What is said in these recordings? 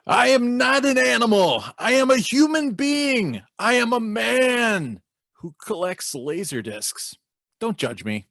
I am not an animal. I am a human being. I am a man who collects laser discs. Don't judge me.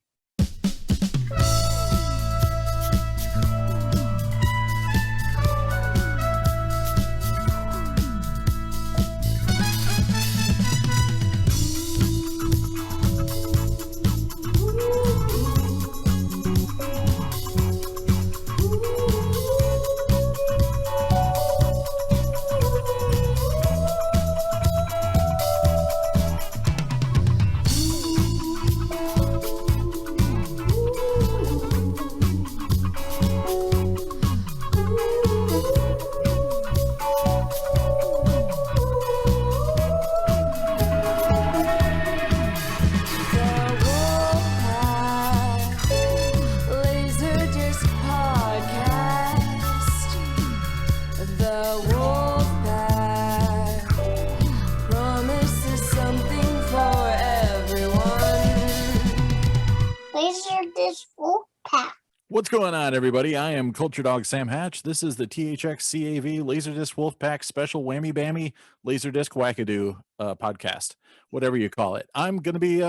LaserDisc Wolfpack. What's going on, everybody? I am Culturedog Sam Hatch. This is the THX CAV LaserDisc Wolfpack Special Whammy Bammy LaserDisc Wackadoo podcast, whatever you call it. I'm going to be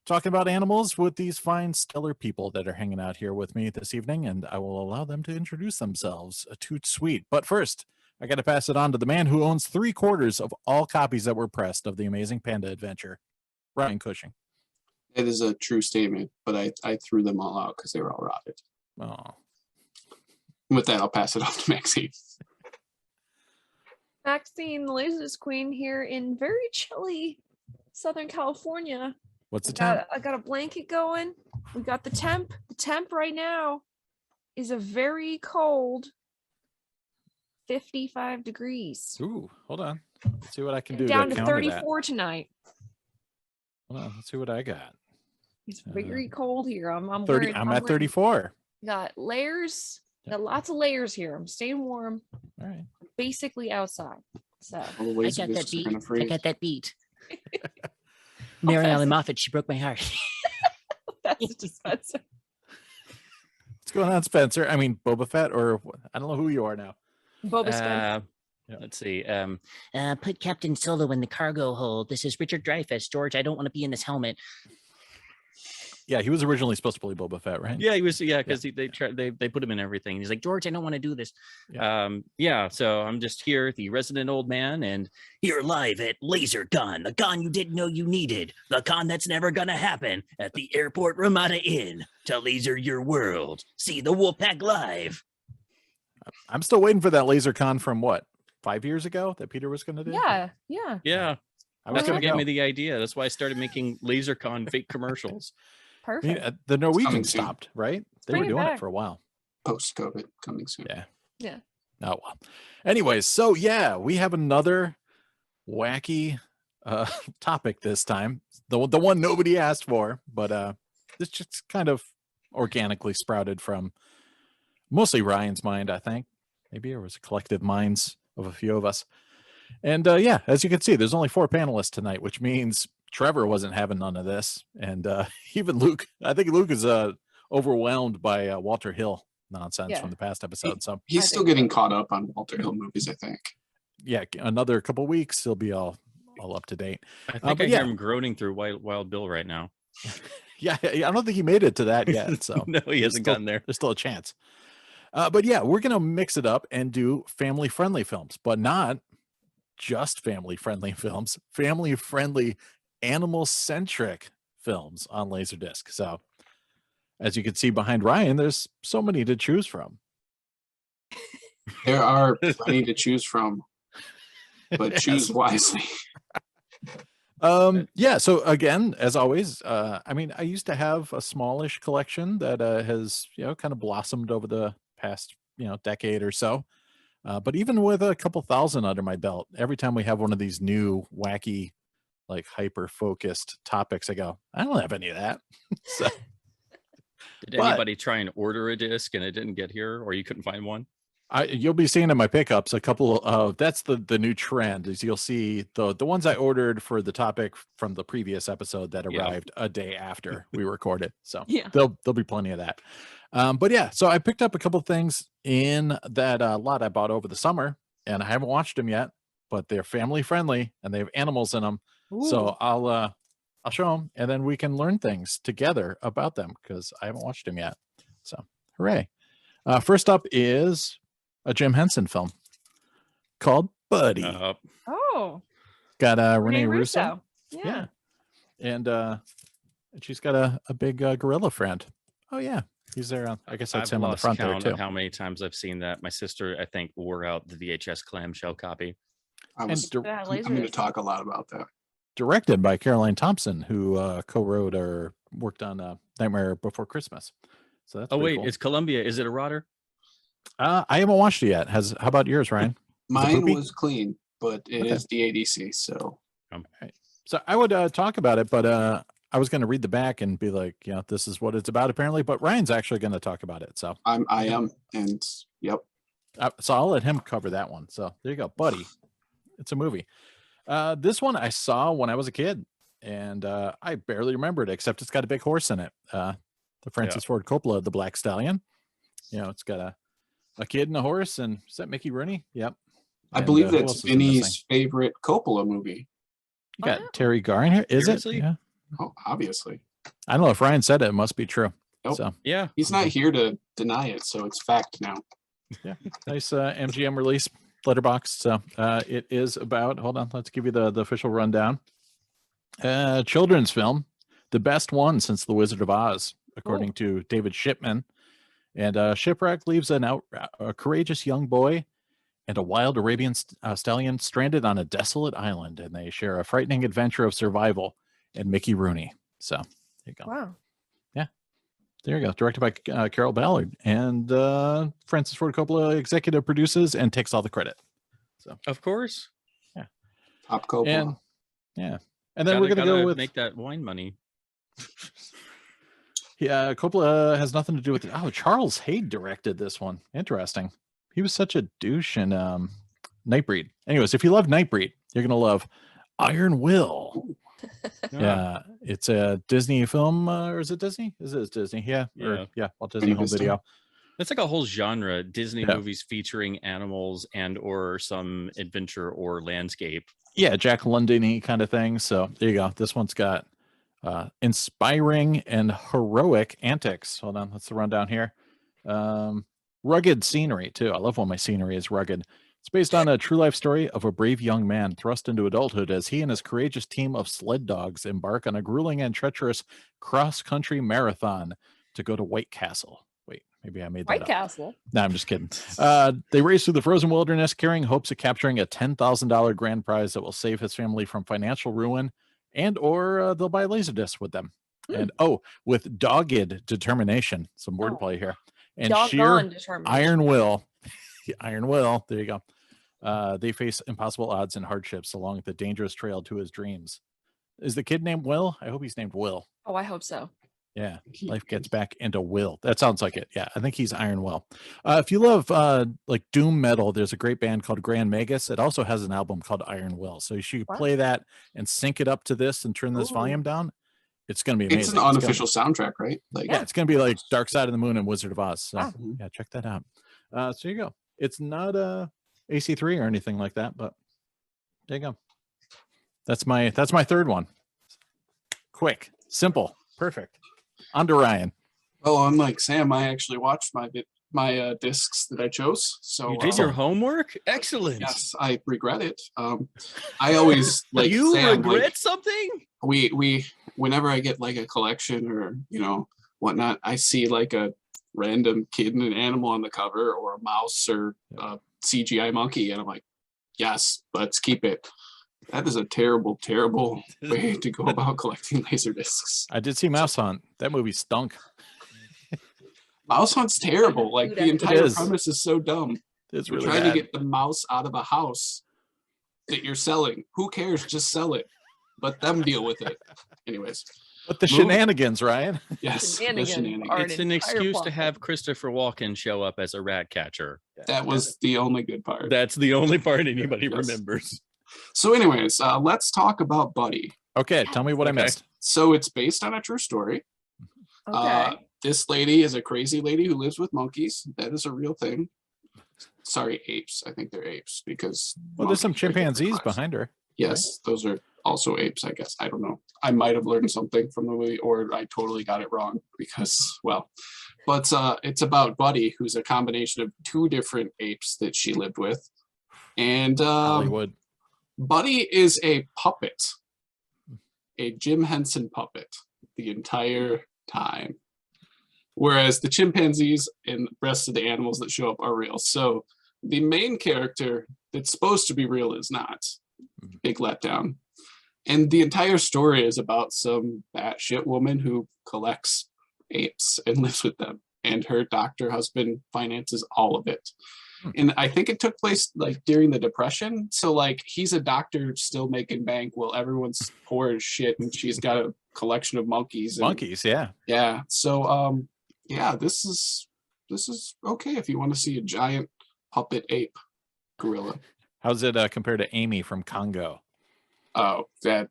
talking about animals with these fine, stellar people that are hanging out here with me this evening, and I will allow them to introduce themselves. A toot sweet. But first, I got to pass it on to the man who owns 3/4 of all copies that were pressed of The Amazing Panda Adventure, Ryan Cushing. It is a true statement, but I threw them all out because they were all rotted. Oh. With that, I'll pass it off to Maxeene. Maxeene, the LaserDisc Queen here in very chilly Southern California. What's the temp? I got a blanket going. We got the temp. The temp right now is a very cold 55 degrees. Ooh, hold on. Let's see what I can do. Down to counter 34 tonight. Hold on, let's see what I got. It's very cold here. I'm 30. I'm at 34. Got layers. Got lots of layers here. I'm staying warm. All right. Basically outside. So All the I laser got that discs are beat. gonna I freeze. got that beat. Mary that's- Ellen Moffat, she broke my heart. that's just Spencer. What's going on, Spencer? I mean, Boba Fett, or I don't know who you are now. Boba Spencer. Let's see. Put Captain Solo in the cargo hold. This is Richard Dreyfuss. George, I don't want to be in this helmet. Yeah, he was originally supposed to play Boba Fett, right? Yeah, he was. Yeah, because they put him in everything. He's like, George, I don't want to do this. Yeah. So I'm just here, the resident old man, and here live at LaserCon, the con you didn't know you needed, the con that's never gonna happen at the Airport Ramada Inn to laser your world. See the Wolfpack live. I'm still waiting for that LaserCon from what, 5 years ago that Peter was going to do? Yeah. Yeah, I was that's going what to gave go. me the idea. That's why I started making LaserCon fake commercials. I mean, Perfect. the Norwegian Coming soon. stopped, right? They bring were it doing it back. for a while. Post-COVID coming soon. Yeah. Yeah. Oh, well. Anyways, so yeah, we have another wacky topic this time. The one nobody asked for, but this just kind of organically sprouted from mostly Ryan's mind, I think. Maybe it was a collective minds of a few of us. And yeah, as you can see, there's only 4 panelists tonight, which means Trevor wasn't having none of this. And even Luke, I think Luke is overwhelmed by Walter Hill nonsense Yeah. from the past episode. So He's I still think getting so. caught up on Walter Hill movies, I think. yeah, another couple weeks, he'll be all up to date. I think but I yeah. hear him groaning through Wild Bill right now. Yeah, I don't think he made it to that yet. So No, he hasn't still- gotten there. There's still a chance. But yeah, we're going to mix it up and do family-friendly films, but not just family-friendly films, family-friendly, animal-centric films on LaserDisc. So as you can see behind Ryan, there's so many to choose from. There are plenty to choose from, but choose wisely. Yeah, so again, as always, I mean, I used to have a smallish collection that has, kind of blossomed over the past, decade or so. But even with a couple thousand under my belt, every time we have one of these new wacky, like hyper-focused topics, I go, I don't have any of that. So Did But- anybody try and order a disc and it didn't get here, or you couldn't find one? you'll be seeing in my pickups a couple of, that's the new trend, is you'll see the ones I ordered for the topic from the previous episode that Yeah. arrived a day after we recorded. So Yeah. there'll be plenty of that. But yeah, so I picked up a couple things in that lot I bought over the summer, and I haven't watched them yet, but they're family friendly and they have animals in them. So I'll show them, and then we can learn things together about them because I haven't watched them yet. So hooray! First up is a Jim Henson film called Buddy. Oh, Got Renee Russo. Yeah. And she's got a big gorilla friend. Oh yeah, he's there. I guess that's him on the front there too. How many times I've seen that? My sister, I think, wore out the VHS clamshell copy. I'm going to talk a lot about that. Directed by Caroline Thompson, who co-wrote or worked on Nightmare Before Christmas. So that's wait, cool. it's Columbia. Is it a rotter? I haven't watched it yet. How about yours, Ryan? Mine was clean, but it is the ADC. So, so I would talk about it, but I was going to read the back and be like, this is what it's about apparently. But Ryan's actually going to talk about it. So I am, and yep. So I'll let him cover that one. So there you go, Buddy. It's a movie. This one I saw when I was a kid, and I barely remembered it, except it's got a big horse in it. The Francis Ford Coppola, the Black Stallion. It's got a kid and a horse, and is that Mickey Rooney? Yep. I believe that's Vinny's favorite Coppola movie. You got Terry Garr in here. Is it? Yeah. Oh, obviously. I don't know if Ryan said it. It must be true. Nope. So yeah, he's not here to deny it, so it's fact now. Yeah. Nice MGM release. Letterbox. So it is about, hold on, let's give you the official rundown. Children's film, the best one since The Wizard of Oz, according to David Shipman. And Shipwreck leaves a courageous young boy and a wild Arabian stallion stranded on a desolate island, and they share a frightening adventure of survival and Mickey Rooney. So there you go. Wow. There you go. Directed by Carol Ballard, and Francis Ford Coppola executive produces and takes all the credit. So of course, Top Coppola. And then we're gonna go with make that wine money. Yeah, Coppola has nothing to do with it. Oh, Charles Hayde directed this one. Interesting. He was such a douche in Nightbreed. Anyways, if you love Nightbreed, you're gonna love Iron Will. Yeah, it's a Disney film, or is it Disney? Is it Disney? Yeah. Walt Disney Home Video. It's like a whole genre, Disney movies featuring animals and or some adventure or landscape. Yeah, Jack London-y kind of thing. So there you go. This one's got inspiring and heroic antics. Hold on, let's run down here. Rugged scenery too. I love when my scenery is rugged. It's based on a true life story of a brave young man thrust into adulthood as he and his courageous team of sled dogs embark on a grueling and treacherous cross-country marathon to go to White Castle. Wait, maybe I made that White up. Castle. No, I'm just kidding. They race through the frozen wilderness carrying hopes of capturing a $10,000 grand prize that will save his family from financial ruin, and or they'll buy a LaserDisc with them. And with dogged determination, some wordplay here, and sheer iron will. Iron Will. There you go. They face impossible odds and hardships along the dangerous trail to his dreams. Is the kid named Will? I hope he's named Will. Oh, I hope so. Yeah. Life gets back into Will. That sounds like it. Yeah. I think he's Iron Will. If you love like doom metal, there's a great band called Grand Magus. It also has an album called Iron Will. So you should play that and sync it up to this and turn this volume down. It's going to be amazing. It's an unofficial soundtrack, right? Like, yeah, it's going to be like Dark Side of the Moon and Wizard of Oz. So yeah, check that out. So you go. It's not a AC3 or anything like that, but there you go. That's my third one. Quick, simple, perfect. On to Ryan. Well, unlike Sam, I actually watched my discs that I chose. So you did your homework? Excellent. Yes, I regret it. I always like you Sam, regret like, something? We whenever I get like a collection or whatnot, I see like a random kid and an animal on the cover or a mouse or a CGI monkey, and I'm like, yes, let's keep it. That is a terrible, terrible way to go about collecting LaserDiscs. I did see Mouse Hunt. That movie stunk. Mouse Hunt's terrible. Like the entire premise is so dumb. It's You're really trying bad. to get the mouse out of a house that you're selling. Who cares? Just sell it. Let them deal with it. Anyways. But the shenanigans, Ryan. Yes, the Shenanigans shenanigans. It's an excuse to have Christopher Walken show up as a rat catcher. That was the only good part. That's the only part anybody remembers. So anyways, let's talk about Buddy. Okay, tell me what I missed. So it's based on a true story. Okay. This lady is a crazy lady who lives with monkeys. That is a real thing. sorry, apes. I think they're apes because Well, there's some monkeys are different chimpanzees class. behind her. Yes, those are also apes, I guess. I don't know. I might have learned something from the movie, or I totally got it wrong because, well, but it's about Buddy, who's a combination of 2 different apes that she lived with. And Hollywood. Buddy is a puppet, a Jim Henson puppet the entire time. Whereas the chimpanzees and the rest of the animals that show up are real. So the main character that's supposed to be real is not. Big letdown. And the entire story is about some batshit woman who collects apes and lives with them. And her doctor husband finances all of it. And I think it took place like during the Depression. So like he's a doctor still making bank while everyone's poor as shit and she's got a collection of monkeys. Monkeys, yeah. Yeah. So yeah, this is okay if you want to see a giant puppet ape gorilla. How's it compared to Amy from Congo? Oh, that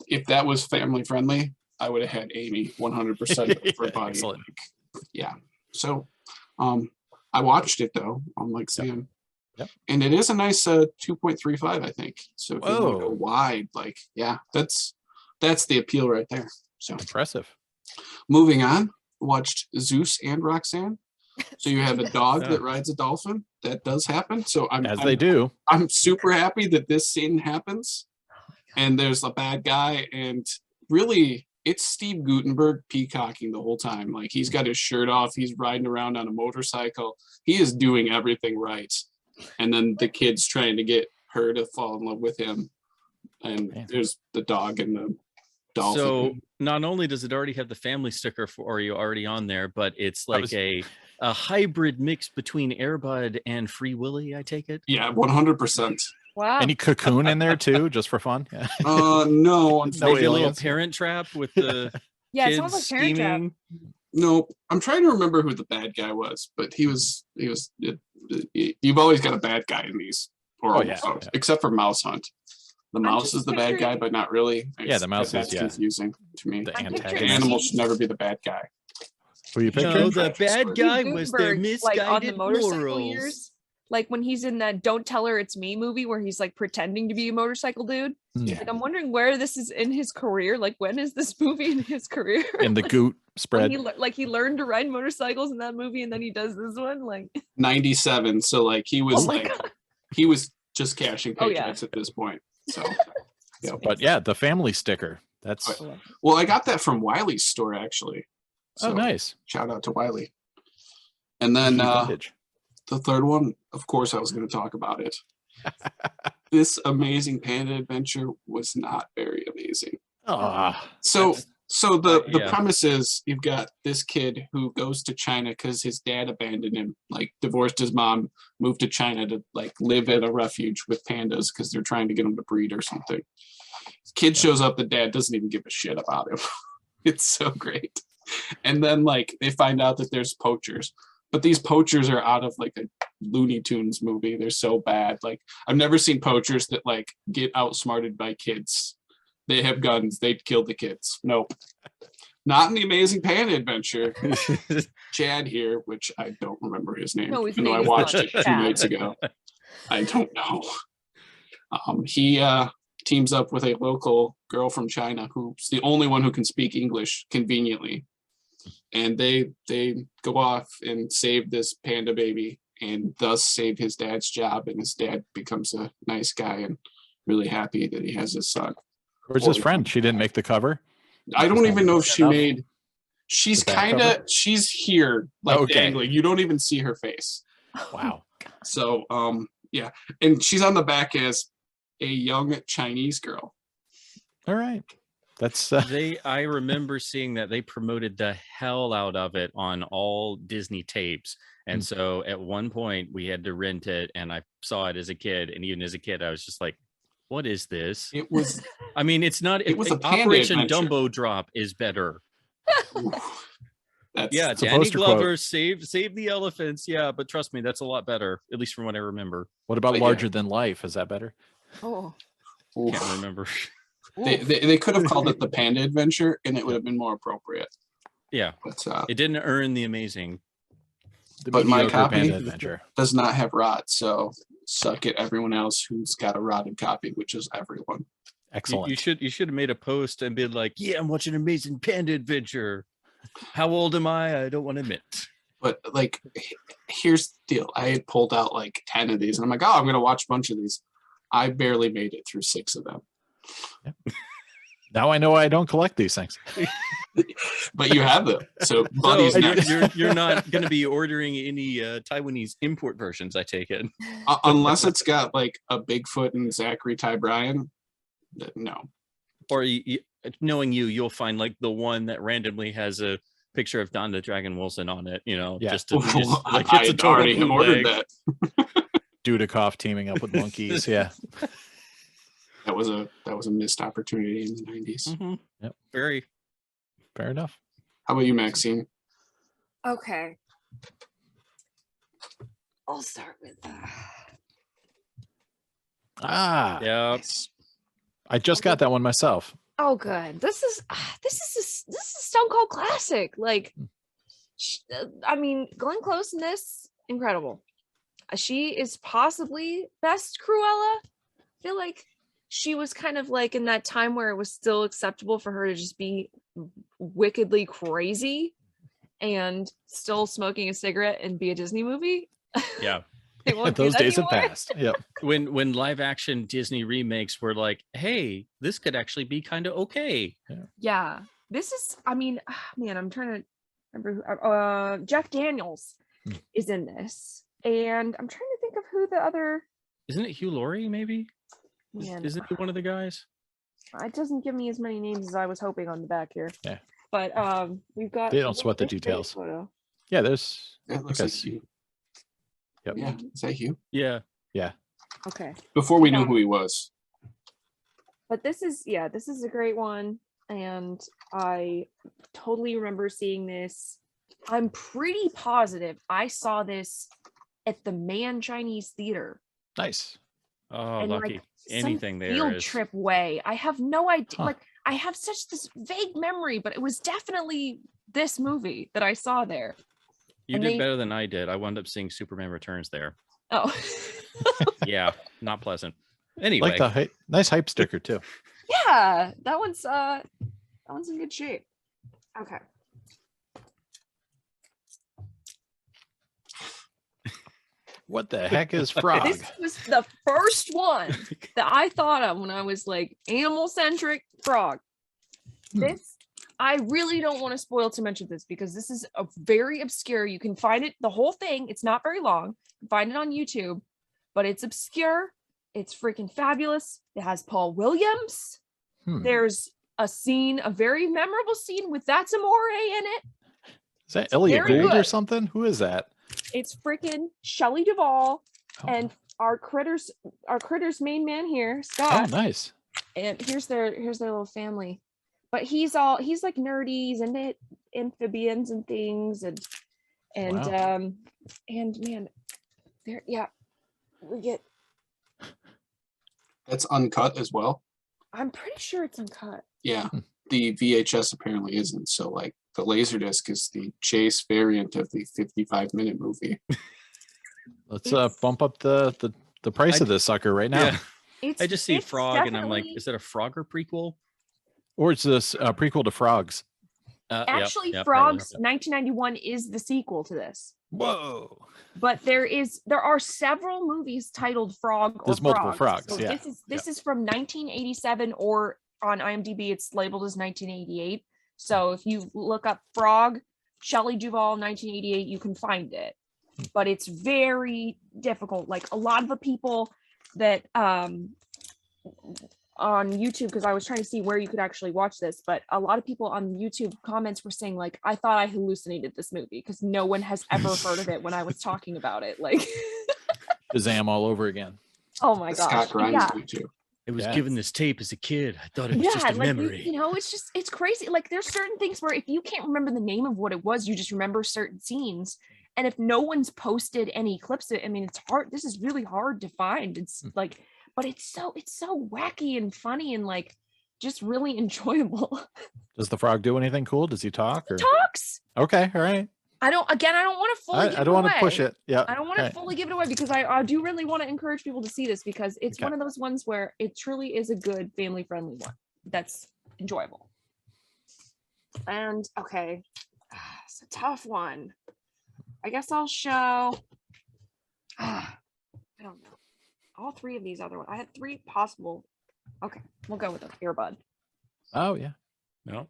if that was family friendly, I would have had Amy 100% for Buddy. Excellent. Like, yeah. So I watched it though on like Sam. Yep. And it is a nice 2.35, I think. So if you want to go Whoa. wide, like yeah, that's the appeal right there. So Impressive. moving on, watched Zeus and Roxanne. So you have a dog that rides a dolphin. That does happen. So They do. I'm super happy that this scene happens. And there's a bad guy, and really it's Steve Guttenberg peacocking the whole time. Like he's got his shirt off, he's riding around on a motorcycle, he is doing everything right. And then the kid's trying to get her to fall in love with him. And there's the dog and the dolphin. So not only does it already have the family sticker for you already on there, but it's like a hybrid mix between Air Bud and Free Willy, I take it? Yeah, 100%. Wow. Any cocoon in there too, just for fun? Yeah. No, No Maybe a little aliens. Parent Trap with the Yeah, it kids sounds like Parent Trap. scheming. no. I'm trying to remember who the bad guy was, but you've always got a bad guy in these, or Oh, almost yeah, always, except for Mouse Hunt. The mouse just is the bad guy, picturing- but not really. Yeah, the mouse that's is, confusing to me. The I'm The picturing animal should never be the bad guy. Who you No, picturing? the bad guy was their Gutenberg, like on the misguided motorcycle morals. years. Like when he's in that Don't Tell Her It's Me movie where he's like pretending to be a motorcycle dude. Yeah. Like I'm wondering where this is in his career. Like when is this movie in his career? In the goot When spread. he learned to ride motorcycles in that movie and then he does this one. Like 97. So like he was my like he was just cashing Oh, yeah. paychecks at this point. So yeah. But yeah, the family sticker. That's Well, I got that from Wiley's store actually. So oh nice. shout out to Wiley. And then Vintage. the third one, of course, I was going to talk about it. This amazing panda adventure was not very amazing. Ah, So the yeah. premise is you've got this kid who goes to China because his dad abandoned him, like divorced his mom, moved to China to like live at a refuge with pandas because they're trying to get him to breed or something. Kid shows up, the dad doesn't even give a shit about him. It's so great. And then like they find out that there's poachers, but these poachers are out of like a Looney Tunes movie. They're so bad. Like I've never seen poachers that like get outsmarted by kids. They have guns. They'd kill the kids. Nope. Not in the Amazing Panda Adventure. Chad here, which I don't remember his name, No, his even though I name is watched not it 2 Chad. nights ago. I don't know. He teams up with a local girl from China who's the only one who can speak English conveniently. And they go off and save this panda baby and thus save his dad's job. And his dad becomes a nice guy and really happy that he has his son. where's his friend? She didn't make the cover. I don't even know if she Enough? made. She's The back kind cover? of. She's here, like Okay. dangling. You don't even see her face. Wow. So, yeah, and she's on the back as a young Chinese girl. All right. That's I remember seeing that they promoted the hell out of it on all Disney tapes. And so at one point we had to rent it, and I saw it as a kid, and even as a kid I was just like, what is this? It was. I mean, it's not It was a panda Operation adventure. Dumbo Drop is better. That's Yeah, It's a Danny poster quote. Glover save the elephants. Yeah, but trust me, that's a lot better, at least from what I remember. what about But yeah. larger than life? Is that better? oh. Oof. Can't remember. They could have called it the Panda Adventure, and it would have been more appropriate. Yeah, But it didn't earn the amazing. But my mediocre copy Panda Adventure. does not have rot, so suck it everyone else who's got a rotted copy, which is everyone. Excellent. You should have made a post and been like, yeah, I'm watching Amazing Panda Adventure. How old am I don't want to admit. But like, here's the deal. I had pulled out like 10 of these and I'm like, oh, I'm going to watch a bunch of these. I barely made it through 6 of them. Yep. Now I know I don't collect these things. But you have them. So Buddy's So next. you're not going to be ordering any Taiwanese import versions, I take it. Unless it's got like a Bigfoot and Zachary Ty Bryan. No. Or knowing you'll find like the one that randomly has a picture of Don the Dragon Wilson on it, Yeah. just to like I it's a total already have ordered bootleg. that. Dudikoff teaming up with monkeys. Yeah. That was a missed opportunity in the 90s. Mhm. Yep. Very. Fair enough. How about you, Maxine? Okay. I'll start with Ah, Yeah. I just got that one myself. oh, good. This is a Stone Cold classic. Like, I mean, Glenn Close in this, incredible. She is possibly best Cruella. I feel like she was kind of like in that time where it was still acceptable for her to just be wickedly crazy and still smoking a cigarette and be a Disney movie. Yeah. They won't do Those that days have anymore. passed. Yep. When live action Disney remakes were like, hey, this could actually be kind of okay. Yeah, this is. I mean, man, I'm trying to remember. Jeff Daniels is in this, and I'm trying to think of who the other. Isn't it Hugh Laurie? Maybe Man, isn't he one of the guys? it doesn't give me as many names as I was hoping on the back here. Yeah. But we've got. They don't sweat the this great details. photo. Yeah, there's. That looks Because- like you. Yep. Yeah, is that you? Yeah. Okay, Before we knew Yeah. who he was. but this is a great one, and I totally remember seeing this. I'm pretty positive I saw this at the Man Chinese Theater. Nice. Oh, And, lucky. like, Anything some there field is. trip way. I have no idea. Huh. Like, I have such this vague memory, but it was definitely this movie that I saw there. You and did they- better than I did. I wound up seeing Superman Returns there. Oh, Yeah, not pleasant. Anyway, Like the nice hype sticker too. yeah, that one's in good shape. Okay. What the heck is frog? This was the first one that I thought of when I was like animal-centric frog. Hmm. This, I really don't want to spoil too much of this because this is a very obscure. You can find it, the whole thing. It's not very long. You can find it on YouTube, but it's obscure. It's freaking fabulous. It has Paul Williams. Hmm. There's a scene, a very memorable scene with That's Amore in it. Is that Elliot very Gould or good. something? Who is that? It's freaking Shelley Duvall Oh. and our critters main man here, Oh, Scott. nice. And here's their little family. But he's like nerdy, he's into amphibians and things, and Wow. and man, there, yeah, we get. That's uncut as well. I'm pretty sure it's uncut. Yeah. The VHS apparently isn't. So like the LaserDisc is the chase variant of the 55-minute movie. Let's It's- bump up the price I- of this sucker right now. yeah, It's I just see it's Frog and I'm like, definitely- is it a Frogger prequel? Or it's this prequel to Frogs. Yep, actually yep, Frogs probably. 1991 is the sequel to this. Whoa. But there are several movies titled Frog or There's multiple Frogs. frogs, So yeah, this is from 1987, or on IMDb it's labeled as 1988. So if you look up Frog, Shelley Duvall 1988, you can find it. But it's very difficult. Like a lot of the people that on YouTube, because I was trying to see where you could actually watch this, but a lot of people on YouTube comments were saying like, I thought I hallucinated this movie because no one has ever heard of it when I was talking about it. Like, Shazam all over again. oh my gosh. Scott Grimes Yeah. do too. It was Yeah. given this tape as a kid. I thought it was just a like memory. you know, it's crazy. Like there's certain things where if you can't remember the name of what it was, you just remember certain scenes. And if no one's posted any clips of it, I mean, it's hard. This is really hard to find. It's like, but it's so wacky and funny and like just really enjoyable. Does the frog do anything cool? Does he talk? Or Talks. okay, all right. I don't want to fully give I it don't want to away. push it. Yeah. I don't want to fully give it away because I do really want to encourage people to see this because it's Okay. one of those ones where it truly is a good family friendly one that's enjoyable. And okay, it's a tough one. I guess I'll show. I don't know. All three of these other ones. I had three possible. Okay, we'll go with the earbud. Oh yeah. No.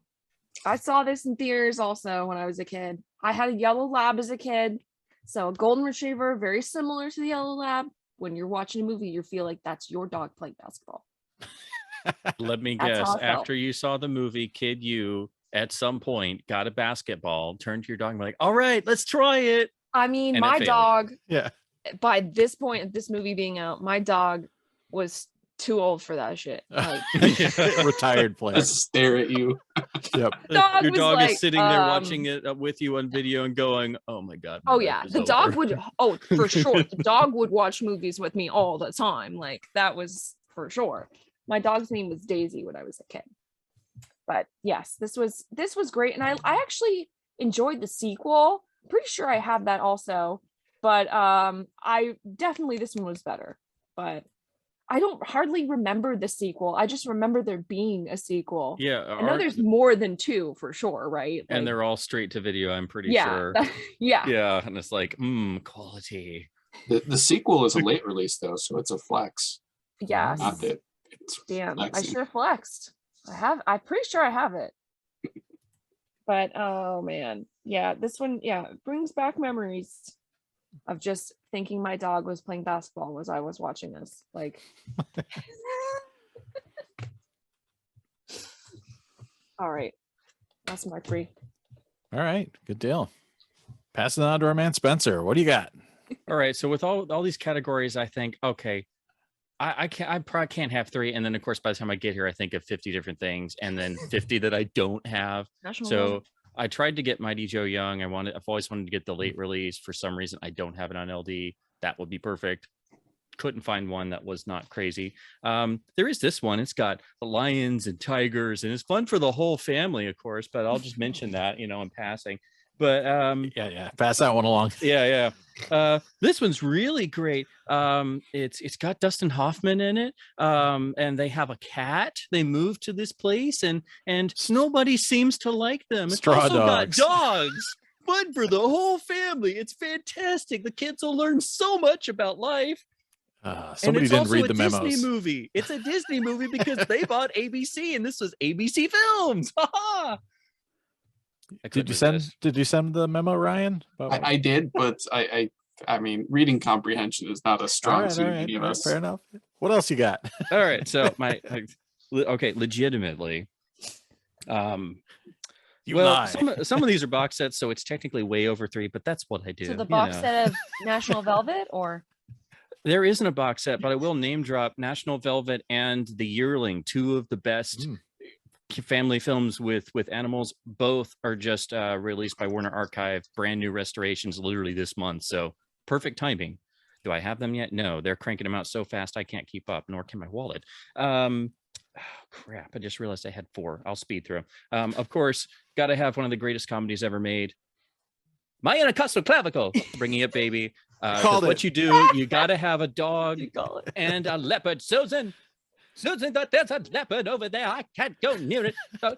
I saw this in theaters also when I was a kid. I had a yellow lab as a kid. So a golden retriever, very similar to the yellow lab. When you're watching a movie, you feel like that's your dog playing basketball. Let me That's guess. how I felt. After you saw the movie, kid, you at some point got a basketball, turned to your dog and be like, all right, let's try it. I mean, And it my failed. dog, Yeah. by this point, this movie being out, my dog was too old for that shit. Like, Retired player. Just stare at you. Yep. dog Your was dog like, is sitting there watching it with you on video and going, oh my God. my oh life yeah, is the dog over." would, oh, for sure. The dog would watch movies with me all the time. Like, that was for sure. My dog's name was Daisy when I was a kid. But yes, this was great. And I actually enjoyed the sequel. Pretty sure I have that also. But I definitely, this one was better. But I don't hardly remember the sequel. I just remember there being a sequel. Yeah. I know there's more than two for sure, right? and Like, they're all straight to video, I'm pretty yeah, sure. yeah. Yeah. And it's like, quality. The sequel is a late release though, so it's a flex. Yes. Not that it's Damn, I flexing. should have flexed. I'm pretty sure I have it. But oh man, yeah, this one, yeah, it brings back memories of just thinking my dog was playing basketball as I was watching this. Like, all right, that's my three. All right. Good deal. Passing on to our man Spencer. What do you got? All right. So with all these categories, I think, okay, I probably can't have three. And then of course, by the time I get here, I think of 50 different things and then 50 that I don't have. National So Level. I tried to get Mighty Joe Young. I've always wanted to get the late release. For some reason, I don't have it on LD. That would be perfect. Couldn't find one that was not crazy. There is this one. It's got lions and tigers, and it's fun for the whole family, of course. But I'll just mention that, in passing. But Yeah. Pass that one along. yeah. This one's really great. It's got Dustin Hoffman in it. And they have a cat. They moved to this place, and nobody seems to like them. It's Straw also dogs. got dogs. Fun for the whole family. It's fantastic. The kids will learn so much about life. Somebody it's didn't also read a the memos. Disney movie. It's a Disney movie because they bought ABC, and this was ABC Films. Did you send the memo, Ryan? I did, but I mean, reading comprehension is not a strong suit of any of us. Fair enough. What else you got? All right, so okay, legitimately. You Well, lie. some of these are box sets, so it's technically way over 3, but that's what I do. So the box set of National Velvet, or There isn't a box set, but I will name drop National Velvet and The Yearling, two of the best family films with animals. Both are just released by Warner Archive, brand new restorations literally this month. So perfect timing. Do I have them yet? No, they're cranking them out so fast I can't keep up, nor can my wallet. Crap, I just realized I had 4. I'll speed through them. Of course, got to have one of the greatest comedies ever made. My Anacostal Clavicle, Bringing Up Baby. What you do, you got to have a dog and a leopard. Susan thought there's a leopard over there. I can't go near it.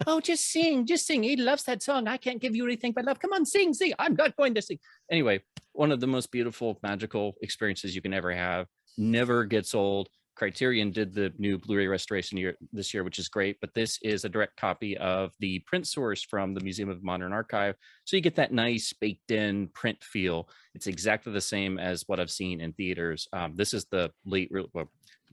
Oh, just sing. He loves that song. I can't give you anything but love. Come on, sing. I'm not going to sing. Anyway, one of the most beautiful, magical experiences you can ever have. Never gets old. Criterion did the new Blu-ray restoration this year, which is great, but this is a direct copy of the print source from the Museum of Modern Archive. So you get that nice baked in print feel. It's exactly the same as what I've seen in theaters. This is the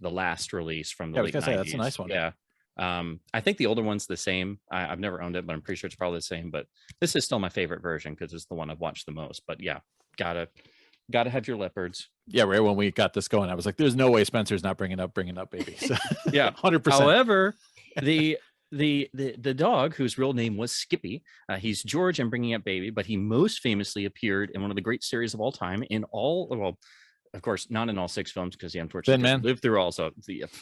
last release from the late 90s. That's a nice one. Yeah. I think the older one's the same. I've never owned it, but I'm pretty sure it's probably the same, but this is still my favorite version because it's the one I've watched the most. But yeah, gotta have your leopards. Yeah, right when we got this going, I was like, "There's no way Spencer's not bringing up baby." So, yeah, 100%. However, the dog whose real name was Skippy, he's George and Bringing Up Baby, but he most famously appeared in one of the great series of all time Of course, not in all 6 films because he unfortunately Thin Man. lived through also.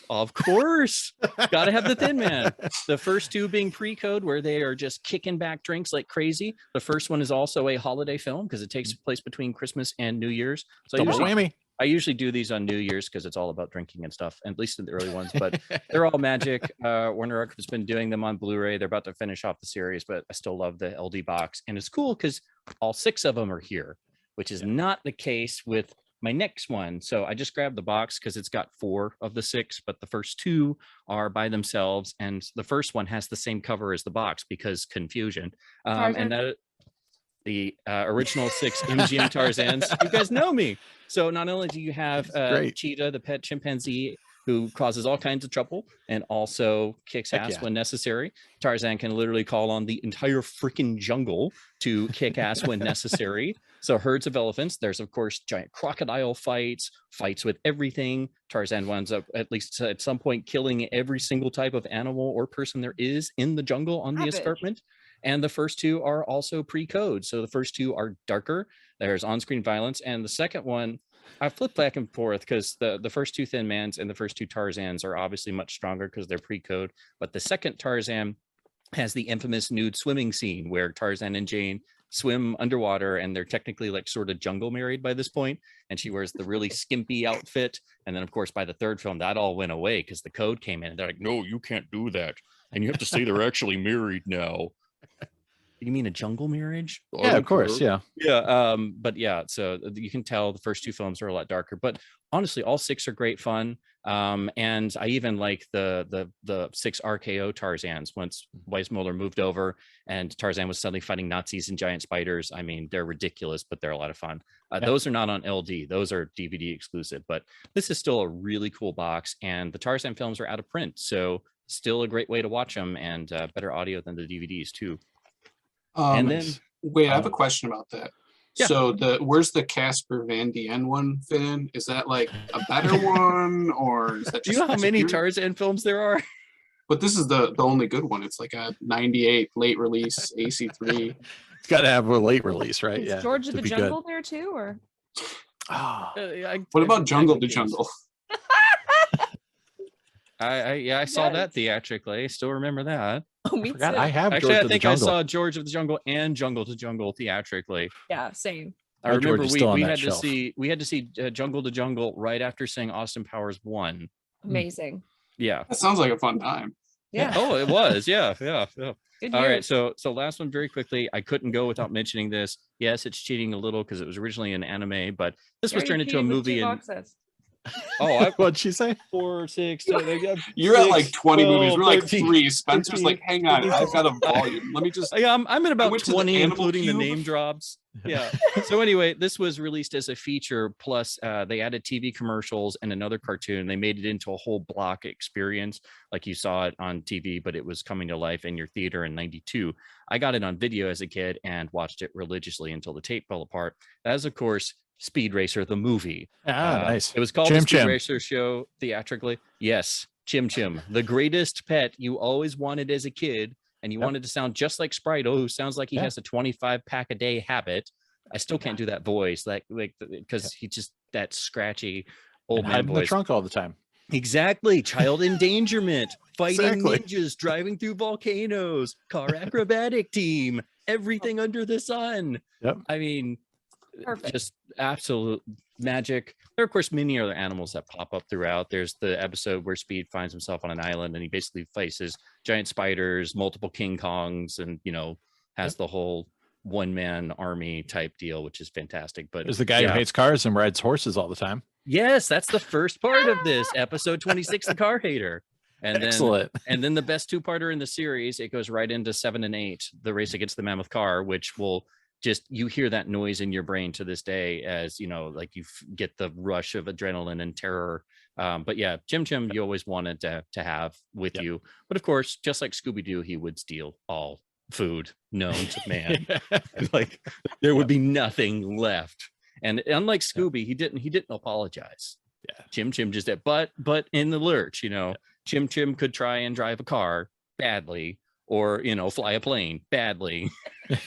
Of course, gotta have the Thin Man. The first 2 being pre-code, where they are just kicking back drinks like crazy. The first one is also a holiday film because it takes place between Christmas and New Year's. So Double whammy. I usually do these on New Year's because it's all about drinking and stuff, at least in the early ones. But they're all magic. Warner Ark has been doing them on Blu-ray. They're about to finish off the series, but I still love the LD box, and it's cool because all 6 of them are here, which is not the case with my next one. So I just grabbed the box because it's got 4 of the 6, but the first 2 are by themselves, and the first one has the same cover as the box because confusion. And that the original 6 MGM Tarzans. You guys know me. So not only do you have Cheetah, the pet chimpanzee, who causes all kinds of trouble and also kicks ass when necessary. Tarzan can literally call on the entire freaking jungle to kick ass when necessary. So herds of elephants. There's, of course, giant crocodile fights with everything. Tarzan winds up, at least at some point, killing every single type of animal or person there is in the jungle on the escarpment. And the first 2 are also pre-code. So the first 2 are darker. There's on-screen violence. And the second one, I flip back and forth because the first 2 Thin Mans and the first 2 Tarzans are obviously much stronger because they're pre-code. But the second Tarzan has the infamous nude swimming scene where Tarzan and Jane swim underwater, and they're technically like sort of jungle married by this point. And she wears the really skimpy outfit. And then, of course, by the third film, that all went away because the code came in and they're like, no, you can't do that. And you have to say they're actually married now. You mean a jungle marriage? Yeah, of course. Yeah. Yeah. But yeah, so you can tell the first 2 films are a lot darker, but honestly, all 6 are great fun. And I even like the 6 RKO Tarzans once Weissmuller moved over and Tarzan was suddenly fighting Nazis and giant spiders. I mean, they're ridiculous, but they're a lot of fun. Those are not on LD. Those are DVD exclusive, but this is still a really cool box. And the Tarzan films are out of print. So still a great way to watch them, and better audio than the DVDs too. And then wait, I have a question about that. Yeah. So where's the Casper Van Dien one fit in? Is that like a better one, or is that just? Do you know how many superior? Tarzan films there are? But this is the only good one. It's like a 98 late release AC3. It's got to have a late release, right? Is Yeah. George of to the be good. Jungle there too, or? Ah, What about Jungle to Jungle? I saw that theatrically. I still remember that. Oh, me forgot too. I have Actually, George I of the think I Jungle. saw George of the Jungle and Jungle to Jungle theatrically. Yeah, same. I My George remember is still on we that had shelf. to see Jungle to Jungle right after seeing Austin Powers 1. Amazing. Yeah. That sounds like a fun time. Yeah. Oh, it was. Yeah. Good All right, years. so last one very quickly. I couldn't go without mentioning this. Yes, it's cheating a little because it was originally an anime, but this was Already turned into a cheated with movie. 2 And boxes. What'd she say? 4, 6, 7, You're at like 20 movies. We're like 13, 3. Spencer's 13, like, hang on, I've got a volume. Let me just. I'm at about went to the 20, Animal including the Cube. name drops. Yeah. So anyway, this was released as a feature. Plus, they added TV commercials and another cartoon. They made it into a whole block experience, like you saw it on TV, but it was coming to life in your theater in '92. I got it on video as a kid and watched it religiously until the tape fell apart. That is, of course, Speed Racer the movie. Nice. It was called Chim the Speed Chim. Racer show theatrically. Yes, Chim Chim, the greatest pet you always wanted as a kid, and you wanted to sound just like Sprite, who sounds like he has a 25-pack a day habit. I still can't do that voice, like because he just that scratchy old And man hide in the voice. trunk all the time. Exactly, child endangerment, fighting Exactly. ninjas, driving through volcanoes, car acrobatic team, everything under the sun. Yep. I mean, Perfect. just absolute magic. There are, of course, many other animals that pop up throughout. There's the episode where Speed finds himself on an island and he basically faces giant spiders, multiple King Kongs, and has the whole one-man army type deal, which is fantastic. But There's the guy who hates cars and rides horses all the time. yes, that's the first part of this episode 26, the car hater. And Excellent. then the best 2-parter in the series, it goes right into 7 and 8, the race against the mammoth car, which will just, you hear that noise in your brain to this day as like you get the rush of adrenaline and terror. But yeah, Chim Chim you always wanted to have with you. But of course, just like Scooby-Doo, he would steal all food known to man. Like there would be nothing left. And unlike Scooby, he didn't apologize. Yeah. Chim Chim just did, but in the lurch, Chim Chim could try and drive a car badly, or fly a plane badly,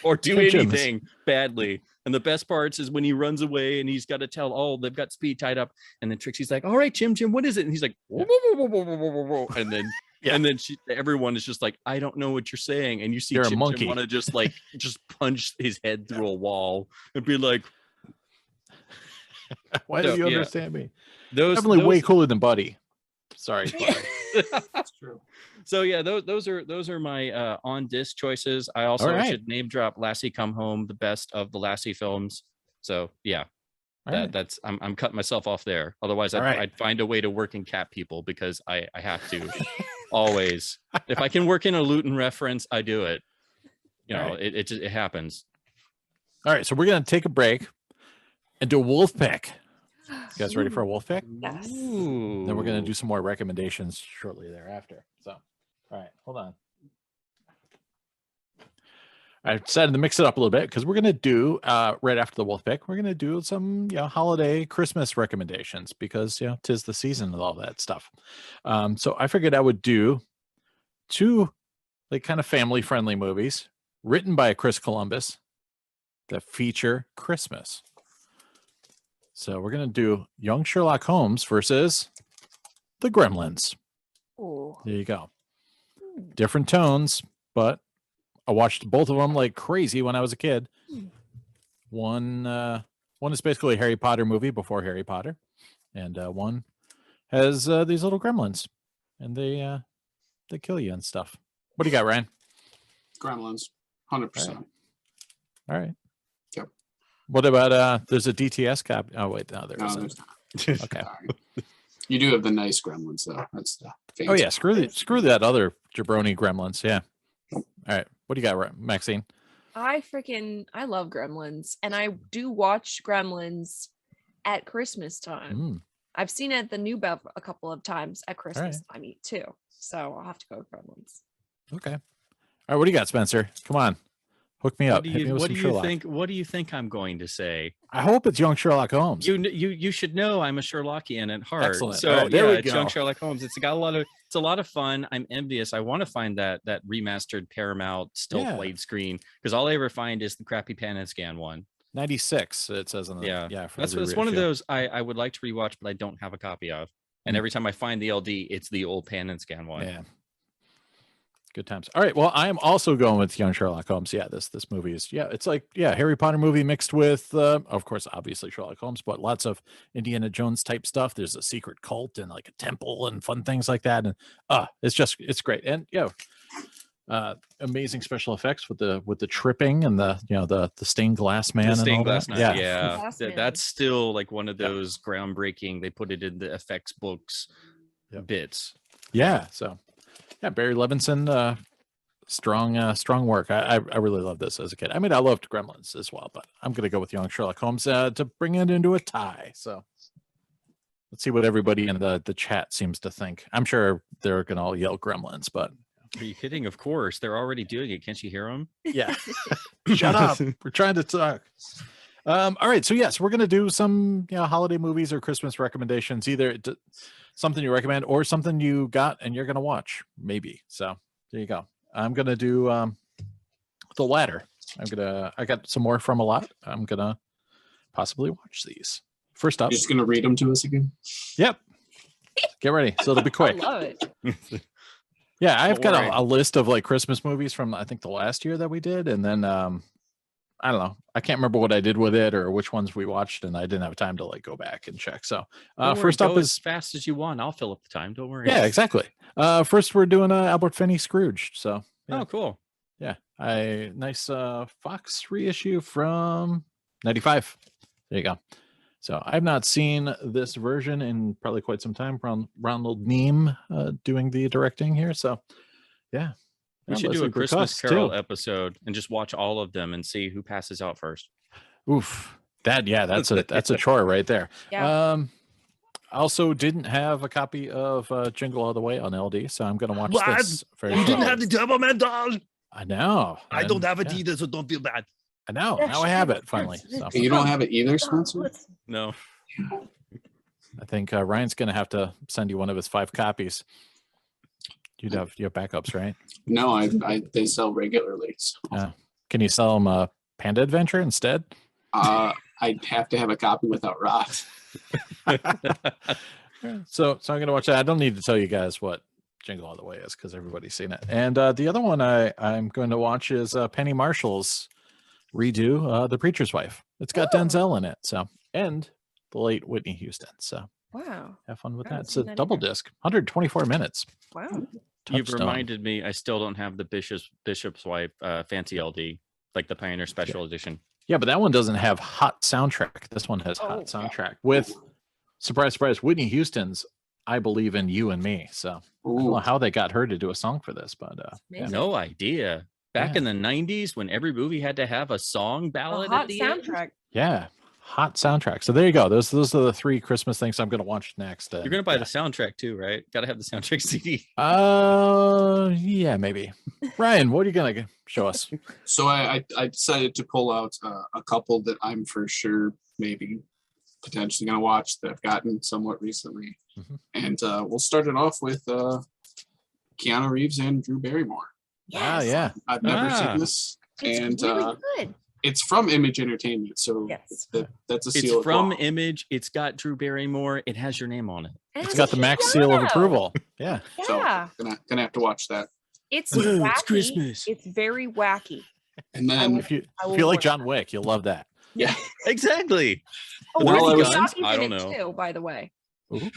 or do Hey, Jim, anything badly. And the best parts is when he runs away and he's got to tell, oh, they've got Speed tied up, and then Trixie's like, all right, Jim, what is it? And he's like, whoa, whoa, whoa, whoa, whoa, whoa, whoa. And then and then everyone is just like, I don't know what you're saying. And you see You're a Jim monkey. want to just punch his head through a wall and be like, Why So, do you yeah. understand me? those Definitely way cooler than Buddy. Sorry, Buddy. That's true. So yeah, those are my on disc choices. I also All right. should name drop Lassie Come Home, the best of the Lassie films. So yeah, All right. that's I'm cutting myself off there. Otherwise, All right. I'd find a way to work in cat people, because I have to always. If I can work in a Luton reference, I do it. All right. It happens. All right, so we're gonna take a break and do a wolf pick. You guys ready for a wolf pick? Yes. Then we're gonna do some more recommendations shortly thereafter. So, all right, hold on. I decided to mix it up a little bit because we're gonna do right after the wolf pick, we're gonna do some holiday Christmas recommendations, because 'tis the season and all that stuff. So I figured I would do two like kind of family friendly movies written by Chris Columbus that feature Christmas. So we're gonna do Young Sherlock Holmes versus The Gremlins. Ooh. There you go. Different tones, but I watched both of them like crazy when I was a kid. One is basically a Harry Potter movie before Harry Potter, and one has these little gremlins, and they kill you and stuff. What do you got, Ryan? Gremlins, 100%. All right. Yep. What about there's a DTS copy? Oh wait, no, there No, isn't. there's not. Okay. Sorry. You do have the nice gremlins though. That's the Oh yeah, screw that other jabroni gremlins. Yeah. All right. What do you got, Maxine? I love Gremlins, and I do watch Gremlins at Christmas time. Mm, I've seen it at the New Bev a couple of times at Christmas right. time too. So I'll have to go with Gremlins. okay. All right. What do you got, Spencer? Come on, hook me up. Hit me with some Sherlock. What do you think I'm going to say? I hope it's Young Sherlock Holmes. You should know I'm a Sherlockian at heart. Excellent. So All right, there we it's go. Young Sherlock Holmes. It's a lot of fun. I'm envious. I want to find that remastered Paramount still Yeah. played screen, because all I ever find is the crappy pan and scan one. 96. It says on the for That's the one of reissue. those I would like to rewatch, but I don't have a copy of. And every time I find the LD, it's the old pan and scan one. Yeah. Good times. All right. Well, I am also going with Young Sherlock Holmes. Yeah, this movie is it's like Harry Potter movie mixed with of course obviously Sherlock Holmes, but lots of Indiana Jones type stuff. There's a secret cult and like a temple and fun things like that. And it's great. And amazing special effects with the tripping and the stained glass man. The and stained all glass that. man. Yeah. Yeah. Glass man. That's still like one of those groundbreaking. They put it in the effects books bits. Yeah. So Barry Levinson, strong work. I really loved this as a kid. I mean, I loved Gremlins as well, but I'm gonna go with Young Sherlock Holmes to bring it into a tie. So let's see what everybody in the chat seems to think. I'm sure they're gonna all yell Gremlins, but Are you kidding? Of course. They're already doing it. Can't you hear them? yeah. Shut up. We're trying to talk. All right. So yes, we're gonna do some holiday movies or Christmas recommendations, either something you recommend or something you got and you're gonna watch, maybe. So there you go. I'm gonna do the latter. I got some more from a lot. I'm gonna possibly watch these. First up. You're just gonna read them to us again. Yep. Get ready. So it'll be quick. I love it. Yeah, I've Don't got worry. a list of like Christmas movies from I think the last year that we did, and then I don't know. I can't remember what I did with it or which ones we watched, and I didn't have time to like go back and check. So Don't worry, first up go is as fast as you want. I'll fill up the time. Don't worry. yeah, exactly. First we're doing Albert Finney Scrooge. So yeah. Oh, cool. Yeah, nice Fox reissue from '95. There you go. So I've not seen this version in probably quite some time. Ronald Neame doing the directing here. So yeah, We should do a Christmas Carol episode and just watch all of them and see who passes out first. Oof, that's a chore right there. Yeah. I also didn't have a copy of Jingle All the Way on LD, so I'm going to watch What? this. Very You didn't shortly. have the double mental. I know. I don't and, have it yeah, either, so don't feel bad. I know. Now I have it finally. So You don't have it either, Spencer? No. I think Ryan's going to have to send you one of his 5 copies. you have backups, right? No, they sell regularly. So. Can you sell them Panda Adventure instead? I'd have to have a copy without rot. So I'm gonna watch that. I don't need to tell you guys what Jingle All the Way is because everybody's seen it. And the other one I'm going to watch is Penny Marshall's redo, The Preacher's Wife. It's got Denzel in it, so and the late Whitney Houston. So Wow. have fun with I that. haven't It's a seen that double either. disc, 124 minutes. Wow. You've Touchstone. reminded me. I still don't have the Bishop's Wife fancy LD, like the Pioneer Special Edition. Yeah, but that one doesn't have hot soundtrack. This one has hot soundtrack with surprise, surprise, Whitney Houston's "I Believe in You and Me." So I don't know how they got her to do a song for this, but Amazing. No idea. Back in the 90s, when every movie had to have a song ballad A hot at the end. soundtrack. yeah, hot soundtrack. So there you go. Those are the 3 Christmas things I'm going to watch next. You're gonna buy the soundtrack too, right? Got to have the soundtrack CD. Yeah, maybe. Ryan, what are you gonna show us? So I decided to pull out a couple that I'm for sure maybe potentially going to watch that I've gotten somewhat recently. And we'll start it off with Keanu Reeves and Drew Barrymore. Ah, yeah. I've never seen this. It's and really good. it's from Image Entertainment. So Yes. that's a It's seal from of law. Image. It's got Drew Barrymore. It has your name on it. It's got the Max seal of approval. Yeah. So Yeah. gonna have to watch that. It's Whoa, wacky. it's Christmas. It's very wacky. And then If you I will feel like watch John Wick, you'll love that. yeah, Exactly. Oh, Well, I Mr. was- Miyagi's I in don't it know. Too, by the way. Ooh. Mr.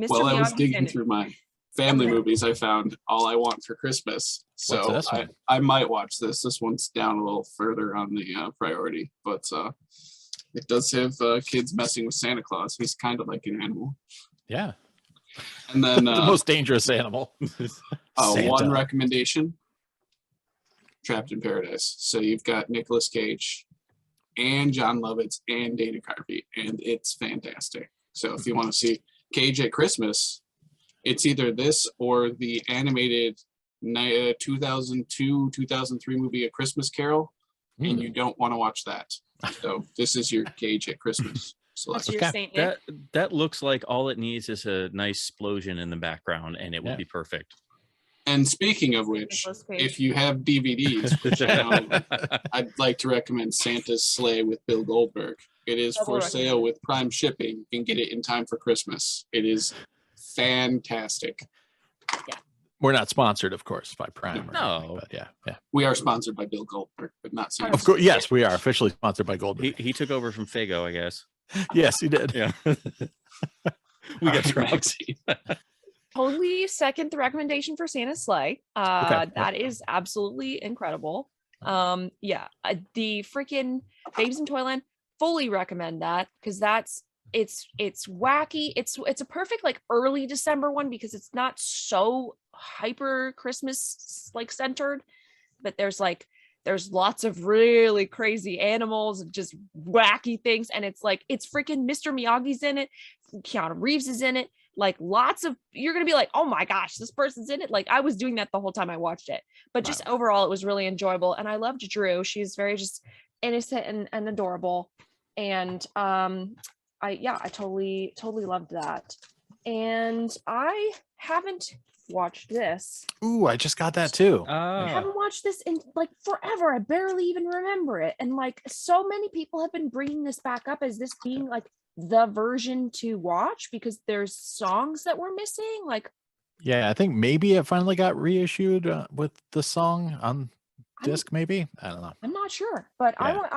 while I was Miyagi's in digging it. through my family Okay. movies, I found All I Want for Christmas. So What's this one? I might watch this. This one's down a little further on the priority, but it does have kids messing with Santa Claus. He's kind of like an animal. Yeah. And then The most dangerous animal. Santa. one recommendation: Trapped in Paradise. So you've got Nicolas Cage and John Lovitz and Dana Carvey, and it's fantastic. So if you want to see Cage at Christmas, it's either this or the animated 2002, 2003 movie A Christmas Carol, and you don't want to watch that. So this is your Cage at Christmas. So What's let's your Saint Nick? That looks like all it needs is a nice explosion in the background, and it will Yeah. be perfect. And speaking of which, Nicolas Cage. if you have DVDs, which I know, I'd like to recommend Santa's Sleigh with Bill Goldberg. It is Double for sale with Prime shipping. You can get it in time for Christmas. It is fantastic. We're not sponsored, of course, by Prime. Or No. anything, but yeah. We are sponsored by Bill Goldberg, but not Santa. Of course, yes, we are officially sponsored by Goldberg. He took over from Fago, I guess. Yes, he did. Yeah. We got dropped. Maxeene. Totally second the recommendation for Santa's Sleigh. Okay. That is absolutely incredible. The freaking Babes in Toyland, fully recommend that because it's wacky. It's a perfect like early December one because it's not so hyper Christmas like centered, but there's lots of really crazy animals and just wacky things, and it's freaking Mr. Miyagi's in it, Keanu Reeves is in it. Like you're gonna be like, oh my gosh, this person's in it. Like I was doing that the whole time I watched it, but just overall it was really enjoyable. And I loved Drew. She's very just innocent and adorable. And I totally loved that. And I haven't watched this. Ooh, I just got that too. I haven't watched this in like forever. I barely even remember it. And like so many people have been bringing this back up as this being like the version to watch because there's songs that we're missing. Like, Yeah, I think maybe it finally got reissued with the song on disc. Maybe I don't know. I'm not sure, but Yeah.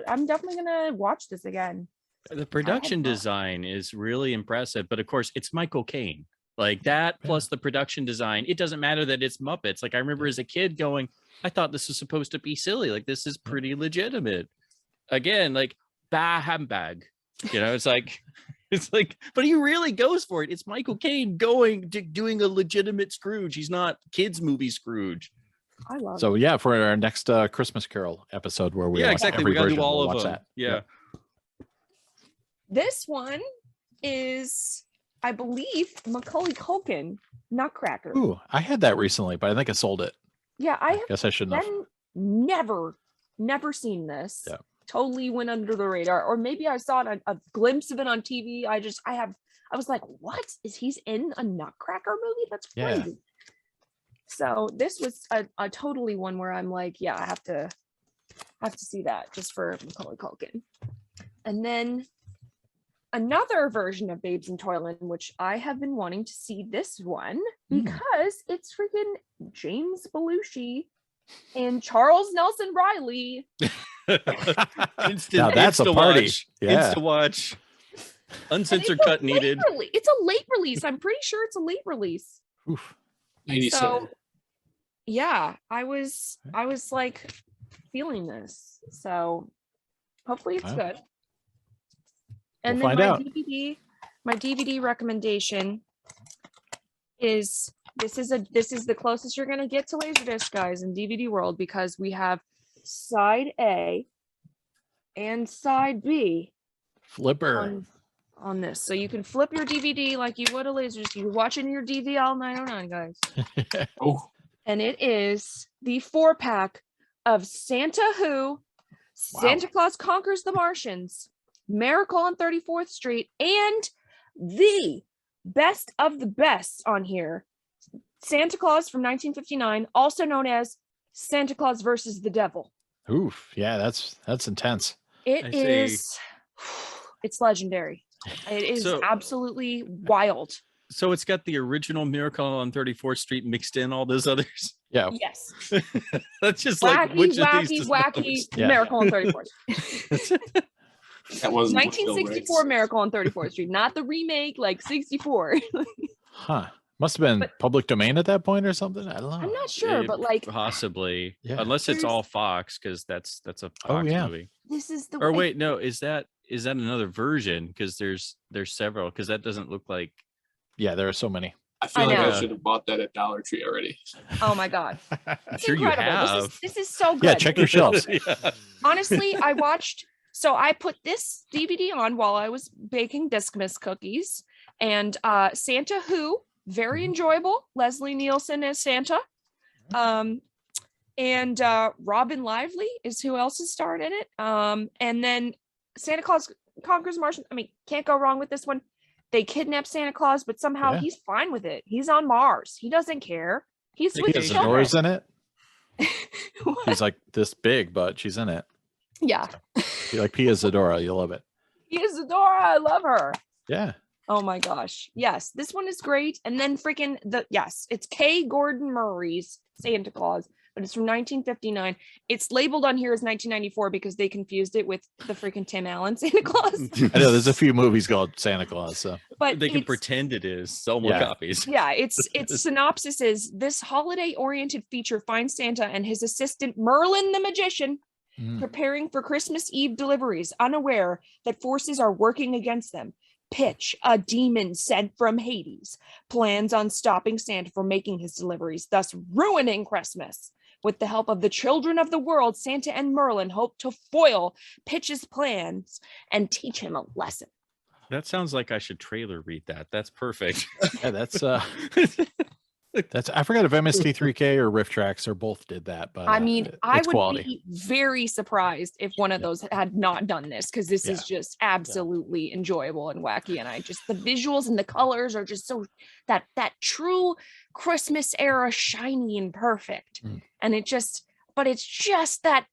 I'm definitely gonna watch this again. The production not. design is really impressive, but of course it's Michael Caine. Like that plus the production design, it doesn't matter that it's Muppets. Like I remember as a kid going, I thought this was supposed to be silly. Like this is pretty legitimate. Again, like bah handbag. You know, it's like, but he really goes for it. It's Michael Caine doing a legitimate Scrooge. He's not kids movie Scrooge. I love it. So yeah, for our next Christmas Carol episode where we watch exactly. every We gotta version, do all we'll of watch them. that. Yeah. This one is, I believe, Macaulay Culkin, Nutcracker. Ooh, I had that recently, but I think I sold it. Yeah, I Guess I shouldn't have. then never seen this. Yeah. Totally went under the radar, or maybe I saw a glimpse of it on TV. I was like, what is he's in a Nutcracker movie? That's Yeah. crazy. So this was a totally one where I'm like, yeah, I have to see that just for Macaulay Culkin. And then another version of Babes in Toyland, which I have been wanting to see this one because it's freaking James Belushi and Charles Nelson Riley. Instant, that's a party. Yeah. Insta watch. Uncensored cut needed. It's a late release. I'm pretty sure it's a late release. Oof. 97. So yeah, I was like feeling this. So hopefully it's good. And We'll then find out. my DVD recommendation is this is the closest you're gonna get to LaserDisc, guys, in DVD world, because we have side A and side B Flipper. on this. So you can flip your DVD like you would a LaserDisc. You can watch it in your DVL 909, guys. Oh, And it is the 4-pack of Santa Who, Santa Claus Conquers the Martians, Miracle on 34th Street, and the best of the best on here, Santa Claus from 1959, also known as Santa Claus versus the Devil. Oof. Yeah, that's intense. It's legendary. It is So- absolutely wild. So it's got the original Miracle on 34th Street mixed in all those others. Yeah. Yes. That's just like Wacky, which of these wacky, does wacky most? Yeah. Miracle on 34th. that wasn't what Phil 1964 writes. Miracle on 34th Street, not the remake, like 64. Huh. Must have been But- public domain at that point or something. I don't know. I'm not sure, but like Possibly, Yeah. unless it's There's- all Fox, because that's a Fox Oh, yeah. movie. this is the Or way. wait, no, is that another version? Because there's several. Because that doesn't look like. Yeah, there are so many. I feel I like know. I should have bought that at Dollar Tree already. Oh my god, I'm it's sure you incredible. have. This is so good. Yeah, check your shelves. Yeah. Honestly, I watched. So I put this DVD on while I was baking Discmas cookies, and Santa Who, very enjoyable. Leslie Nielsen as Santa, and Robin Lively is who else is starred in it. And then Santa Claus Conquers Martian. I mean, can't go wrong with this one. They kidnap Santa Claus, but somehow Yeah. he's fine with it. He's on Mars. He doesn't care. He's He with He has his Vacation. children. Adora's in it. What? He's like this big, but she's in it. Yeah, You like Pia Zadora. You love it. he is Adora. I love her. Yeah. Oh my gosh. Yes, this one is great. And then freaking it's K. Gordon Murray's Santa Claus, but it's from 1959. It's labeled on here as 1994 because they confused it with the freaking Tim Allen Santa Claus. I know there's a few movies called Santa Claus. So But They can it's- pretend it is. Sell more Yeah. copies. Yeah, its synopsis is this holiday-oriented feature finds Santa and his assistant Merlin the Magician preparing for Christmas Eve deliveries, unaware that forces are working against them. Pitch, a demon sent from Hades, plans on stopping Santa from making his deliveries, thus ruining Christmas. With the help of the children of the world, Santa and Merlin hope to foil Pitch's plans and teach him a lesson. That sounds like I should trailer read that. That's perfect. yeah, that's I forgot if MST3K or Riff Tracks or both did that, but I mean, I it's would quality. be very surprised if one of Yeah. those had not done this, because this is just absolutely enjoyable and wacky. And I just, the visuals and the colors are just so that true Christmas era shiny and perfect. Mm. And it just, but it's just that,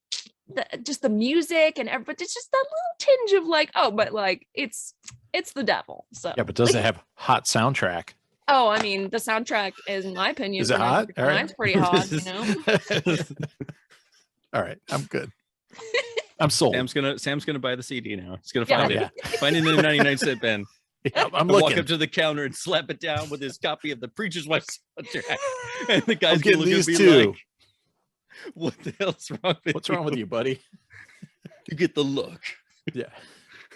just the music and everything, it's just that little tinge of like, oh, but like it's the devil. So Yeah, but does it have hot soundtrack? oh, I mean, the soundtrack is, in my opinion, Is it for hot? All right. 1959 's pretty hot, you know. All right, I'm good. I'm sold. Sam's gonna buy the CD now. He's gonna Yeah. find Yeah. it. Find it in the 99-cent bin. Yeah, I'm Walk looking. up to the counter and slap it down with his copy of the Preacher's Wife soundtrack. And the I'm guy's gonna getting look at these me too. like, "What the hell's wrong with What's wrong with you, buddy? You get the look." Yeah,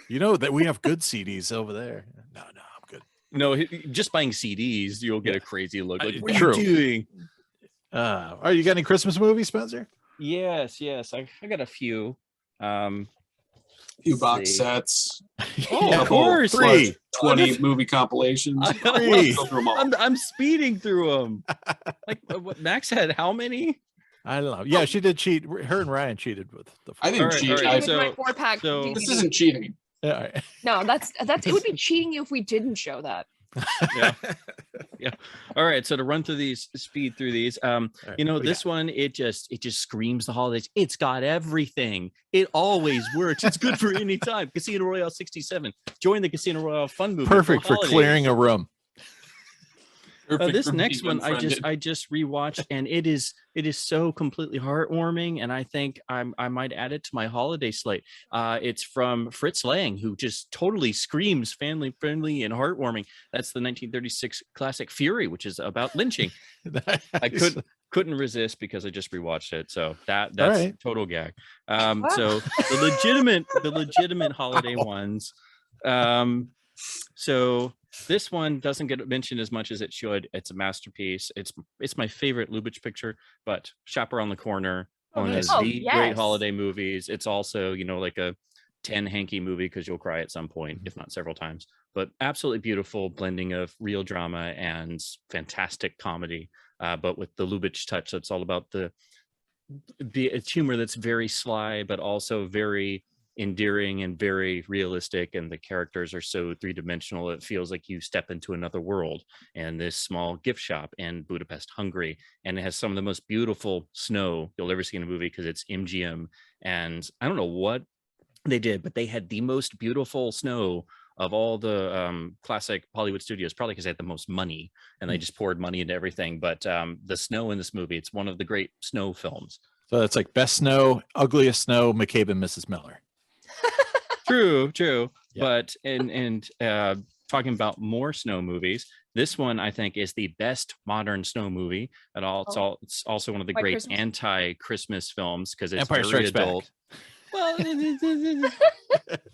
you know that we have good CDs over there. No, I'm good. No, just buying CDs, you'll get a crazy look. Like, what True. are you doing? Are you got any Christmas movies, Spencer? Yes. I got a few. Few box see. sets, Oh, Yeah. of course. Three. 20 movie compilations. Three. Go through 'em all. I'm speeding through them. Like what Max had how many? I don't know. Yeah, she did cheat. Her and Ryan cheated with the. I didn't All right, cheat. all right, I- With my 4-pack so- DVD. this isn't cheating. Yeah, all right. No, that's it would be cheating you if we didn't show that. Yeah. All right, so to run through these, speed through these, right, you know, what do you this one, it just screams the holidays. It's got everything. It always works. It's good for any time. Casino Royale 67. Join the Casino Royale fun movement. Perfect for holidays. clearing a room. This next one I just rewatched, and it is so completely heartwarming, and I think I might add it to my holiday slate. It's from Fritz Lang, who just totally screams family friendly and heartwarming. That's the 1936 classic Fury, which is about lynching. I couldn't resist because I just rewatched it, so that's right. total gag. So the legitimate holiday ones. So this one doesn't get mentioned as much as it should. It's a masterpiece. It's my favorite Lubitsch picture, but Shop Around the Corner, one of the great holiday movies. It's also, you know, like a 10 hanky movie because you'll cry at some point, if not several times. But absolutely beautiful blending of real drama and fantastic comedy, but with the Lubitsch touch. That's all about it's humor that's very sly, but also very endearing and very realistic, and the characters are so three-dimensional it feels like you step into another world. And this small gift shop in Budapest, Hungary, and it has some of the most beautiful snow you'll ever see in a movie because it's MGM. And I don't know what they did, but they had the most beautiful snow of all the classic Hollywood studios, probably because they had the most money and they just poured money into everything. But the snow in this movie, it's one of the great snow films. So it's like best snow, ugliest snow, McCabe and Mrs. Miller. True. Yeah. But and talking about more snow movies, this one I think is the best modern snow movie at all. It's also one of the White great Christmas? anti-Christmas films because it's Empire very Strikes Back. adult. Well,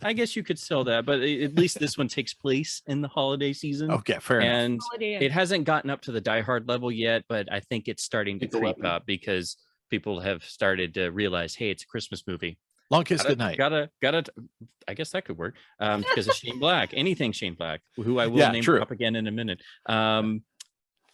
I guess you could sell that, but at least this one takes place in the holiday season. Okay, fair enough. And Holiday Inn. it hasn't gotten up to the Die Hard level yet, but I think it's starting to It's creep 11. up because people have started to realize, hey, it's a Christmas movie. Long Kiss Goodnight. Gotta. I guess that could work because of Shane Black. Anything Shane Black, who I will name true. up again in a minute.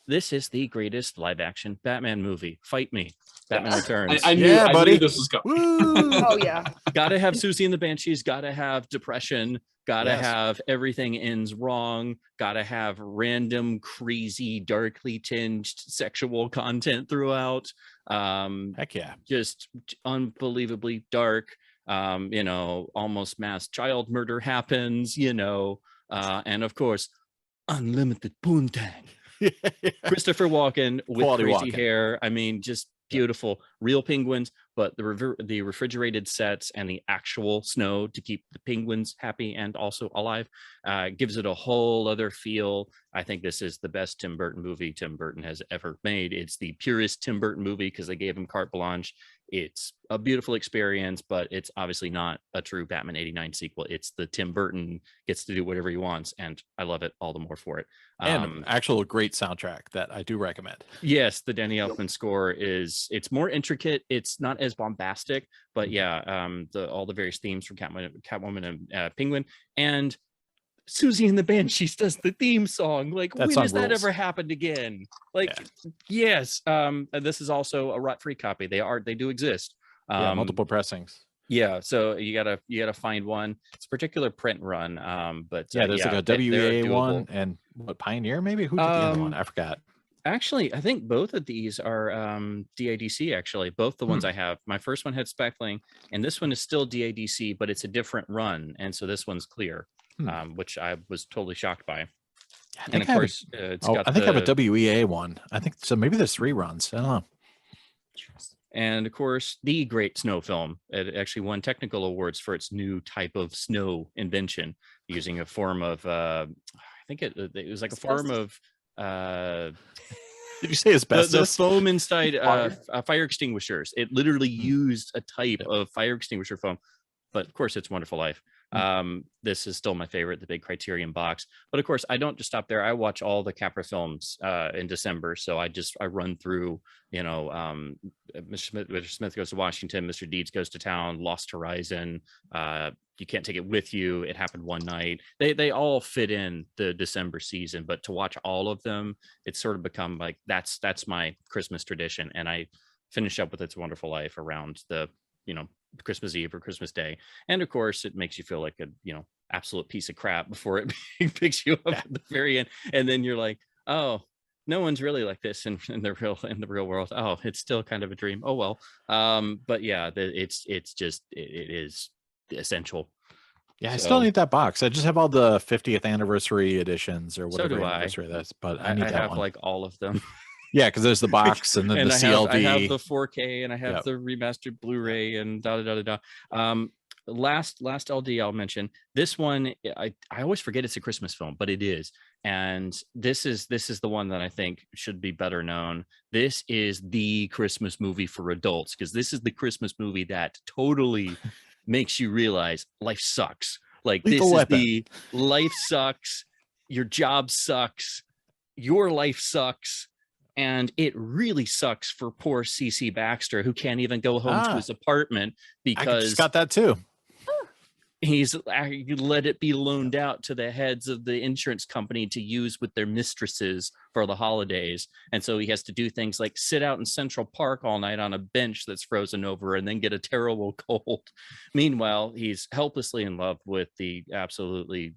This is the greatest live-action Batman movie. Fight me, Batman Returns. I knew, Yeah, I buddy. knew this was coming. Woo! Oh yeah. Gotta have Susie and the Banshees. Gotta have depression. Gotta Yes. have everything ends wrong. Gotta have random, crazy, darkly tinged sexual content throughout. Heck yeah. Just unbelievably dark. You know, almost mass child murder happens, you know, and of course, unlimited poontang. Christopher Walken with Quality crazy Walken. hair. I mean, just beautiful, real penguins, but the refrigerated sets and the actual snow to keep the penguins happy and also alive gives it a whole other feel. I think this is the best Tim Burton movie Tim Burton has ever made. It's the purest Tim Burton movie because they gave him carte blanche. It's a beautiful experience, but it's obviously not a true Batman 89 sequel. It's the Tim Burton gets to do whatever he wants, and I love it all the more for it. And actual great soundtrack that I do recommend. Yes, the Danny Elfman score it's more intricate. It's not as bombastic, but yeah, all the various themes from Catwoman and Penguin, and Susie and the Banshees does the theme song. Like, That when song has that rules. ever happened again? Like, yes. And this is also a rot-free copy. They do exist. Multiple pressings. Yeah, so you gotta find one. It's a particular print run. But There's like a they're WEA one doable. and what, Pioneer maybe? Who did the other one? I forgot. Actually, I think both of these are DADC. Actually, both the ones I have. My first one had Speckling, and this one is still DADC, but it's a different run, and so this one's clear, which I was totally shocked by. And of course, it's got I think I have a WEA one. I think so. Maybe there's 3 runs. I don't know. And of course, the great snow film. It actually won technical awards for its new type of snow invention, using a form of I think it was like a form of Did you say the asbestos? foam inside fire extinguishers. It literally used a type of fire extinguisher foam, but of course, it's Wonderful Life. This is still my favorite, the big Criterion box. But of course, I don't just stop there. I watch all the Capra films in December. So I run through, you know, Mr. Smith Goes to Washington, Mr. Deeds Goes to Town, Lost Horizon, You Can't Take It With You, It Happened One Night. They all fit in the December season, but to watch all of them, it's sort of become like that's my Christmas tradition. And I finish up with It's a Wonderful Life around the, you know, Christmas Eve or Christmas Day. And of course, it makes you feel like a, you know, absolute piece of crap before it picks you up at the very end. And then you're like, oh, no one's really like this in the real world. Oh, it's still kind of a dream. Oh well. But yeah, it is essential. Yeah, I still need that box. I just have all the 50th anniversary editions or So whatever do I. anniversary that's, but I need that have one. like all of them. Yeah, because there's the box and then and the I CLD. have the 4K and I have Yep. the remastered Blu-ray and da da da da da. Last LD I'll mention. This one, I always forget it's a Christmas film, but it is. And this is the one that I think should be better known. This is the Christmas movie for adults, because this is the Christmas movie that totally makes you realize life sucks. Like Lethal this Weapon. is the life sucks, your job sucks, your life sucks. And it really sucks for poor CC Baxter, who can't even go home to his apartment I because just got that too. he's let it be loaned out to the heads of the insurance company to use with their mistresses for the holidays. And so he has to do things like sit out in Central Park all night on a bench that's frozen over and then get a terrible cold. Meanwhile, he's helplessly in love with the absolutely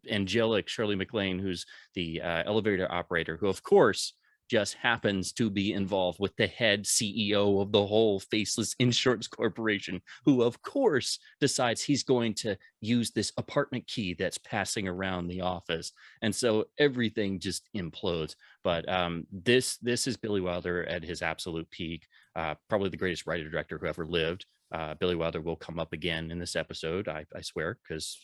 angelic Shirley MacLaine, who's the elevator operator, who of course just happens to be involved with the head CEO of the whole faceless insurance corporation, who of course decides he's going to use this apartment key that's passing around the office. And so everything just implodes. But this is Billy Wilder at his absolute peak, probably the greatest writer director who ever lived. Billy Wilder will come up again in this episode, I swear, because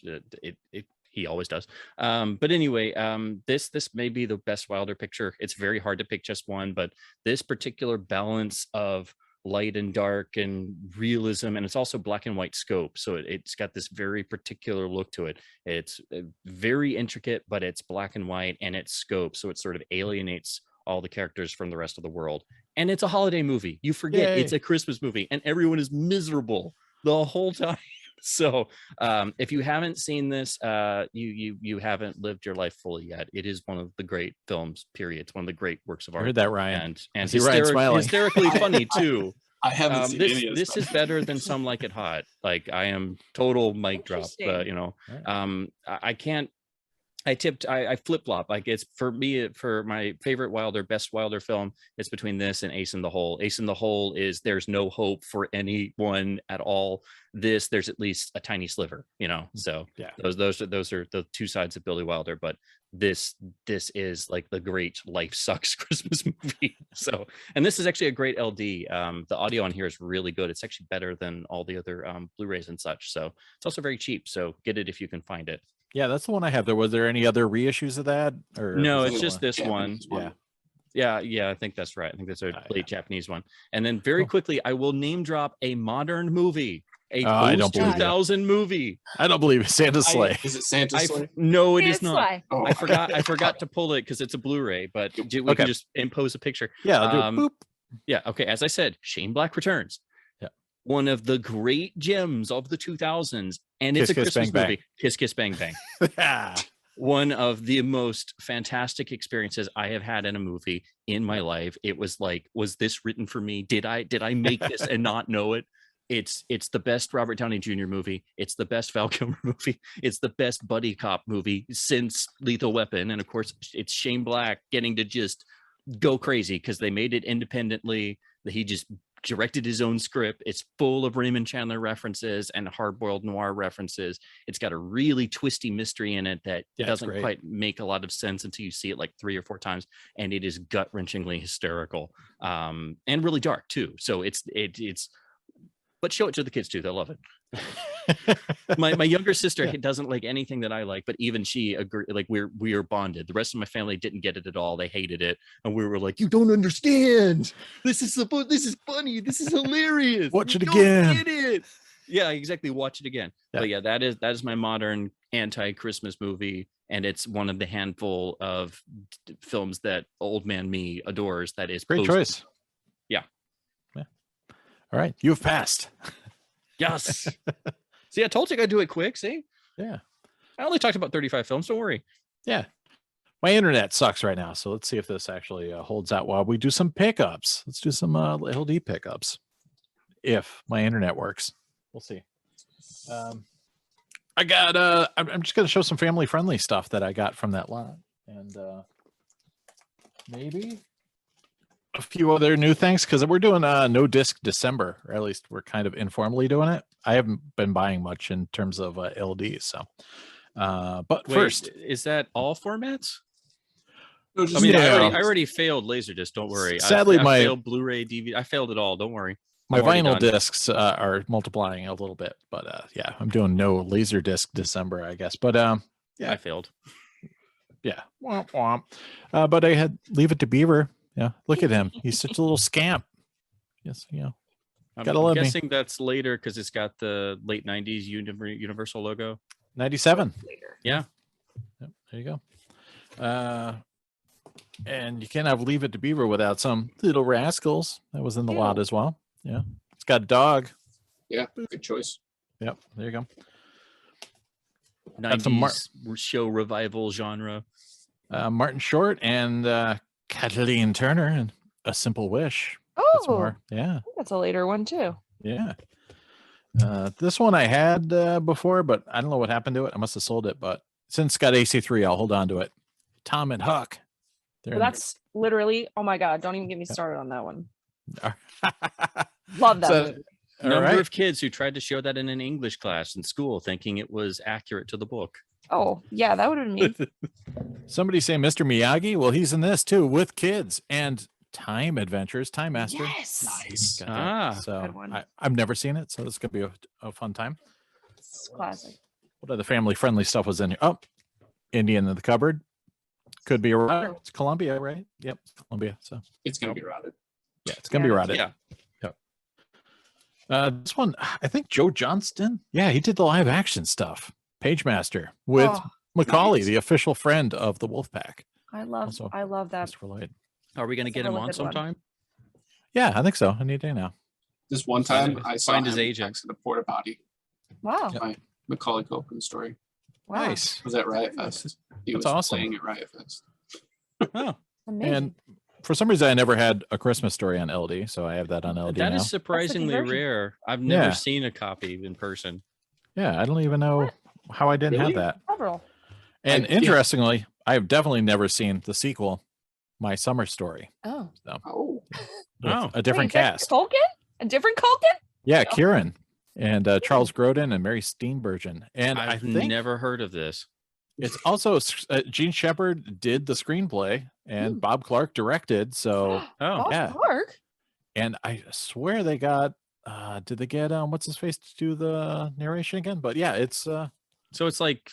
he always does. But anyway, this may be the best Wilder picture. It's very hard to pick just one, but this particular balance of light and dark and realism, and it's also black and white scope. So it's got this very particular look to it. It's very intricate, but it's black and white and it's scope. So it sort of alienates all the characters from the rest of the world. And it's a holiday movie. You forget it's a Christmas movie and everyone is miserable the whole time. So if you haven't seen this, you haven't lived your life fully yet. It is one of the great films, period. It's one of the great works of art. I heard that, Ryan. And Smiling? hysterically funny too. I haven't seen any of this is better than Some Like It Hot. Like I am total mic drop. I flip-flop. Like it's for me, for my favorite best Wilder film, it's between this and Ace in the Hole. Ace in the Hole is there's no hope for anyone at all. This, there's at least a tiny sliver, So yeah, those are the two sides of Billy Wilder. But this is like the great life sucks Christmas movie. So, and this is actually a great LD. The audio on here is really good. It's actually better than all the other Blu-rays and such. So it's also very cheap. So get it if you can find it. Yeah, that's the one I have. Was there any other reissues of that? Or no, it's just this one. Yeah. Yeah, I think that's right. I think that's a late Japanese one. And then very quickly, I will name drop a modern movie, a post-2000 movie. I don't believe it. Santa's Sleigh. Is it Santa's Sleigh? No, it is not. Oh. I forgot to pull it because it's a Blu-ray, but we can just impose a picture. Yeah, I'll do it. Boop. Yeah, okay. As I said, Shane Black returns. One of the great gems of the 2000s, and it's a Christmas movie. Kiss Kiss Bang Bang. One of the most fantastic experiences I have had in a movie in my life. It was like, was this written for me? Did I make this and not know it? It's the best Robert Downey Jr. movie. It's the best Val Kilmer movie. It's the best buddy cop movie since Lethal Weapon, and of course, it's Shane Black getting to just go crazy because they made it independently. He just directed his own script. It's full of Raymond Chandler references and hard-boiled noir references. It's got a really twisty mystery in it that doesn't quite make a lot of sense until you see it like 3 or 4 times, and it is gut-wrenchingly hysterical and really dark too. So it's but show it to the kids too. They'll love it. my younger sister doesn't like anything that I like, but even she agreed. Like we are bonded. The rest of my family didn't get it at all. They hated it, and we were like, "You don't understand. This is funny. This is hilarious. Watch it again. Get it." Yeah, exactly. Watch it again. Yeah. But yeah, that is my modern anti-Christmas movie, and it's one of the handful of films that old man me adores. That is great choice. Yeah. All right, you've passed. Yes. See, I told you I gotta do it quick. See? Yeah. I only talked about 35 films. Don't worry. Yeah. My internet sucks right now, so let's see if this actually holds out while we do some pickups. Let's do some LD pickups. If my internet works, we'll see. I got. I'm just gonna show some family-friendly stuff that I got from that lot, and maybe a few other new things because we're doing no disc December, or at least we're kind of informally doing it. I haven't been buying much in terms of LD, so but Wait, first, is that all formats? No, I just mean, Yeah. I already failed Laserdisc. Don't worry. Sadly, I my- failed Blu-ray, DVD. I failed it all. Don't worry. my I'm already vinyl done. discs are multiplying a little bit, but yeah, I'm doing no LaserDisc December, I guess. But yeah. I failed. yeah, womp womp. But I had Leave It to Beaver. Yeah, look at him. He's such a little scamp. Yes, you know. I'm Gotta love me. guessing that's later because it's got the late '90s Universal logo. 97. Later. Yeah. Yep, there you go. And you can't have Leave It to Beaver without some Little Rascals. That was in the lot Ew. as well. Yeah. It's got a dog. Yeah, good choice. Yep. There you go. '90s some show revival genre. Martin Short and Kathleen Turner and A Simple Wish. That's Oh, more. Yeah. that's a later one too. Yeah. This one I had before, but I don't know what happened to it. I must have sold it, but since it's got AC3, I'll hold on to it. Tom and Huck. But that's literally, oh my God, don't even get me started on that one. All Love that movie. Number right. of kids who tried to show that in an English class in school, thinking it was accurate to the book. Oh, yeah, that would have been me. Somebody say Mr. Miyagi. Well, he's in this too with kids and Time Adventures, Time Master. Yes. Nice. Got that. Ah, So good one. I've never seen it, so it's gonna be a fun time. It's classic. What other family friendly stuff was in here? Oh, Indian in the Cupboard. Could be around. It's Columbia, right? Yep, it's Columbia. So It's gonna be routed. yeah, it's gonna be Yeah. rotted. yeah. This one, I think Joe Johnston. Yeah, he did the live action stuff. Page Master with Oh, Macaulay, nice. the official friend of the Wolfpack. I love Also, that. Christopher Lloyd. Are we going to get him Another on good one. sometime? Yeah, I think so. Any day now. This one Find time his- I saw find his him agent. next to the porta potty. Wow. Yep. Macaulay Culkin story. Wow. Nice. Was at Riot Fest. He That's was awesome. playing at Riot Fest. Oh, Amazing. and for some reason, I never had A Christmas Story on LD, so I have that on LD That now. is surprisingly conversion. rare. I've never Yeah. seen a copy in person. Yeah, I don't even know how I didn't Really? have that. Several. And Yeah. interestingly, I have definitely never seen the sequel, My Summer Story. Oh. Oh, With Oh. a different Wait, that's cast. Culkin? A different Culkin? Yeah, Kieran and Charles Grodin and Mary Steenburgen. And I I've think never heard of this. it's also Gene Shepard did the screenplay and Bob Clark directed. So, Oh, Bob yeah. Clark? and I swear they got, did they get, what's his face to do the narration again? But yeah, it's, so it's like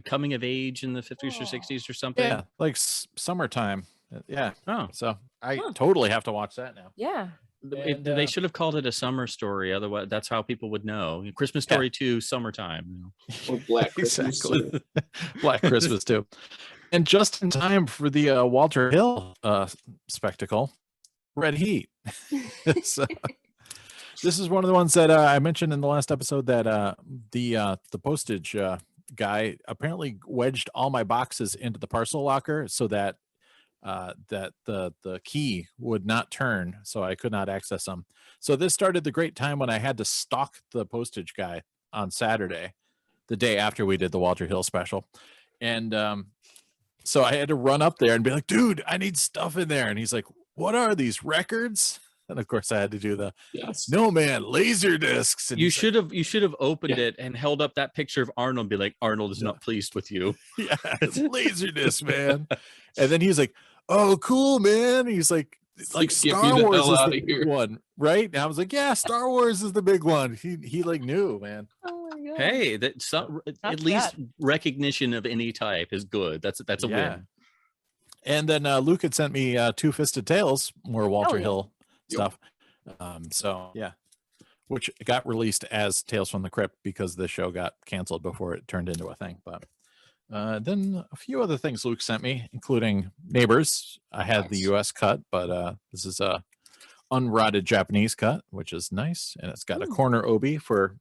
coming of age in the 50s or Oh. 60s or something. yeah, like summertime. Yeah. Oh, So I Huh. totally have to watch that now. Yeah. And, they should have called it a summer story. Otherwise, that's how people would know. Christmas Yeah. Story 2, summertime. or Black Christmas. Exactly. Black Christmas too. And just in time for the Walter Hill spectacle, Red Heat. So, this is one of the ones that I mentioned in the last episode that the postage guy apparently wedged all my boxes into the parcel locker so that that the key would not turn, so I could not access them. So this started the great time when I had to stalk the postage guy on Saturday, the day after we did the Walter Hill special. And so I had to run up there and be like, dude, I need stuff in there. And he's like, what are these records? And of course I had to do the, Yes. no man, laser discs. And You he's like, should have opened Yeah. it and held up that picture of Arnold and be like, Arnold is not pleased with you. yeah, it's laser disc, man. And then he's like, oh, cool, man. He's like Get me Star the Wars hell is outta the here. big one, right? And I was like, yeah, Star Wars is the big one. He like knew, man. Oh my God. Hey, that some, at least recognition of any type is good. That's a Yeah. win. And then Luke had sent me Two Fisted Tales, more Walter yeah. Hill Yep. stuff. So yeah, which got released as Tales from the Crypt because the show got canceled before it turned into a thing. But then a few other things Luke sent me, including Neighbors. I had the Nice. U.S. cut, but this is a unrotted Japanese cut, which is nice, and it's got a Ooh. corner obi for.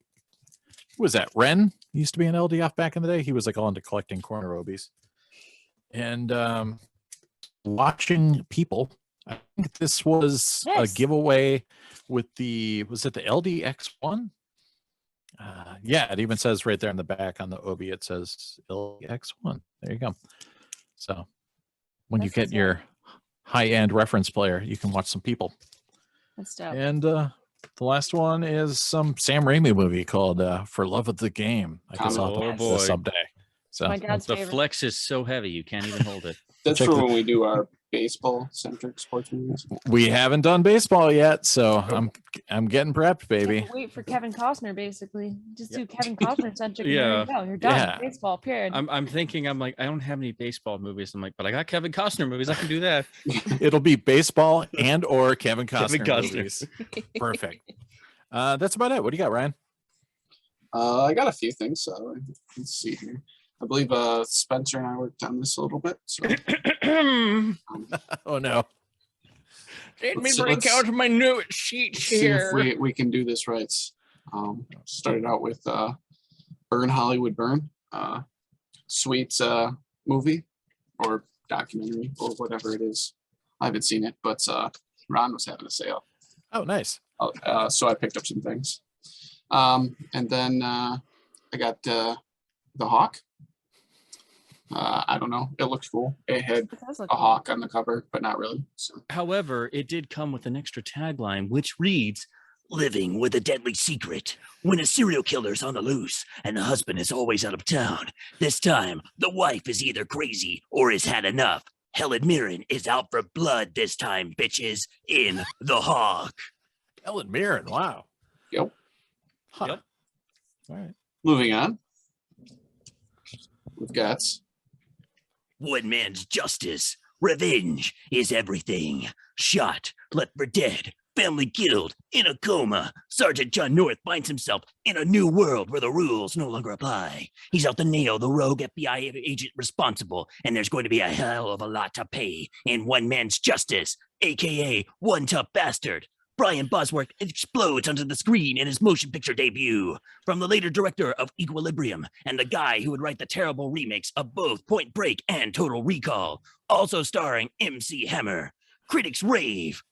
Who was that? Ren he used to be an LD off back in the day. He was like all into collecting corner obies. And Watching People. I think this was Yes. a giveaway with was it the LDX1? Yeah, it even says right there in the back on the obi, it says LDX1. There you go. So when you That's get what's your high-end reference player. You can watch some people. That's dope. And the last one is some Sam Raimi movie called For Love of the Game. I guess I'll Oh, have to boy. watch this someday. So My dad's The favorite. flex is so heavy you can't even hold it. That's Check for the- when we do our baseball-centric sports movies. we haven't done baseball yet, so I'm getting prepped, baby. Wait for Kevin Costner, basically. Just do Kevin Costner centric. And there Yeah. you go. You're done. Yeah. Baseball, period. I'm thinking, I'm like, I don't have any baseball movies. I'm like, but I got Kevin Costner movies. I can do that. It'll be baseball and or Kevin Kevin Costner, Costner. movies. Perfect. That's about it. What do you got, Ryan? I got a few things. So let's see here. I believe Spencer and I worked on this a little bit. So Oh no. Let me break out my new sheets see if we can do this right. Started out with Burn Hollywood Burn, sweet movie or documentary or whatever it is. I haven't seen it, but Ron was having a sale. Oh, nice. So I picked up some things. And then I got The Hawk. I don't know. It looked cool. It had It does look a cool. hawk on the cover, but not really. So However, it did come with an extra tagline, which reads, "Living with a deadly secret. When a serial killer's on the loose and the husband is always out of town, this time the wife is either crazy or has had enough. Helen Mirren is out for blood this time, bitches, in The Hawk." Helen Mirren. Wow. Yep. Huh. Yep. All right. moving on. We've got One man's justice. Revenge is everything. Shot, left for dead, family killed, in a coma. Sergeant John North finds himself in a new world where the rules no longer apply. He's out to nail the rogue FBI agent responsible, and there's going to be a hell of a lot to pay in One Man's Justice, aka One Tough Bastard. Brian Bosworth explodes onto the screen in his motion picture debut. From the later director of Equilibrium and the guy who would write the terrible remakes of both Point Break and Total Recall. Also starring MC Hammer. Critics rave.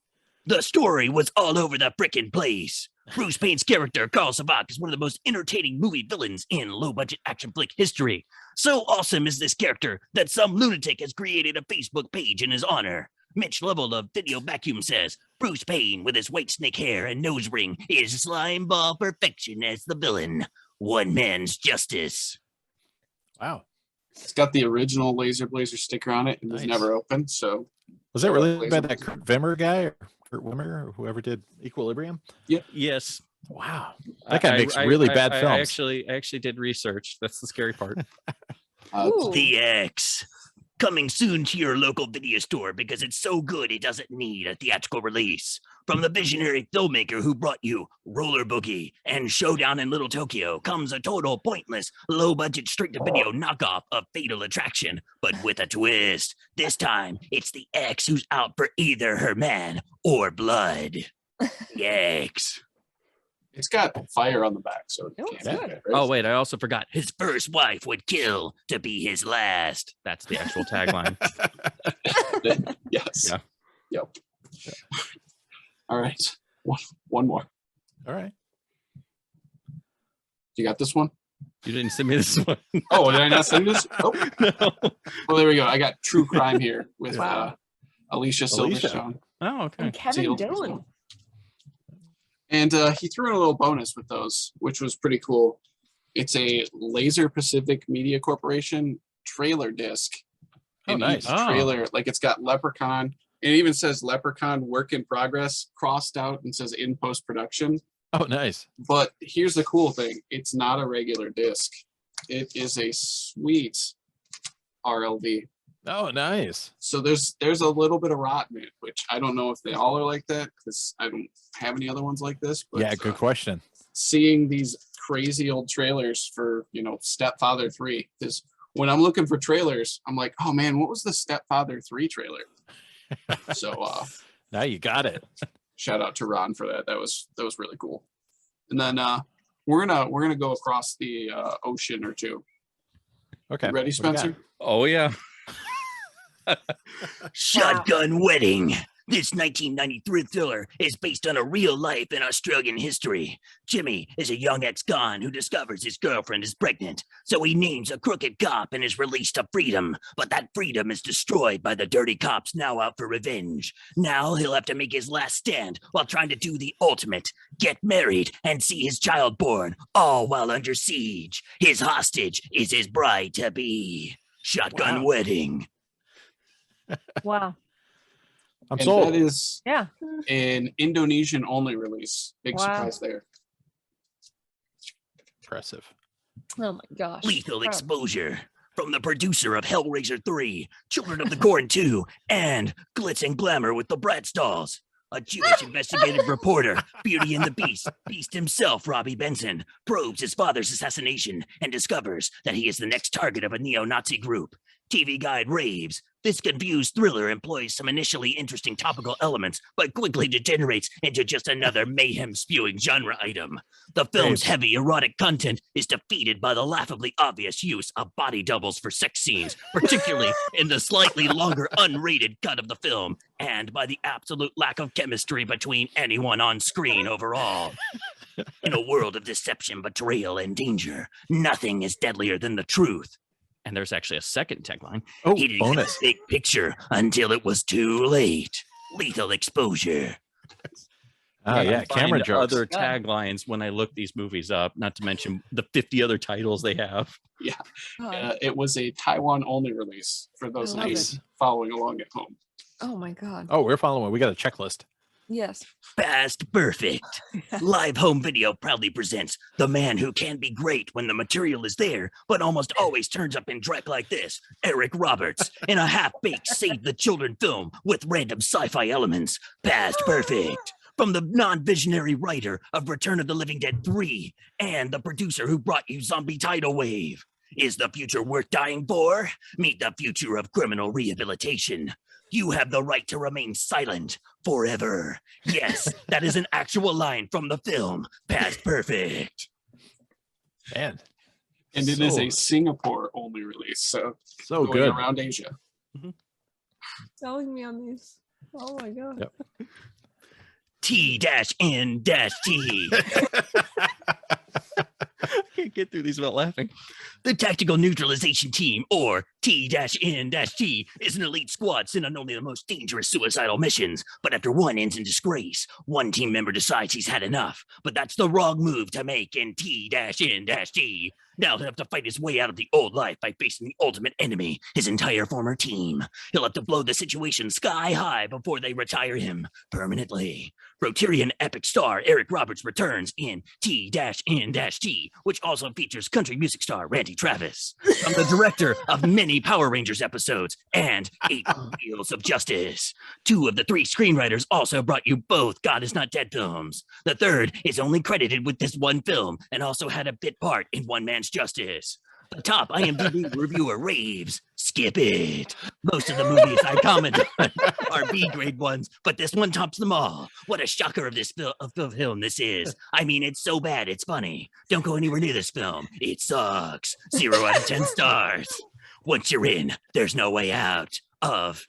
The story was all over the frickin' place. Bruce Payne's character, Carl Savak, is one of the most entertaining movie villains in low-budget action flick history. So awesome is this character that some lunatic has created a Facebook page in his honor. Mitch Lovell of Video Vacuum says, Bruce Payne, with his white snake hair and nose ring, is slimeball perfection as the villain. One Man's Justice. Wow. it's got the original Laser Blazer sticker on it and was Nice. never opened. So Was that really Laser by that Kurt Wimmer guy or Kurt Wimmer or whoever did Equilibrium? Yes. Wow. That guy makes really bad films. I actually did research. That's the scary part. Ooh. The X. Coming soon to your local video store because it's so good it doesn't need a theatrical release. From the visionary filmmaker who brought you Roller Boogie and Showdown in Little Tokyo comes a total pointless, low-budget straight-to-video knockoff of Fatal Attraction, but with a twist. This time, it's the X who's out for either her man or blood. The X. it's got fire on the back. So it Oh, can't it's be good. bad, right? Oh, wait, I also forgot. His first wife would kill to be his last. That's the actual tagline. Yes. Yeah. Yep. All right. One more. All right. You got this one? You didn't send me this one. Oh, did I not send this? Oh, No. well, there we go. I got True Crime here with Wow. Alicia Alicia. Silverstone. Oh, okay. And Kevin Seal. Dillon. And he threw in a little bonus with those, which was pretty cool. It's a Laser Pacific Media Corporation trailer disc. Oh, And nice. each trailer, like it's got Leprechaun. It even says Leprechaun work in progress crossed out and says in post-production. Oh, nice. But here's the cool thing. It's not a regular disc. It is a sweet RLD. Oh, nice. So there's a little bit of rot in it, which I don't know if they all are like that because I don't have any other ones like this. But Yeah, good question. seeing these crazy old trailers for, Stepfather 3, because when I'm looking for trailers, I'm like, oh man, what was the Stepfather 3 trailer? So Now you got it. shout out to Ron for that. That was really cool. And then we're gonna go across the ocean or two. Okay. You ready, What do you got? Spencer? Oh, yeah. Shotgun Wedding. This 1993 thriller is based on a real life in Australian history. Jimmy is a young ex-con who discovers his girlfriend is pregnant, so he names a crooked cop and is released to freedom. But that freedom is destroyed by the dirty cops now out for revenge. Now he'll have to make his last stand while trying to do the ultimate, get married and see his child born, all while under siege. His hostage is his bride-to-be. Shotgun wedding. Wow. I'm And sold. that is Yeah. an Indonesian only release. Big Wow. surprise there. Impressive. Oh my gosh. Lethal Wow. Exposure from the producer of Hellraiser 3, Children of the Corn 2, and Glitz and Glamour with the Bratz dolls. A Jewish investigative reporter, Beauty and the Beast, Beast himself, Robbie Benson, probes his father's assassination and discovers that he is the next target of a neo-Nazi group. TV Guide raves. This confused thriller employs some initially interesting topical elements, but quickly degenerates into just another mayhem-spewing genre item. The film's heavy erotic content is defeated by the laughably obvious use of body doubles for sex scenes, particularly in the slightly longer unrated cut of the film, and by the absolute lack of chemistry between anyone on screen overall. In a world of deception, betrayal, and danger, nothing is deadlier than the truth. And there's actually a second tagline. Oh, He didn't bonus. see the big picture until it was too late. Lethal Exposure. Yeah, camera find jokes. other taglines when I look these movies up, not to mention the 50 other titles they have. It was a Taiwan only release for those I love nice following along at home. Oh my god. Oh, we're following. We got a checklist. Yes. Past Perfect. Live Home Video proudly presents the man who can be great when the material is there, but almost always turns up in dreck like this, Eric Roberts, in a half-baked Save the Children film with random sci-fi elements. Past Perfect. From the non-visionary writer of Return of the Living Dead 3 and the producer who brought you Zombie Tidal Wave. Is the future worth dying for? Meet the future of criminal rehabilitation. You have the right to remain silent forever. Yes, that is an actual line from the film Past Perfect. Man, And it is So- a Singapore only release, so so going good. around Asia. Selling me on these. Oh my god. Yep. T-N-T. Can't get through these without laughing. The Tactical Neutralization Team, or T-N-T, is an elite squad sent on only the most dangerous suicidal missions. But after one ends in disgrace, one team member decides he's had enough. But that's the wrong move to make in T-N-T. Now he'll have to fight his way out of the old life by facing the ultimate enemy, his entire former team. He'll have to blow the situation sky high before they retire him permanently. Rotarian epic star Eric Roberts returns in T-N-T, which also features country music star Randy Travis. I'm the director of many Power Rangers episodes and 8 Wheels of Justice. 2 of the 3 screenwriters also brought you both God Is Not Dead films. The third is only credited with this one film and also had a bit part in One Man's Justice. The top IMDb reviewer raves. Skip it. Most of the movies I comment on are B-grade ones, but this one tops them all. What a shocker of this film this is. I mean, it's so bad, it's funny. Don't go anywhere near this film. It sucks. 0 out of 10 stars. Once you're in, there's no way out of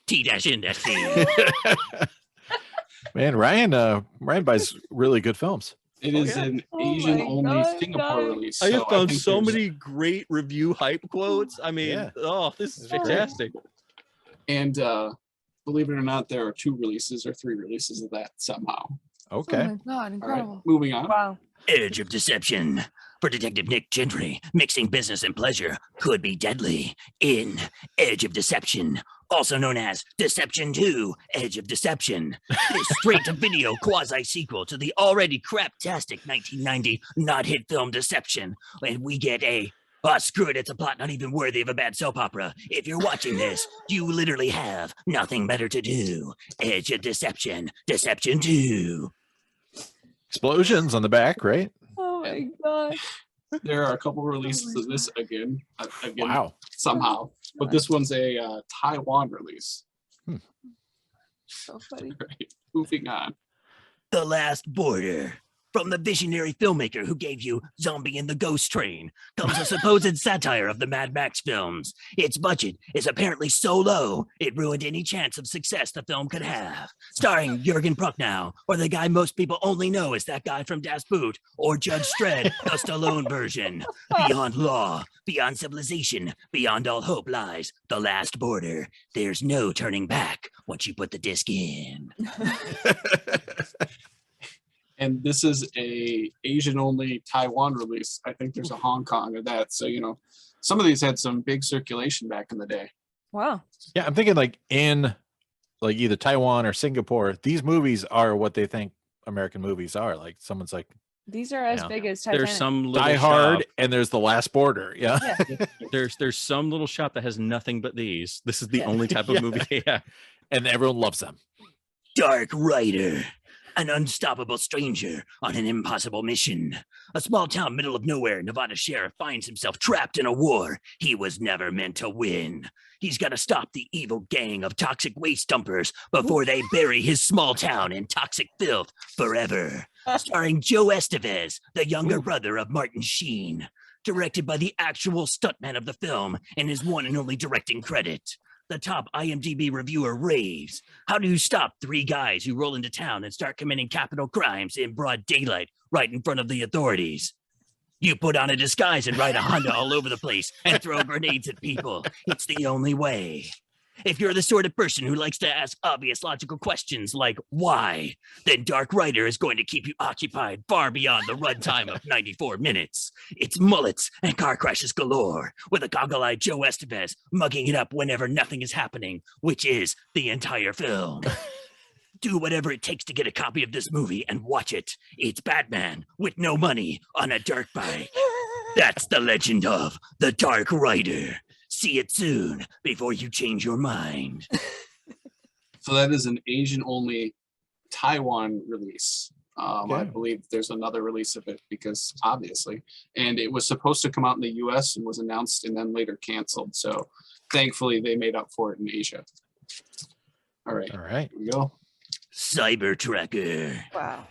T-N-T. Man, Ryan buys really good films. It is an Asian only God, Singapore guys. release. I have so found think so there's- many great review hype quotes. I mean, Yeah. oh, this is It's great. fantastic. And believe it or not, there are 2 releases or 3 releases of that somehow. Okay. Oh my god, All right, incredible. moving on. Wow. Edge of Deception. For Detective Nick Gentry, mixing business and pleasure could be deadly in Edge of Deception, also known as Deception 2, Edge of Deception. This straight-to-video quasi-sequel to the already craptastic 1990 not-hit film Deception. And we get screw it, it's a plot not even worthy of a bad soap opera. If you're watching this, you literally have nothing better to do. Edge of Deception, Deception 2. Explosions on the back, right? Oh my god. There are a couple releases of this again Wow. somehow, but this one's a Taiwan release. So funny. Right, moving on. The Last Border. From the visionary filmmaker who gave you Zombie and the Ghost Train comes a supposed satire of the Mad Max films. Its budget is apparently so low, it ruined any chance of success the film could have. Starring Jürgen Prochnow, or the guy most people only know as that guy from Das Boot, or Judge Dredd, the Stallone version. Beyond law, beyond civilization, beyond all hope lies the last border. There's no turning back once you put the disc in. And this is a Asian only Taiwan release. I think there's a Hong Kong of that. So, you know, some of these had some big circulation back in the day. Wow. Yeah, I'm thinking like in like either Taiwan or Singapore, these movies are what they think American movies are. Like someone's like These are as Yeah. big as Titanic. There's some little Die Hard shop- and there's The Last Border. Yeah. Yeah. There's some little shop that has nothing but these. This is the Yeah. only type of Yeah. movie they have. And everyone loves them. Dark Rider, an unstoppable stranger on an impossible mission. A small town, middle of nowhere, Nevada sheriff finds himself trapped in a war he was never meant to win. He's got to stop the evil gang of toxic waste dumpers before they bury his small town in toxic filth forever. Starring Joe Estevez, the younger brother of Martin Sheen. Directed by the actual stuntman of the film and his one and only directing credit. The top IMDb reviewer raves. How do you stop three guys who roll into town and start committing capital crimes in broad daylight right in front of the authorities? You put on a disguise and ride a Honda all over the place and throw grenades at people. It's the only way. If you're the sort of person who likes to ask obvious logical questions like why, then Dark Rider is going to keep you occupied far beyond the runtime of 94 minutes. It's mullets and car crashes galore, with a goggle-eyed Joe Estevez mugging it up whenever nothing is happening, which is the entire film. Do whatever it takes to get a copy of this movie and watch it. It's Batman with no money on a dirt bike. That's the legend of the Dark Rider. See it soon before you change your mind. So that is an Asian only Taiwan release. I Okay. believe there's another release of it because obviously, and it was supposed to come out in the US and was announced and then later canceled. So thankfully they made up for it in Asia. All right, All right. here we go. Cyber Tracker. Wow.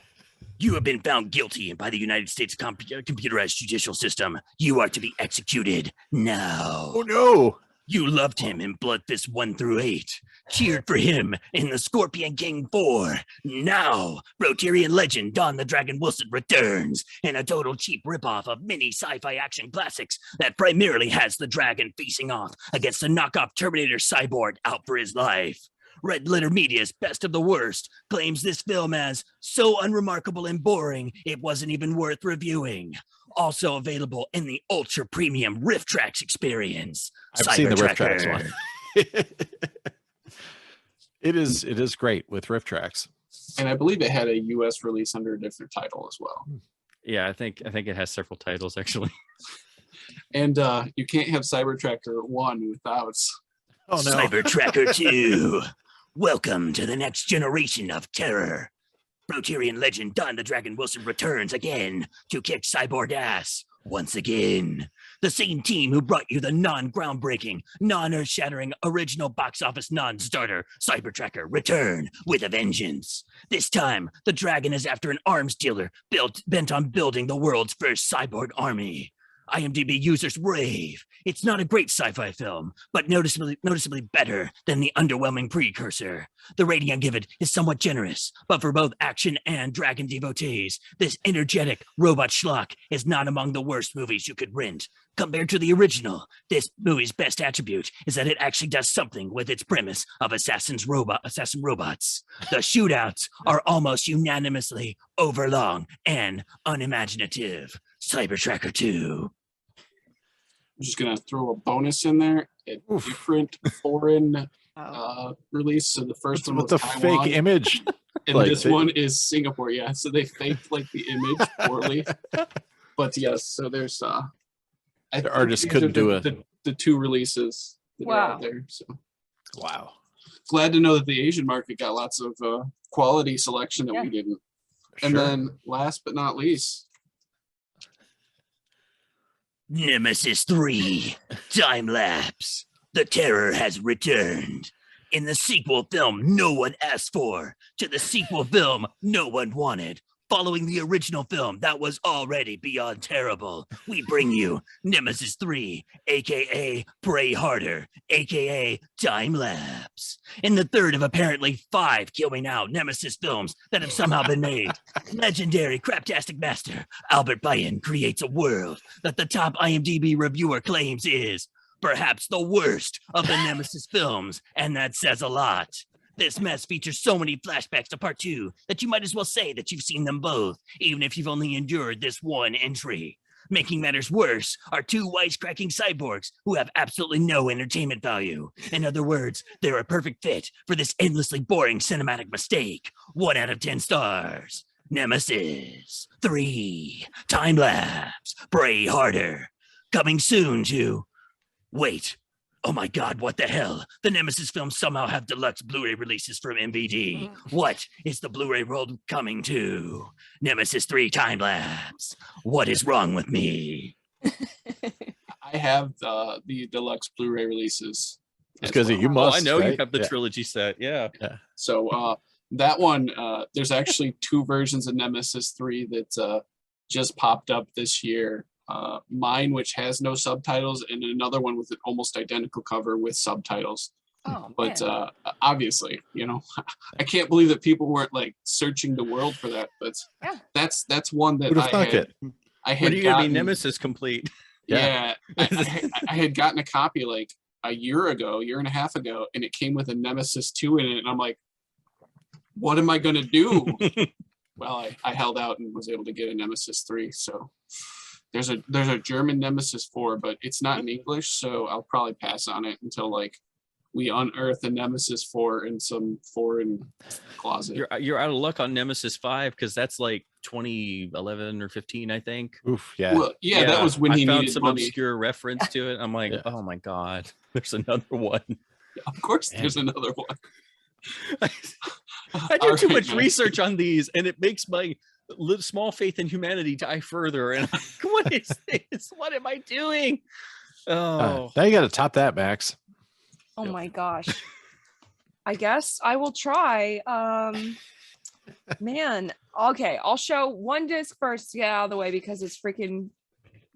You have been found guilty by the United States computerized judicial system. You are to be executed now. Oh no. You loved him in Blood Fist 1 through 8. Cheered for him in the Scorpion King 4. Now, Rotarian legend Don the Dragon Wilson returns in a total cheap ripoff of mini sci-fi action classics that primarily has the dragon facing off against a knockoff Terminator cyborg out for his life. Red Letter Media's Best of the Worst claims this film as so unremarkable and boring, it wasn't even worth reviewing. Also available in the ultra premium Rift Tracks experience. I've seen the Rift Cybertracker. Tracks one. It is great with Rift Tracks. And I believe it had a US release under a different title as well. Yeah, I think it has several titles actually. And you can't have Cyber Tracker 1 without. Oh no. Cyber Tracker 2. Welcome to the next generation of terror. Rotarian legend Don the Dragon Wilson returns again to kick cyborg ass once again. The same team who brought you the non-groundbreaking, non-earth-shattering, original box office non-starter Cyber Tracker return with a vengeance. This time, the dragon is after an arms dealer bent on building the world's first cyborg army. IMDb users rave. It's not a great sci-fi film, but noticeably better than the underwhelming precursor. The rating I give it is somewhat generous, but for both action and dragon devotees, this energetic robot schlock is not among the worst movies you could rent. Compared to the original, this movie's best attribute is that it actually does something with its premise of assassin robots. The shootouts are almost unanimously overlong and unimaginative. Cyber Tracker 2. I'm just gonna throw a bonus in there. A different foreign release. So the first one was With a Taiwan, fake image. and like this they- one is Singapore. Yeah, so they faked like the image poorly. But yes, so there's I think artists these couldn't are do the two releases that are Wow. out there. So Wow. glad to know that the Asian market got lots of quality selection that Yeah. we didn't. And Sure. then last but not least, Nemesis 3. Time Lapse. The terror has returned. In the sequel film no one asked for, to the sequel film no one wanted, Following the original film that was already beyond terrible, we bring you Nemesis 3, aka Pray Harder, aka Time Lapse. In the third of apparently 5 Kill Me Now Nemesis films that have somehow been made, legendary craptastic master Albert Bayen creates a world that the top IMDb reviewer claims is perhaps the worst of the Nemesis films, and that says a lot. This mess features so many flashbacks to part 2 that you might as well say that you've seen them both, even if you've only endured this one entry. Making matters worse are 2 wisecracking cyborgs who have absolutely no entertainment value. In other words, they're a perfect fit for this endlessly boring cinematic mistake. 1 out of 10 stars. Nemesis 3, Time Lapse, Pray Harder. Coming soon to... Wait. Oh my God, what the hell? The Nemesis films somehow have deluxe Blu-ray releases from MVD. What is the Blu-ray world coming to? Nemesis 3 Time Lapse. What is wrong with me? I have the deluxe Blu-ray releases. It's because you must. I know right? you have the trilogy set. Yeah. So that one, there's actually 2 versions of Nemesis 3 that just popped up this year. Mine, which has no subtitles, and another one with an almost identical cover with subtitles. Oh, But man. obviously, you know, I can't believe that people weren't like searching the world for that. But Yeah. that's one that Who'd have I thunk had. it? I had When are you gonna be gotten- Nemesis complete? Yeah, I had gotten a copy like a year and a half ago, and it came with a Nemesis 2 in it, and I'm like, what am I gonna do? Well, I held out and was able to get a Nemesis 3. So there's a German Nemesis 4, but it's not in English, so I'll probably pass on it until like we unearth a Nemesis 4 in some foreign closet. You're out of luck on Nemesis 5 because that's like 2011 or 15, I think. Oof, yeah. Well, yeah, that was when I he found needed some money. obscure reference to it. I'm like, Yeah. oh my God, there's another one. Of course, there's another one. I do All too right, much man. research on these, and it makes my small faith in humanity die further. And I'm like, what is this? What am I doing? Oh, Now you got to top that, Max. Oh my gosh. I guess I will try. Man, okay, I'll show one disc first to get out of the way because it's freaking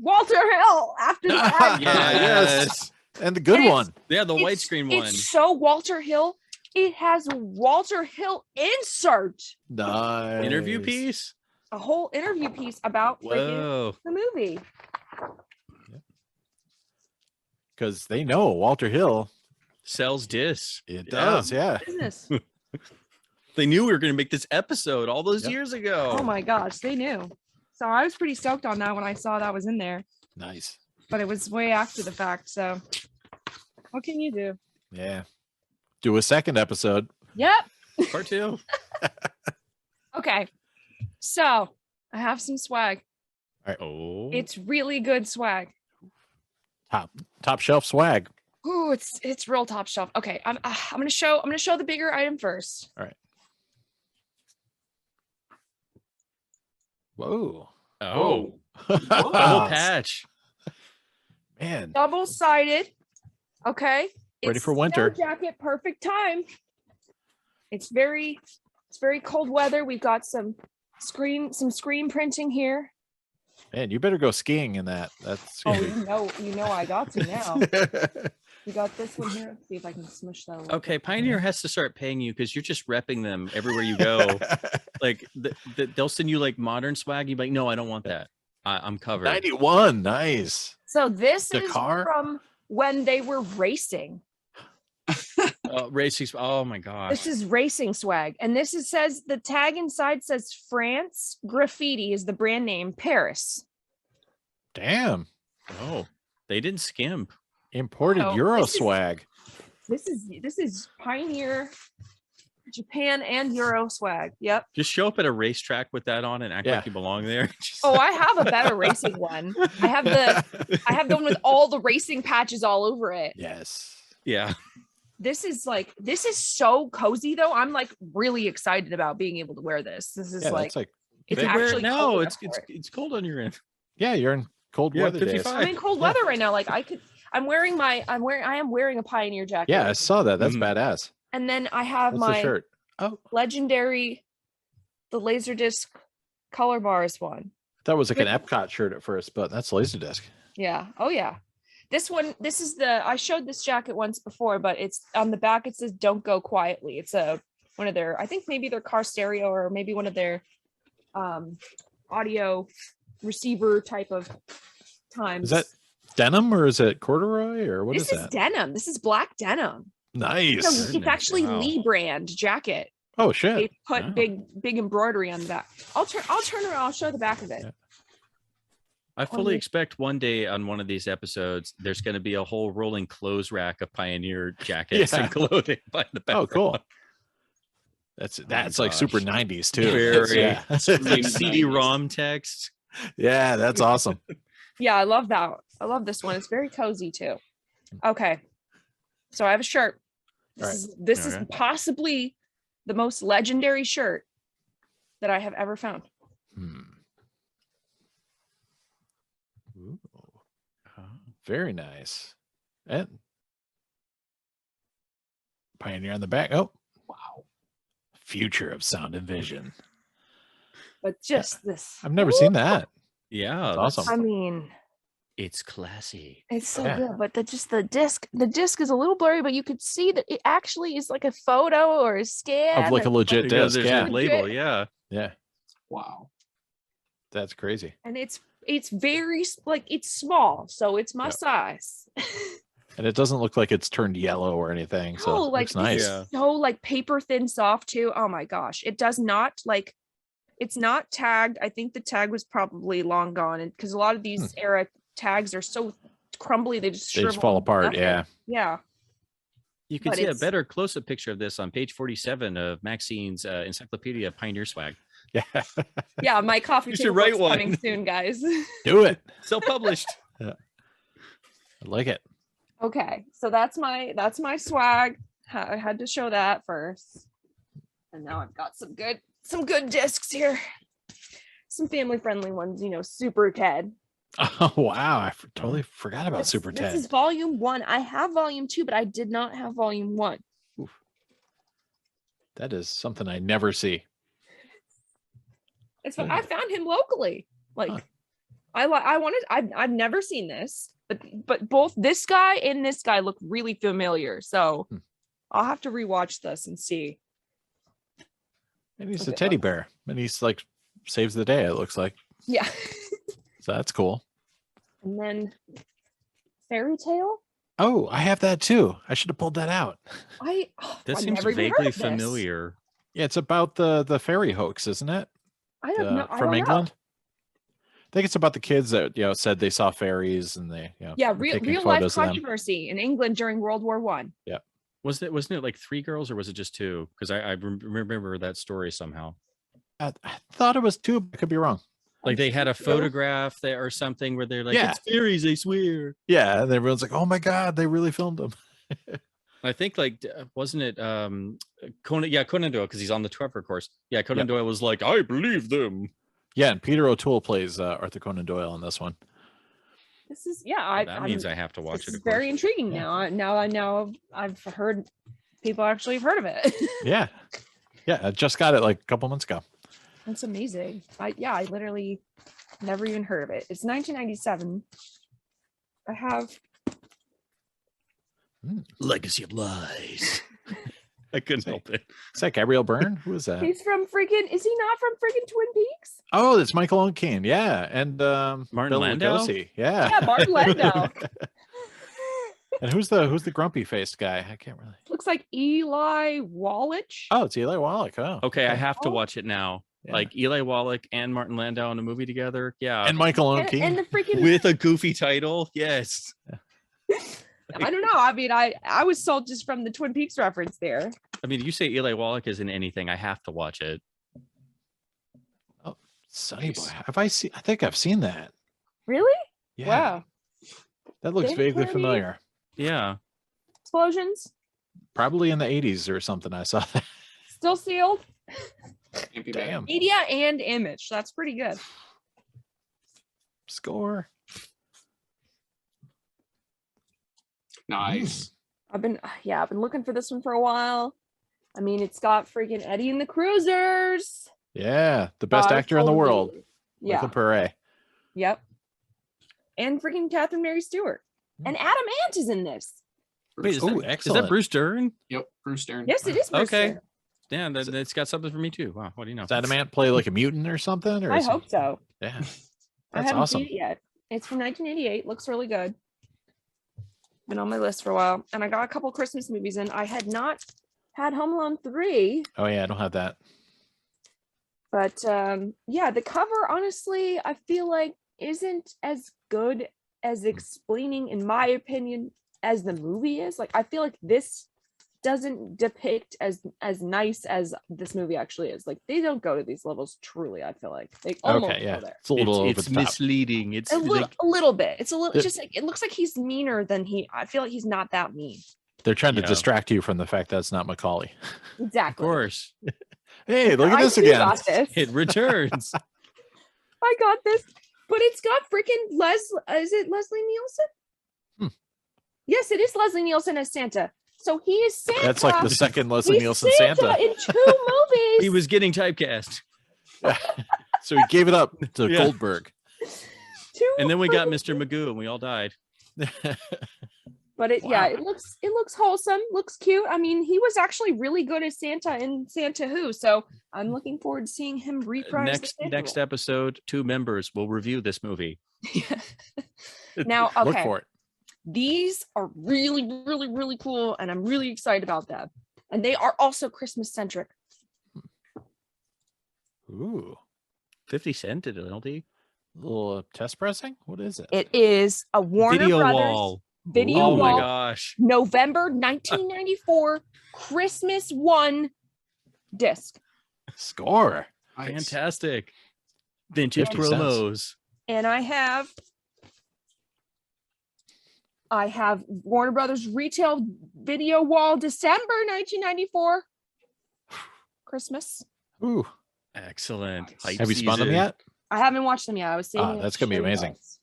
Walter Hill after that. Yes. And the good It's- one. yeah, the It's- widescreen one. It's so Walter Hill. It has Walter Hill insert, Nice. Interview piece. a whole interview piece about freaking Whoa. the movie. Because they know Walter Hill. Sells discs. It Yeah. does, yeah. Business. They knew we were going to make this episode all those Yep. years ago. Oh my gosh, they knew. So I was pretty stoked on that when I saw that was in there, Nice. but it was way after the fact. So what can you do? Yeah. Do a second episode. Yep. Part 2. Okay. So I have some swag. Oh. It's really good swag. Top shelf swag. Ooh, it's real top shelf. Okay, I'm gonna show the bigger item first. All right. Whoa. Oh. Double Wow. patch. Man. Double sided. Okay. Ready It's for winter. snow jacket, perfect time. It's very cold weather. We've got some screen printing here. Man, you better go skiing in that. That's Oh, you know I got to now. We got this one here. Let's see if I can smush that. a little Okay, bit. Pioneer has to start paying you because you're just repping them everywhere you go. Like they'll send you like modern swag. You're like, no, I don't want that. I'm covered. 91. Nice. So this The is car? from when they were racing. Racing. Oh my gosh. This is racing swag. And this says the tag inside says France Graffiti is the brand name, Paris. Damn. Oh, they didn't skimp. Imported Oh, Euro this is- swag. This is Pioneer Japan and Euro swag. Yep. Just show up at a racetrack with that on and act Yeah. like you belong there. Just- Oh, I have a better racing one. I have the one with all the racing patches all over it. Yes. yeah. This is so cozy though. I'm like really excited about being able to wear this. This is Yeah, like that's like it's They wear it actually now. cold It's enough for it. it's cold on your end. yeah, you're in cold Yeah, weather days. 55. I'm in cold weather right now. Like I am wearing a Pioneer jacket. Yeah, I saw that. That's Mhm. badass. And then I have What's the my shirt? Oh, legendary, the LaserDisc color bars one. That was like an Epcot shirt at first, but that's LaserDisc. Yeah. Oh yeah. This one, this is I showed this jacket once before, but it's on the back. It says "Don't Go Quietly." It's one of their, I think maybe their car stereo or maybe one of their audio receiver type of times. Is that denim or is it corduroy or what is This is that? denim. This is black denim. Nice. It's Goodness, actually wow. Lee brand jacket. Oh shit. They put Wow. big embroidery on the back. I'll turn around. I'll show the back of it. Yeah. I fully expect one day on one of these episodes, there's going to be a whole rolling clothes rack of Pioneer jackets Yeah. and clothing by the back. Oh, cool. That's like super gosh. 90s too. Very. Yeah. Like CD-ROM text. Yeah, that's awesome. Yeah, I love that. I love this one. It's very cozy too. Okay. So I have a shirt. This is Okay. possibly the most legendary shirt that I have ever found. Hmm. Ooh. Very nice. And Pioneer on the back. Oh, Wow. future of sound and vision. But just this. I've never seen that. Yeah. That's awesome. I mean, It's classy. it's so Yeah. good, but the disc is a little blurry, but you could see that it actually is like a photo or a scan Of like a legit Yeah, disc. there's Yeah. a label. Yeah. Yeah. Wow. That's crazy. and it's very like it's small, so it's my Yep. size. And it doesn't look like it's turned yellow or anything. So Oh, it like looks nice. Yeah. so like paper thin soft too. Oh my gosh, it does not like it's not tagged. I think the tag was probably long gone, and because a lot of these era tags are so crumbly, they just They just shrivel fall into apart. nothing. Yeah. Yeah. You can But see a it's- better close-up picture of this on page 47 of Maxene's Encyclopedia of Pioneer Swag. Yeah. Yeah, my coffee You should table write book's one. coming soon, guys. Do it. Self-published. I like it. Okay, so that's my swag. I had to show that first, and now I've got some good discs here, some family friendly ones. Super Ted. Oh wow. I totally forgot about This- Super This Ted. is volume 1. I have volume 2, but I did not have volume 1. That is something I never see. It's I found him locally. Like Huh. I've never seen this, but both this guy and this guy look really familiar. So Hmm. I'll have to rewatch this and see. And he's a Okay, teddy bear. And he's like saves the day, it looks like. Yeah. So that's cool. And then Fairy Tale. Oh, I have that too. I should have pulled that out. This I've seems never even heard vaguely of this. familiar. Yeah, it's about the fairy hoax, isn't it? I don't know. I From don't know. England. I think it's about the kids that said they saw fairies and they Yeah, were real taking real life photos of them. controversy in England during World War One. Wasn't it like 3 girls or was it just 2? Because I remember that story somehow. I thought it was 2, but I could be wrong. Like they had a photograph there or something where they're like, Yeah. it's fairies, I swear. Yeah, and everyone's like, "Oh my god, they really filmed them." I think like wasn't it Conan? Yeah, Conan Doyle because he's on the Trevor course. Yeah, Conan Yep. Doyle was like, I believe them. Yeah, and Peter O'Toole plays Arthur Conan Doyle in this one. This is yeah. That means I have to watch This it. is Of course. very intriguing Yeah. now. I've heard people actually have heard of it. Yeah, yeah, I just got it like a couple months ago. That's amazing. I literally never even heard of it. It's 1997. I have Legacy of Lies. I couldn't help it. Is that Gabrielle Byrne? Who is that? he's from freaking is he not from freaking Twin Peaks? Oh, that's Michael O'Kane. Yeah, and Martin Bill Landau? Lugosi. Yeah. Yeah, Martin Landau. And who's the grumpy faced guy? I can't really. Looks like Eli Wallach. Oh, it's Eli Wallach. Oh, Okay, I have to Oh. watch it now. Yeah. Like Eli Wallach and Martin Landau in a movie together. Yeah. and Michael and, O'Kane. and the freaking with a goofy title. Yes. I don't know. I mean, I was sold just from the Twin Peaks reference there. I mean, you say Eli Wallach is in anything, I have to watch it. Sonny Boy. Have I seen? I think I've seen that. Really? Yeah, Wow. that looks David vaguely Carradine. familiar. Yeah. Explosions Probably in the 80s or something. I saw that. still sealed. Can't be bad. Damn. Media and image. That's pretty good. Score. Nice. I've been looking for this one for a while. I mean, it's got freaking Eddie and the Cruisers. Yeah, the best actor in the world. Yeah. With a parade. Yep. And freaking Catherine Mary Stewart. And Adam Ant is in this. Wait, is Ooh, that excellent. Bruce Dern? Yep, Bruce Dern. Yes, it is. Bruce Okay. Dern. Yeah, that's got something for me too. Wow, what do you know? Does Adamant play like a mutant or something? Or I is he- hope so. Yeah, I that's haven't awesome. seen it yet. It's from 1988. Looks really good. Been on my list for a while. And I got a couple Christmas movies in. I had not had Home Alone 3. Oh yeah, I don't have that. But yeah, the cover, honestly, I feel like isn't as good as explaining, in my opinion, as the movie is. Like, I feel like this doesn't depict as nice as this movie actually is. Like, they don't go to these levels truly. I feel like they almost Okay, yeah, go there. it's a little over It's the top. misleading. It's A like little bit. It's a little. The- It's just like it looks like he's meaner than he. I feel like he's not that mean. They're trying to Yeah. distract you from the fact that it's not Macaulay. of Exactly. course Hey, look at I this too again. got this. it returns. I got this, but it's got freaking Is it Leslie Nielsen? Hmm. Yes, it is Leslie Nielsen as Santa. So he is Santa. That's like the second Leslie He's Nielsen Santa Santa. in 2 movies. He was getting typecast. So he gave it up to Yeah. Goldberg. 2 And then we got freaking- Mr. Magoo and we all died. But it Wow. it looks wholesome, looks cute. I mean, he was actually really good as Santa in Santa Who. So I'm looking forward to seeing him reprise the Santa Next role. episode, 2 members will review this movie. Now, Look okay. for it. These are really, really, really cool, and I'm really excited about them. And they are also Christmas centric. Ooh, 50 Cent at LD. little test pressing. What is it? It is a Warner Video Brothers wall. video Oh my wall, gosh. November 1994 Christmas 1 disc. Score. Nice. Fantastic. Vintage 50 cents. promos. And I have Warner Brothers retail video wall December 1994 Christmas. Ooh, Excellent. Nice. Hype have you spun them season. yet? I haven't watched them yet. I was saving. Ah, it that's to gonna be show you amazing. guys.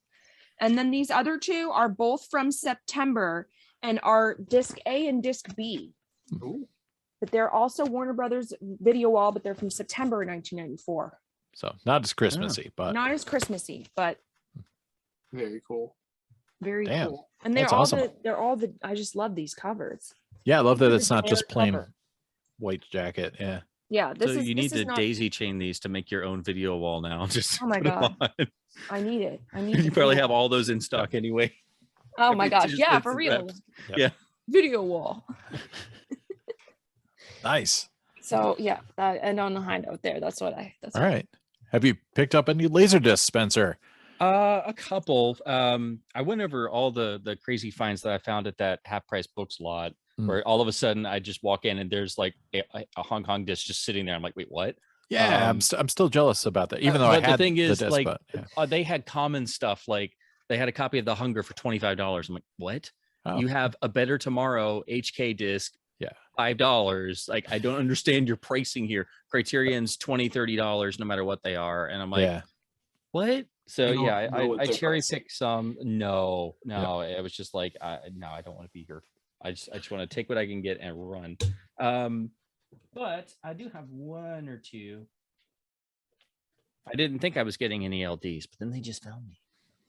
And then these other 2 are both from September and are disc A and disc B. Ooh, But they're also Warner Brothers video wall, but they're from September 1994. So not as Christmassy, but Not as Christmassy, but very cool. very Damn, cool. And they're that's all awesome. I just love these covers. yeah, I love that This it's is the not just banner plain cover. white jacket. Yeah. Yeah, this So is you this need is to not, daisy chain these to make your own video wall now. Just Oh my put 'em God. on. I need it. I need You to probably do have it. all those in stock anyway. Oh my gosh. just Yeah, bits for and real. wraps. Yep. Yeah. Video wall. Nice. So yeah, and on the high note there, that's All what I right. Have you picked up any LaserDisc, Spencer? A couple. I went over all the crazy finds that I found at that half price books lot, Hmm. where all of a sudden I just walk in and there's like a Hong Kong disc just sitting there. I'm like, wait, what? Yeah, I'm still jealous about that, even though I but the had thing is, disc, like, but, yeah. They had common stuff. Like they had a copy of The Hunger for $25. I'm like, what? Oh. You have A Better Tomorrow HK disc. Yeah. $5. Like, I don't understand your pricing here. Criterion's $20-$30 no matter what they are. And I'm like, yeah. what? So You don't yeah, know what I they're cherry pricing. picked some. No, it was just like, no, I don't want to be here. I just want to take what I can get and run. But I do have 1 or 2. I didn't think I was getting any LDs, but then they just found me.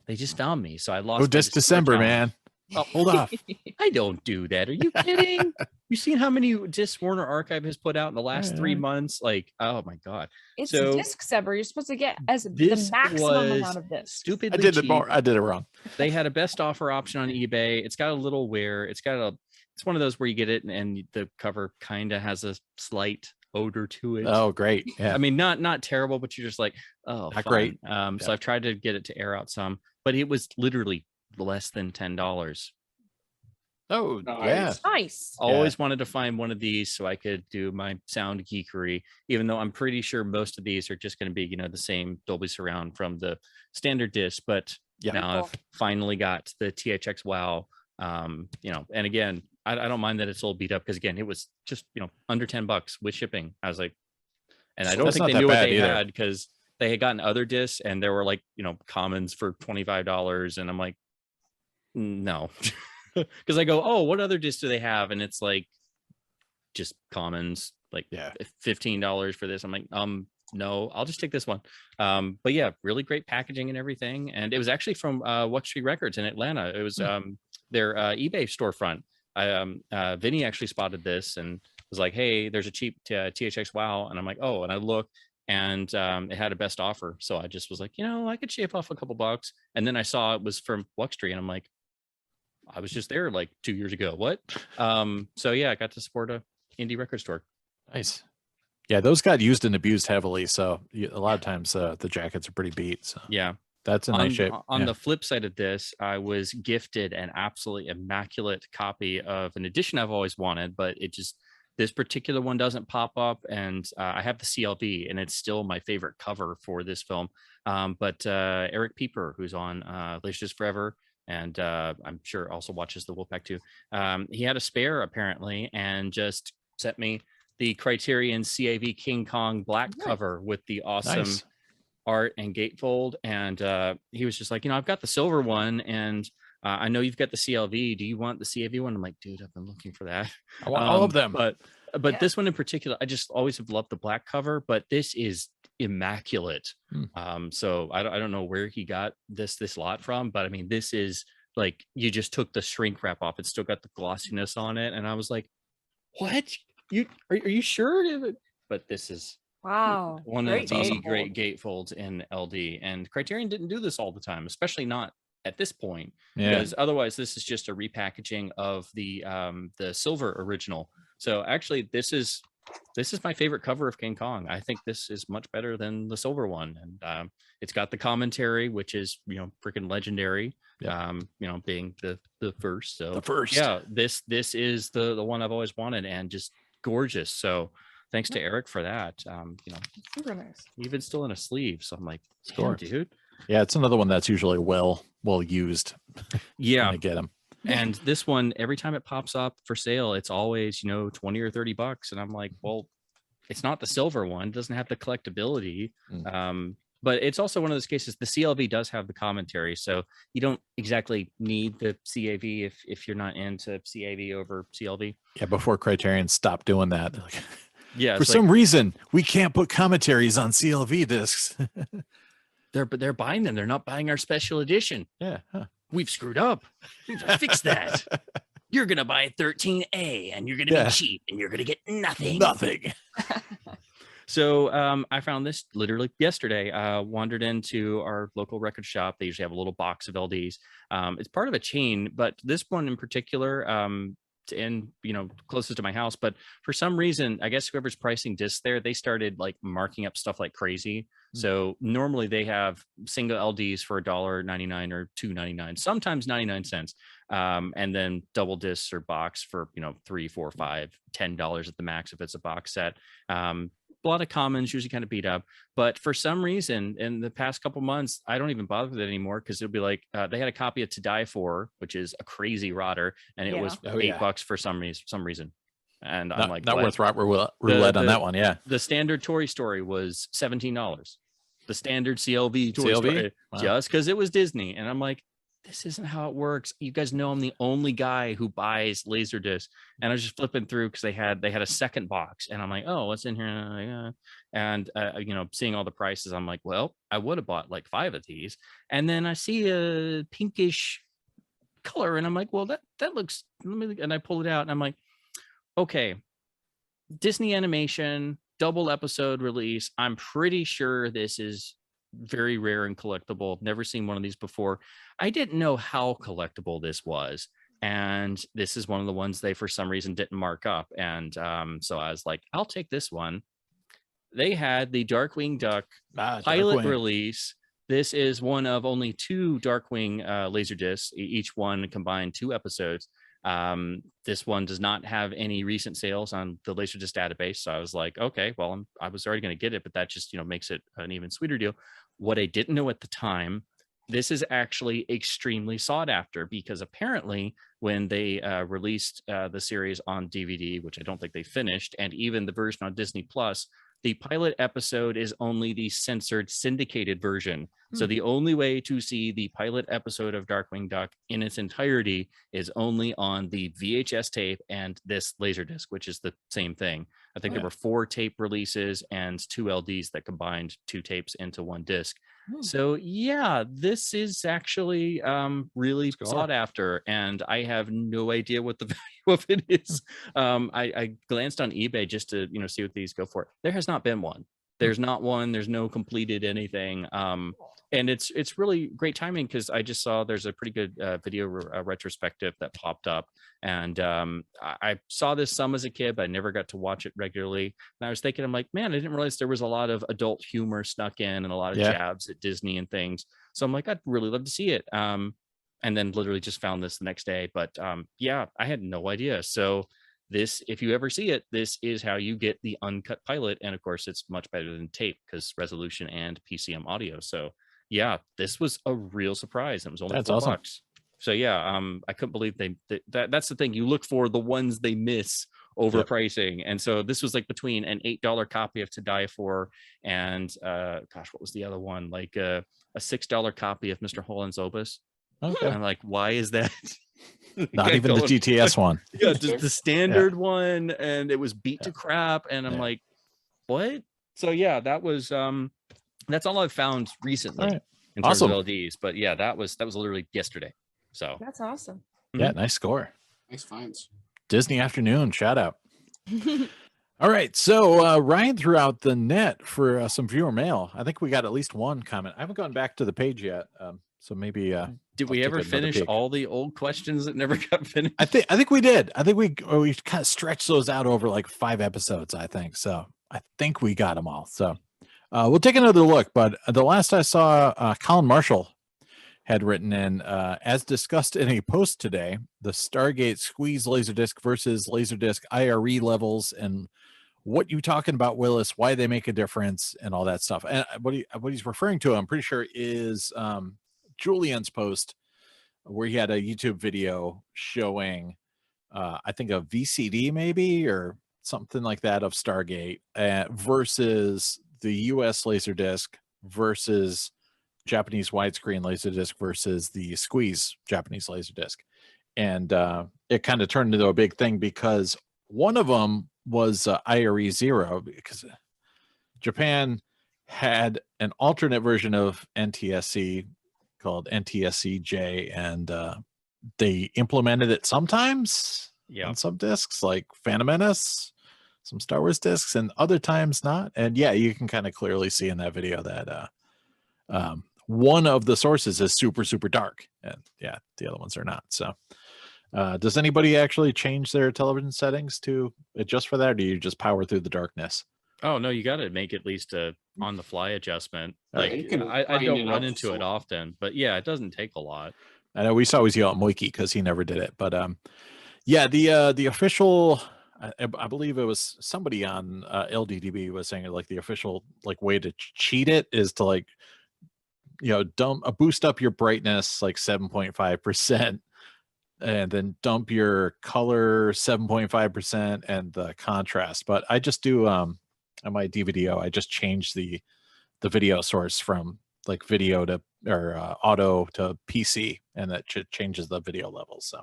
They just found me. So I lost. Oh, my this December December, count. man. Oh, hold off. I don't do that. Are you kidding? You seen how many discs Warner Archive has put out in the last 3 Yeah. months? Like, oh my god, It's So, disc Sever. You're supposed to get as the this maximum was amount of this. stupidly I did it cheap. more. I did it wrong. They had a best offer option on eBay. It's got a little wear. It's one of those where you get it and the cover kind of has a slight odor to it. Oh, great. Yeah. I mean, not terrible, but you're just like, oh, Not fun. great. So Yeah. I've tried to get it to air out some, but it was literally less than $10. Oh, Nice. yeah. Nice. Always wanted to find one of these so I could do my sound geekery, even though I'm pretty sure most of these are just going to be, the same Dolby surround from the standard disc. But Yeah. now I've finally got the THX Wow. And again, I don't mind that it's a little beat up because again, it was just, under $10 with shipping. I was like, and I don't That's think not they that knew what bad they either. had because they had gotten other discs and there were like, commons for $25. And I'm like, no. Because I go, oh, what other discs do they have? And it's like just commons, like Yeah. $15 for this. I'm like, no, I'll just take this one. But yeah, really great packaging and everything. And it was actually from What Street Records in Atlanta. It was their eBay storefront. Vinny actually spotted this and was like, hey, there's a cheap THX WoW. And I'm like, oh, and I looked and it had a best offer. So I just was like, I could shave off a couple bucks. And then I saw it was from Wuxtree and I'm like, I was just there like 2 years ago. What? So yeah, I got to support a indie record store. Nice. Yeah, those got used and abused heavily. So a lot of times the jackets are pretty beat. So yeah, that's a nice shape. On the flip side of this, I was gifted an absolutely immaculate copy of an edition I've always wanted, but this particular one doesn't pop up. And I have the CLV and it's still my favorite cover for this film. But Eric Pieper, who's on LaserDisc Forever, and I'm sure also watches the Wolfpack too. He had a spare apparently and just sent me the Criterion CAV King Kong black cover with the awesome art and gatefold. And he was just like, I've got the silver one and I know you've got the CLV. Do you want the CAV one? I'm like, dude, I've been looking for that. I want all of them. But this one in particular, I just always have loved the black cover, but this is immaculate. So I don't know where he got this lot from, but I mean, this is like, you just took the shrink wrap off. It's still got the glossiness on it. And I was like, what? Are you sure? But this is Wow. one Great of the gatefold. great gatefolds in LD, and Criterion didn't do this all the time, especially not at this point, because otherwise this is just a repackaging of the silver original. So actually this is my favorite cover of King Kong. I think this is much better than the silver one, and it's got the commentary, which is freaking legendary. Being the first. So the first. Yeah, this is the one I've always wanted and just gorgeous. So thanks to Eric for that. Super nice. Even still in a sleeve. So I'm like, Sure. dude. Yeah, it's another one that's usually well used. Yeah. When I get them. And this one, every time it pops up for sale, it's always, 20 or 30 bucks. And I'm like, well, it's not the silver one. It doesn't have the collectability. But it's also one of those cases, the CLV does have the commentary. So you don't exactly need the CAV if you're not into CAV over CLV. Yeah, before Criterion stopped doing that. Yeah. For some reason, we can't put commentaries on CLV discs. They're buying them. They're not buying our special edition. Yeah. Huh. We've screwed up. We've fix that. You're going to buy 13A and you're going to be cheap and you're going to get nothing. Nothing. So I found this literally yesterday. Wandered into our local record shop. They usually have a little box of LDs. It's part of a chain, but this one in particular, and closest to my house. But for some reason, I guess whoever's pricing discs there, they started like marking up stuff like crazy. So normally they have single LDs for $1.99 or $2.99, sometimes 99 cents. And then double discs or box for $3, $4, $5, $10 at the max if it's a box set. A lot of commons usually kind of beat up, but for some reason in the past couple months, I don't even bother with it anymore because it'll be like they had a copy of To Die For, which is a crazy rotter, and it was $8 for some reason. And I'm like, not worth roulette on that one. Yeah, the standard Toy Story was $17. The standard CLV Toy Story, just because it was Disney, and I'm like, this isn't how it works. You guys know I'm the only guy who buys LaserDisc. And I was just flipping through because they had a second box, and I'm like, oh, what's in here? And seeing all the prices, I'm like, well, I would have bought like 5 of these. And then I see a pinkish color, and I'm like, well, that looks. And I pull it out, and I'm like, okay, Disney animation, double episode release. I'm pretty sure this is very rare and collectible. Never seen one of these before. I didn't know how collectible this was, and this is one of the ones they for some reason didn't mark up. And so I was like, I'll take this one. They had the Darkwing Duck pilot release. This is one of only 2 Darkwing LaserDiscs, each one combined 2 episodes. This one does not have any recent sales on the LaserDisc database. So I was like, okay, well, I was already going to get it, but that just, makes it an even sweeter deal. What I didn't know at the time, this is actually extremely sought after, because apparently when they released the series on DVD, which I don't think they finished, and even the version on Disney Plus, the pilot episode is only the censored syndicated version. So the only way to see the pilot episode of Darkwing Duck in its entirety is only on the VHS tape and this LaserDisc, which is the same thing. I think there were 4 tape releases and 2 LDs that combined 2 tapes into 1 disc. So yeah, this is actually really sought after, and I have no idea what the value of it is. I glanced on eBay just to see what these go for. There has not been one. There's not one. There's no completed anything. And it's really great timing because I just saw there's a pretty good video retrospective that popped up, and I saw this some as a kid, but I never got to watch it regularly. And I was thinking, I'm like, man, I didn't realize there was a lot of adult humor snuck in and a lot of jabs at Disney and things. So I'm like, I'd really love to see it. And then literally just found this the next day. But yeah, I had no idea. So this, if you ever see it, this is how you get the uncut pilot. And of course, it's much better than tape because resolution and PCM audio. So yeah, this was a real surprise. It was only $4 bucks. So yeah, I couldn't believe that's the thing. You look for the ones they miss overpricing. And so this was like between an $8 copy of To Die For and gosh, what was the other one? Like a $6 copy of Mr. Holland's Opus. Okay. I'm like, why is that? Not even the GTS one. Yeah, just the standard one, and it was beat to crap. And I'm like, what? So yeah, that was that's all I've found recently in terms of LDs. But yeah, that was literally yesterday. So that's awesome. Yeah, nice score. Nice finds. Disney Afternoon, shout out. All right, so Ryan threw out the net for some viewer mail. I think we got at least one comment. I haven't gone back to the page yet, so maybe. Did we ever finish all the old questions that never got finished? I think we did. I think we kind of stretched those out over like 5 episodes. I think so. I think we got them all. So we'll take another look. But the last I saw, Colin Marshall had written in, as discussed in a post today, the Stargate squeeze LaserDisc versus LaserDisc IRE levels, and what you talking about, Willis, why they make a difference and all that stuff. And what he's referring to, I'm pretty sure, is Julian's post where he had a YouTube video showing, I think a VCD maybe, or something like that of Stargate versus the US LaserDisc versus Japanese widescreen LaserDisc versus the squeeze Japanese LaserDisc. And it kind of turned into a big thing because one of them was IRE 0, because Japan had an alternate version of NTSC called NTSC-J, and they implemented it sometimes on some discs, like Phantom Menace, some Star Wars discs, and other times not. And yeah, you can kind of clearly see in that video that one of the sources is super, super dark, and yeah, the other ones are not. So does anybody actually change their television settings to adjust for that, or do you just power through the darkness? Oh no, you got to make at least a on the fly adjustment. Like I don't run into it often, but yeah, it doesn't take a lot. I know we used to always yell at Moiki because he never did it, but yeah, the official, I believe it was somebody on LDDB was saying like the official like way to cheat it is to like, you know, boost up your brightness like 7.5%. and then dump your color 7.5% and the contrast. But I just do on my DVDO, I just change the video source from like video to auto to PC, and that changes the video levels. So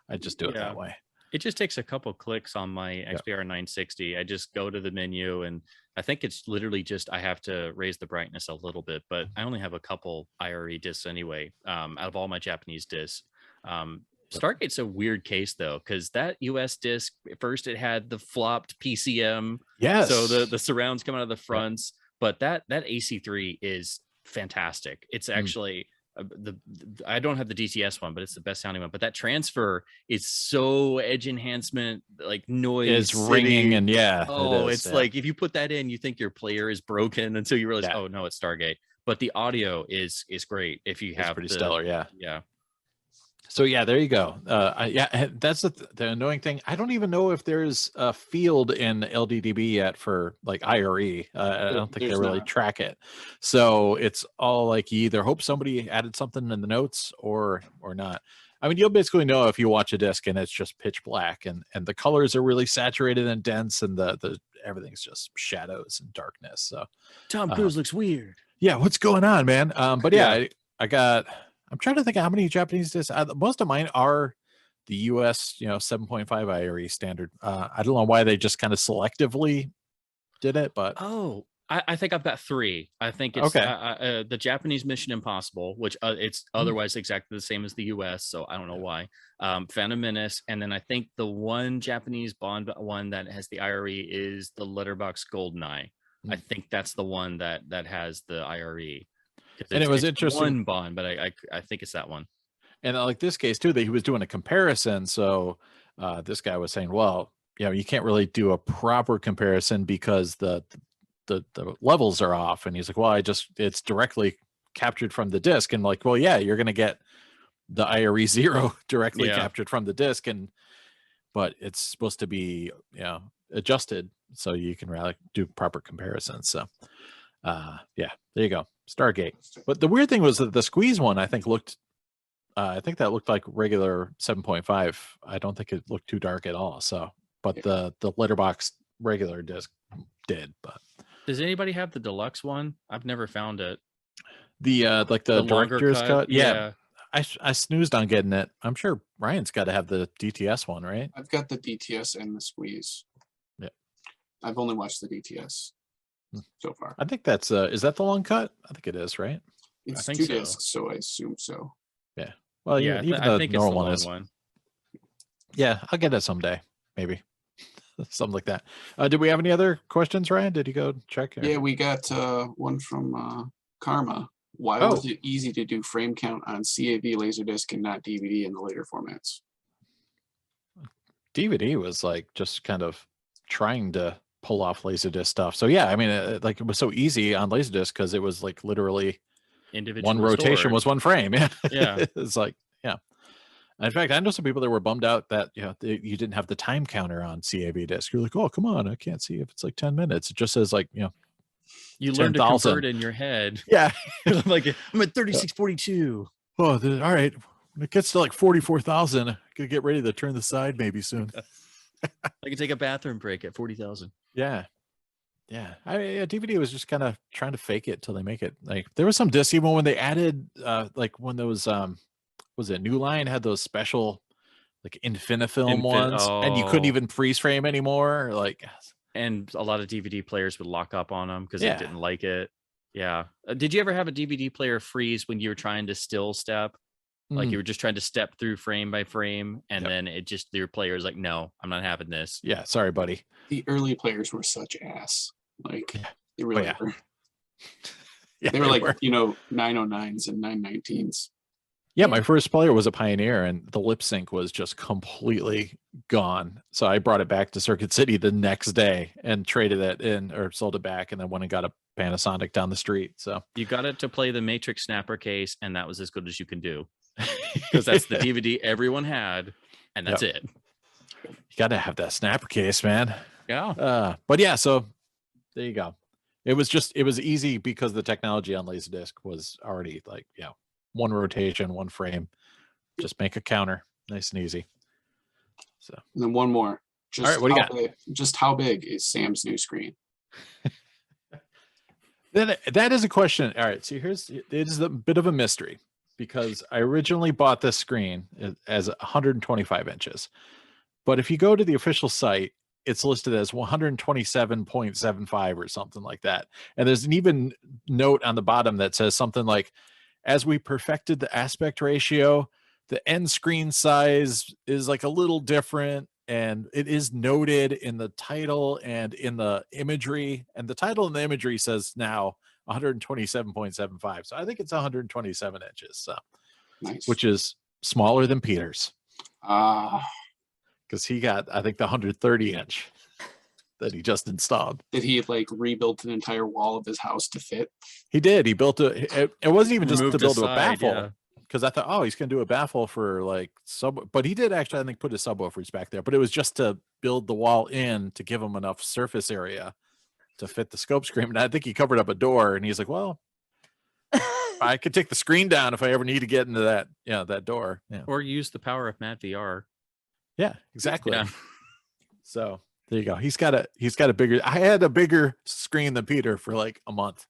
I just do it that way. It just takes a couple clicks on my XPR 960. I just go to the menu, and I think it's literally just I have to raise the brightness a little bit, but I only have a couple IRE discs anyway, out of all my Japanese discs. Stargate's a weird case though, because that US disc, first it had the flopped PCM, so the surrounds come out of the fronts, but that AC3 is fantastic. It's actually I don't have the DTS one, but it's the best sounding one. But that transfer is so edge enhancement, like noise is ringing, and it's like if you put that in, you think your player is broken until you realize, oh no, it's Stargate. But the audio is great if you have pretty stellar, yeah. So yeah, there you go. That's the annoying thing. I don't even know if there's a field in LDDB yet for like IRE. I don't think they really track it. So it's all like you either hope somebody added something in the notes or not. I mean, you'll basically know if you watch a disc and it's just pitch black and the colors are really saturated and dense, and the everything's just shadows and darkness. So Tom Cruise looks weird. Yeah, what's going on, man? But yeah, I'm trying to think of how many Japanese discs. Most of mine are the US, 7.5 IRE standard. I don't know why they just kind of selectively did it, but Oh, I think I've got 3. I think it's Okay. the Japanese Mission Impossible, which it's otherwise exactly the same as the US, so I don't know why. Phantom Menace, and then I think the one Japanese Bond one that has the IRE is the Letterbox Goldeneye. I think that's the one that has the IRE. And it was it's interesting. one Bond, but I think it's that one. And like this case too, that he was doing a comparison. So this guy was saying, well, you can't really do a proper comparison because the levels are off. And he's like, well, it's directly captured from the disc. And like, well, yeah, you're going to get the IRE 0 directly captured from the disc. But it's supposed to be, adjusted so you can really do proper comparisons. So there you go. Stargate. But the weird thing was that the squeeze one, I think that looked like regular 7.5. I don't think it looked too dark at all. So, but the letterbox regular disc did. But does anybody have the deluxe one? I've never found it. The like the director's cut. Yeah. I snoozed on getting it. I'm sure Ryan's got to have the DTS one, right? I've got the DTS and the squeeze. Yeah. I've only watched the DTS so far. I think that's is that the long cut? I think it is, right? It's think 2 so. discs, so I assume so. Yeah. Well, Yeah, even I the think it's the normal one long is. one. Yeah, I'll get it someday, maybe. Something like that. Did we have any other questions, Ryan? Did you go check? Yeah, we got one from Karma. Why was it easy to do frame count on CAV LaserDisc and not DVD in the later formats? DVD was like just kind of trying to pull off LaserDisc stuff. So yeah, I mean, it was so easy on LaserDisc because it was like literally Individual one rotation stored. was one frame. Yeah, Yeah. It's like In fact, I know some people that were bummed out that you didn't have the time counter on CAV disc. You're like, oh, come on, I can't see if it's like 10 minutes. It just says like you learn to 10,000. convert in your head. Yeah, like I'm at 3642. Oh, all right. When it gets to like 44,000, I gotta get ready to turn the side maybe soon. I can take a bathroom break at 40,000. Yeah. DVD was just kind of trying to fake it till they make it. Like there was some discs even when they added like when those was it New Line had those special like Infinifilm ones and you couldn't even freeze frame anymore. Like, and a lot of DVD players would lock up on them because they didn't like it. Yeah. Did you ever have a DVD player freeze when you were trying to still step? Like you were just trying to step through frame by frame, and then it just your player is like, no, I'm not having this. Yeah, sorry, buddy. The early players were such ass. Like they really were. Yeah, they were like 909s and 919s. Yeah, my first player was a Pioneer, and the lip sync was just completely gone. So I brought it back to Circuit City the next day and traded it in or sold it back, and then went and got a Panasonic down the street. So you got it to play the Matrix Snapper case, and that was as good as you can do. Because that's the DVD everyone had, and that's it. You got to have that snapper case, man. Yeah. But yeah, so there you go. It was easy because the technology on LaserDisc was already like, one rotation, one frame. Just make a counter, nice and easy. So and then one more. Just all right, what do you got? Just how big is Sam's new screen? Then that is a question. All right, so it is a bit of a mystery. Because I originally bought this screen as 125 inches. But if you go to the official site, it's listed as 127.75 or something like that. And there's an even note on the bottom that says something like, as we perfected the aspect ratio, the end screen size is like a little different. And it is noted in the title and in the imagery. And the title and the imagery says now 127.75. So I think it's 127 inches. So nice. Which is smaller than Peter's. Because he got, I think, the 130 inch that he just installed. Did he like rebuild an entire wall of his house to fit? He did. He built it wasn't even just to build a baffle. Yeah. Because I thought, oh, he's going to do a baffle for like but he did actually, I think, put his subwoofers back there. But it was just to build the wall in to give him enough surface area to fit the scope screen. And I think he covered up a door, and he's like, well, I could take the screen down if I ever need to get into that door. Yeah. Or use the power of Matt VR. Yeah, exactly. Yeah. So there you go. He's got a bigger, I had a bigger screen than Peter for like a month.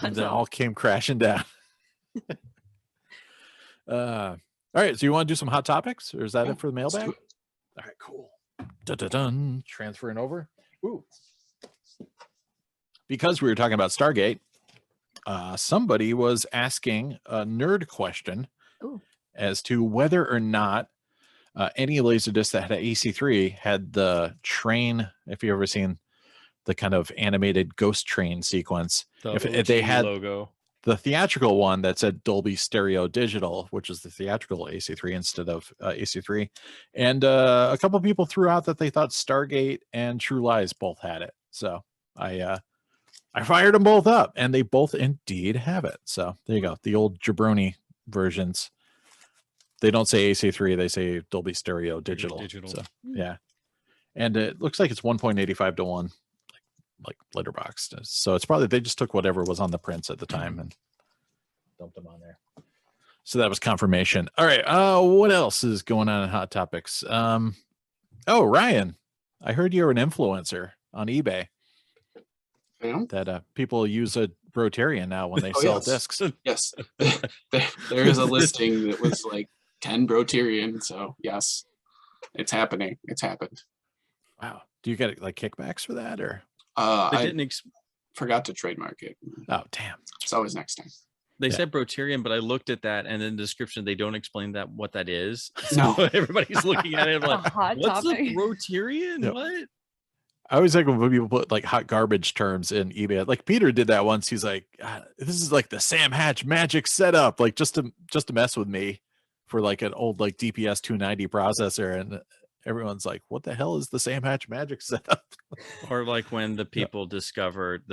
And then all came crashing down. All All right, so you want to do some hot topics, or is that Yeah, it for the let's do mailbag? All right, cool. Dun. Transferring over. Ooh. Because we were talking about Stargate, somebody was asking a nerd question Ooh. as to whether or not any LaserDisc that had an AC3 had the train. If you've ever seen the kind of animated ghost train sequence, if they had logo, the theatrical one that said Dolby Stereo Digital, which is the theatrical AC3 instead of AC3, and a couple people threw out that they thought Stargate and True Lies both had it. So I fired them both up, and they both indeed have it. So there you go. The old jabroni versions. They don't say AC3; they say Dolby Stereo Digital. So yeah, and it looks like it's 1.85 to 1, like letterboxed. So it's probably they just took whatever was on the prints at the time and dumped them on there. So that was confirmation. All right. What else is going on in Hot Topics? Oh, Ryan, I heard you're an influencer on eBay. Yeah. That people use a Brotarian now when they sell yes. discs. Yes. there is a listing that was like 10 Brotarian. So yes, it's happening. It's happened. Wow. Do you get like kickbacks for that, or? they I didn't. forgot to trademark it. Oh, damn. It's always next time. They Yeah. said Brotarian, but I looked at that, and in the description they don't explain that what that is. No. So everybody's looking at it A like, hot "What's topic. a Brotarian? Yep. What?" I always like when people put like hot garbage terms in eBay. Like Peter did that once. He's like, "This is like the Sam Hatch magic setup," like just to mess with me for like an old like DPS 290 processor, and everyone's like, "What the hell is the Sam Hatch magic setup?" Or like when the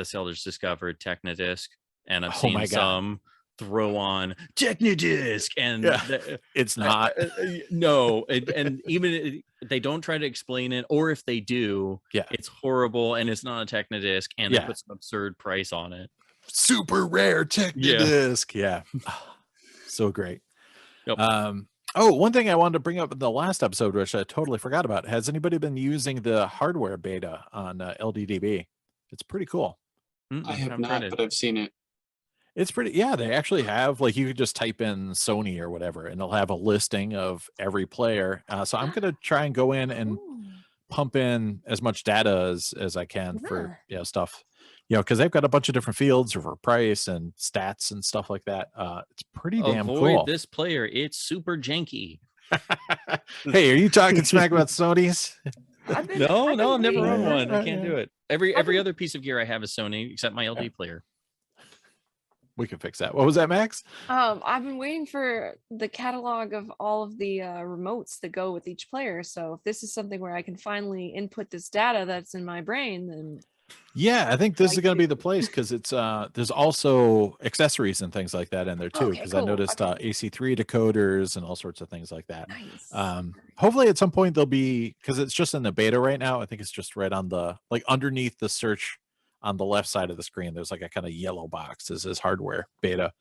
sellers discovered Technodisc, and I've Oh seen my God. some throw on Technodisc, and Yeah. It's not. no, and even they don't try to explain it, or if they do, Yeah. it's horrible, and it's not a Technodisc, and Yeah. they put some absurd price on it. Super rare Technodisc. Yeah. So great. Yep. One thing I wanted to bring up in the last episode, which I totally forgot about. Has anybody been using the hardware beta on LDDB? It's pretty cool. I have I'm not, trying to- but I've seen it. It's pretty, yeah, they actually have, like, you could just type in Sony or whatever, and they'll have a listing of every player. So I'm going to try and go in and Ooh. pump in as much data as I can for, Yeah. stuff, because they've got a bunch of different fields for price and stats and stuff like that. It's pretty damn Avoid cool. this player. It's super janky. Hey, are you talking smack about Sony's? I've been No, I've never waiting run for one. I this. can't do it. Every other piece of gear I have is Sony except my LD player. We can fix that. What was that, Max? I've been waiting for the catalog of all of the remotes that go with each player. So if this is something where I can finally input this data that's in my brain, then Yeah, I think this is Like going to be it. the place because it's there's also accessories and things like that in there too. Okay, Because I cool. noticed Okay. AC3 decoders and all sorts of things like that. nice. Hopefully at some point there'll be, because it's just in the beta right now. I think it's just right on the, like, underneath the search on the left side of the screen. There's like a kind of yellow box. This is hardware beta.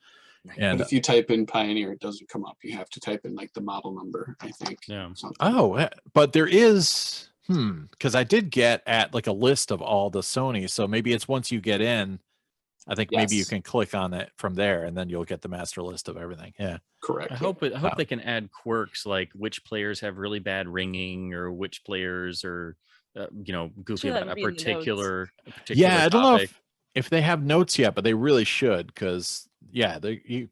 But And if you type in Pioneer, it doesn't come up. You have to type in like the model number, I think. Yeah. Something. but there is, because I did get at like a list of all the Sony. So maybe it's once you get in, I think maybe you Yes. can click on it from there and then you'll get the master list of everything. Yeah. Correct. I yeah. hope Wow. they can add quirks like which players have really bad ringing or which players are goofy Sure, that about a would be in the notes. particular Yeah, I don't know topic. if they have notes yet, but they really should, because the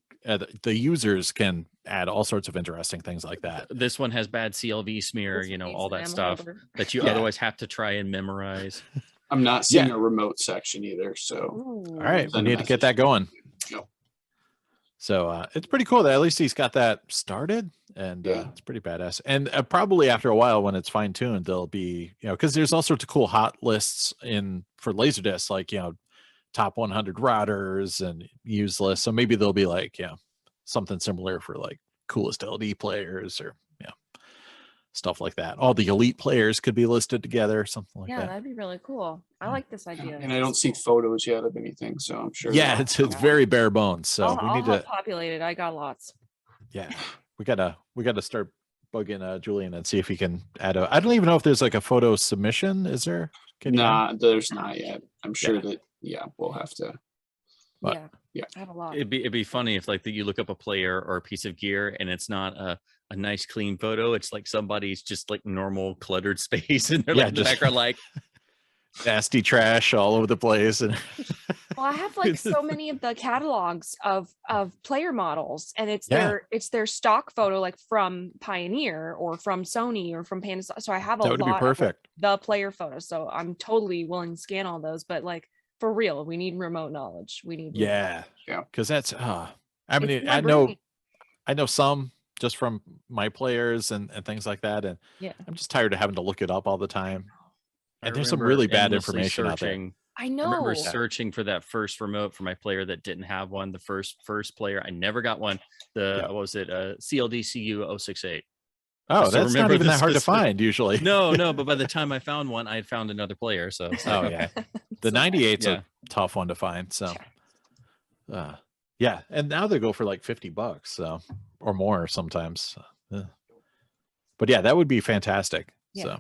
users can add all sorts of interesting things like that. This one has bad CLV smear, This one needs all an that ammo stuff holder. that you Yeah. otherwise have to try and memorize. I'm not seeing Yeah. a remote section either. So Ooh. All right, we Send a need to get message. that going. Yep. So it's pretty cool that at least he's got that started, and Yeah. it's pretty badass. And probably after a while, when it's fine tuned, there'll be, because there's all sorts of cool hot lists for LaserDisc, like top 100 routers and use lists. So maybe there'll be like something similar for like coolest LD players or stuff like that. All the elite players could be listed together, something like Yeah, that. that'd be really cool. I like this idea. And I don't see photos yet of anything, so I'm sure. Yeah, they'll- it's very bare bones. So I'll, we I'll need help to. populate it. I got lots. Yeah, we gotta start bugging Julian and see if he can add I don't even know if there's like a photo submission. Is there? Can you add? Nah, there's not yet. I'm sure Yeah. that we'll have to But- Yeah. Yeah. I have a lot. It'd be funny if like you look up a player or a piece of gear and it's not a nice clean photo. It's like somebody's just like normal cluttered space and they're Yeah, like in the just- background like Nasty trash all over the place. And Well, I have like so many of the catalogs of player models, and it's Yeah. their stock photo, like from Pioneer or from Sony or from Panasonic. So I have a that would be lot of like, perfect. the player photos. So I'm totally willing to scan all those. But like for real, we need remote knowledge. We need Yeah. Yeah. Because that's, I It's mean, my I know, brain. I know some just from my players and things like that. And Yeah. I'm just tired of having to look it up all the time. I And there's some remember really bad endlessly information out there. searching. I I know. remember searching for that first remote for my player that didn't have one. The first player, I never got one. Yeah. What was it? CLDCU 068. Oh, still that's not remember even the that hard to specific- find usually. No, but by the time I found one, I had found another player. So it's Oh like, yeah. The So bad. 98's Yeah. a tough one to find. So yeah. And now they go for like $50, so or more sometimes. But yeah, that would be fantastic. Yeah.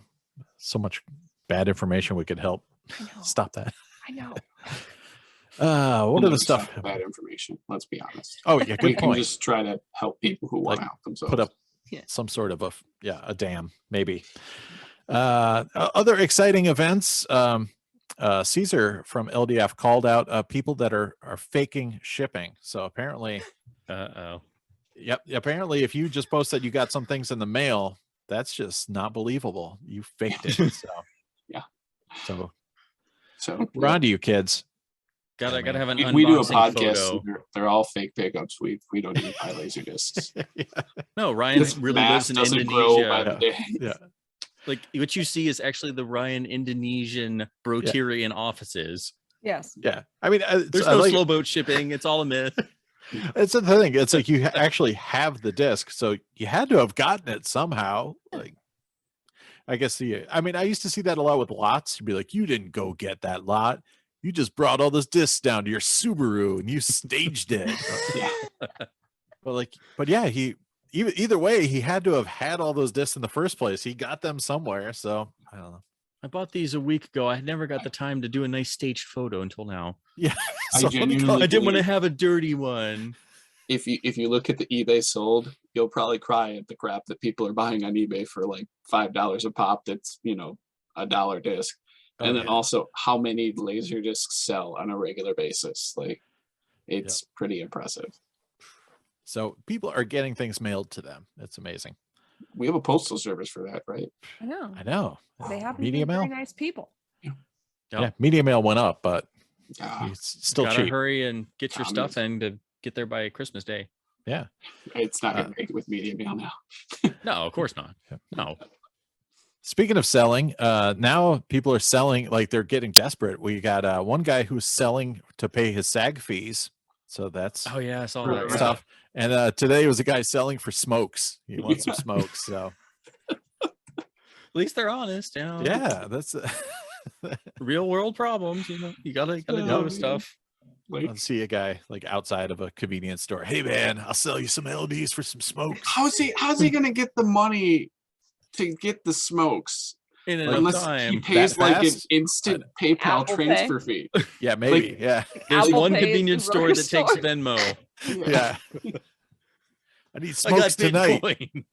So much bad information we could help I know. stop that. I know. What We'll are never the stuff? stop Bad information. Let's be honest. Oh yeah, We good can point. just try to help people who want Like, to help themselves. Put up Yeah. some sort of a dam, maybe. Other exciting events. Caesar from LDF called out people that are faking shipping. So apparently, apparently if you just post that you got some things in the mail, that's just not believable. You faked it. So Yeah. So So we're on to you, kids. gotta have an we do a unboxing podcast. photo. And they're all fake pickups. We don't even buy laser discs. No, Ryan This really mass lives in doesn't grow by Indonesia. the day. Yeah. Like what you see is actually the Ryan Indonesian Broterian offices. Yes. Yeah. I mean, There's no slow boat shipping. It's all a myth. It's the thing. It's like you actually have the disc, so you had to have gotten it somehow. Like, I guess I mean, I used to see that a lot with lots. You'd be like, you didn't go get that lot. You just brought all those discs down to your Subaru and you staged it. Yeah. But yeah, either way, he had to have had all those discs in the first place. He got them somewhere. So I don't know. I bought these a week ago. I never got the time to do a nice staged photo until now. Yeah. I So let me genuinely call- I didn't want to believe have a dirty one. if you look at the eBay sold, you'll probably cry at the crap that people are buying on eBay for like $5 a pop. That's $1 disc. Oh, And then yeah. also how many laser discs sell on a regular basis. Like it's pretty impressive. So people are getting things mailed to them. It's amazing. We have a postal service for that, right? I know. I know. They happen to Media be very mail? nice people. Yeah. Media mail went up, but Yeah. it's still Gotta cheap. hurry and get your stuff Comments. in to get there by Christmas Day. Yeah. It's not gonna make it with media mail now. No, of course not. No. Speaking of selling, now people are selling like they're getting desperate. We got one guy who's selling to pay his SAG fees. So that's Oh yeah, I saw Right, that. stuff. And today was a guy selling for smokes. He wants some smokes. So At least they're honest. yeah, that's Real world problems. You gotta Oh, know man. stuff. Like, I'll see a guy like outside of a convenience store. Hey man, I'll sell you some LDs for some smokes. how's he gonna get the money to get the smokes In enough unless he time. pays That like an fast? instant PayPal Apple Pay. transfer fee? Yeah, maybe. Yeah. There's Apple one Pay is the convenience store that drugstore. takes Venmo. Yeah. I need I got smokes tonight. Bitcoin.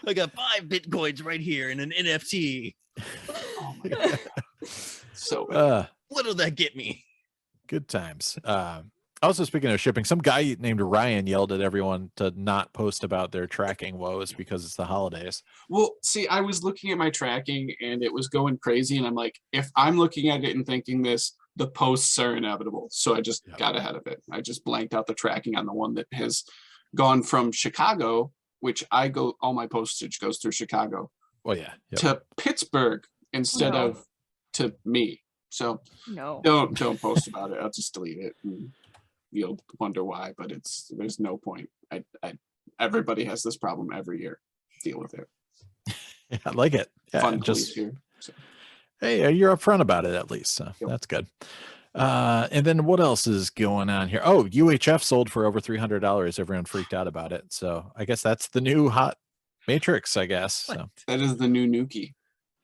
I got 5 Bitcoins right here in an NFT. Oh my God. So What'll that get me? Good times. Also, speaking of shipping, some guy named Ryan yelled at everyone to not post about their tracking woes because it's the holidays. well, see, I was looking at my tracking and it was going crazy, and I'm like, if I'm looking at it and thinking this, the posts are inevitable. So I just Yep. got ahead of it. I just blanked out the tracking on the one that has gone from Chicago, which all my postage goes through Chicago, Well, yeah. Yep. to Pittsburgh instead No. of to me. So No. don't post about it. I'll just delete it. And you'll wonder why, but there's no point. Everybody has this problem every year. Deal with it. Yeah, I like it. Yeah, Fun and police just here. So, hey, you're upfront about it at least. So Yep. that's good. And then what else is going on here? Oh, UHF sold for over $300. Everyone freaked out about it. So I guess that's the new hot Matrix, I guess. So that is the new Nuki.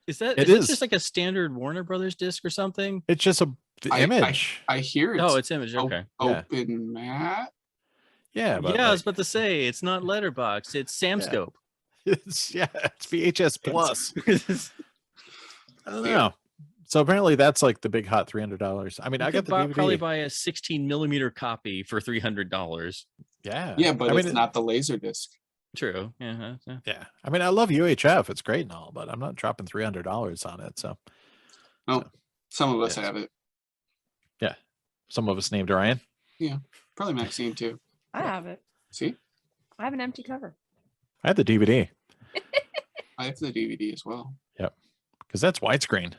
Is that It is is. that just like a standard Warner Brothers disc or something? it's just a The image. I hear it's Oh, it's image. Okay. Yeah. open mat. Yeah, but Yeah, I was like, about to say it's not letterbox, it's Samscope. it's VHS Plus. I don't know. So apparently that's like the big hot $300. I mean, I got the DVD. Probably buy a 16mm copy for $300. Yeah. Yeah, but I mean, it's not the LaserDisc. True. Yeah. Yeah. I mean, I love UHF. It's great and all, but I'm not dropping $300 on it. So No, some of us yes. have it. yeah. Some of us named Ryan. Probably Maxine too. I have it. See, I have an empty cover. I had the DVD I have the DVD as well. because that's widescreen.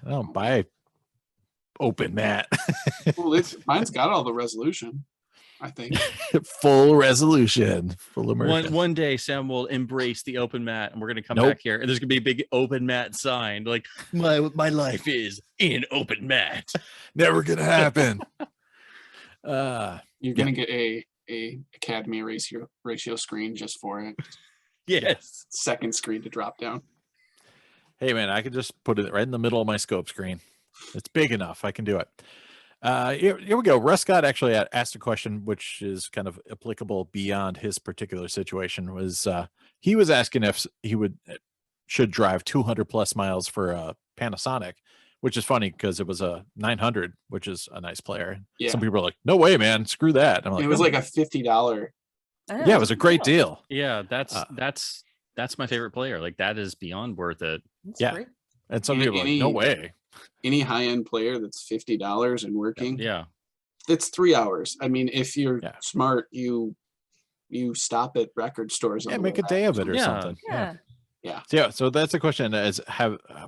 I don't buy open mat. Well, mine's got all the resolution, I think. Full resolution. Full immersion. One day Sam will embrace the open mat and we're gonna come Nope. back here and there's gonna be a big open mat sign like my life is in open mat. Never gonna happen. You're gonna get a Academy ratio screen just for it. Yes. Second screen to drop down. Hey man, I could just put it right in the middle of my scope screen. It's big enough. I can do it. Here we go. Russ Scott actually asked a question which is kind of applicable beyond his particular situation. Was he was asking if he should drive 200 plus miles for a Panasonic, which is funny because it was a 900, which is a nice player. Yeah. Some people are like, "No way, man! Screw that." I'm like, It was "Oh, like a $50. yeah, it was a great deal." Yeah, that's my favorite player. Like that is beyond worth it. It's Yeah. free. And some Any- people are like, "No way." Any high-end player that's $50 and working, Yeah. it's 3 hours. I mean, if you're Yeah. smart, you stop at record stores. on Yeah, the make a way day back. of it or Yeah. something. Yeah. So that's the question: is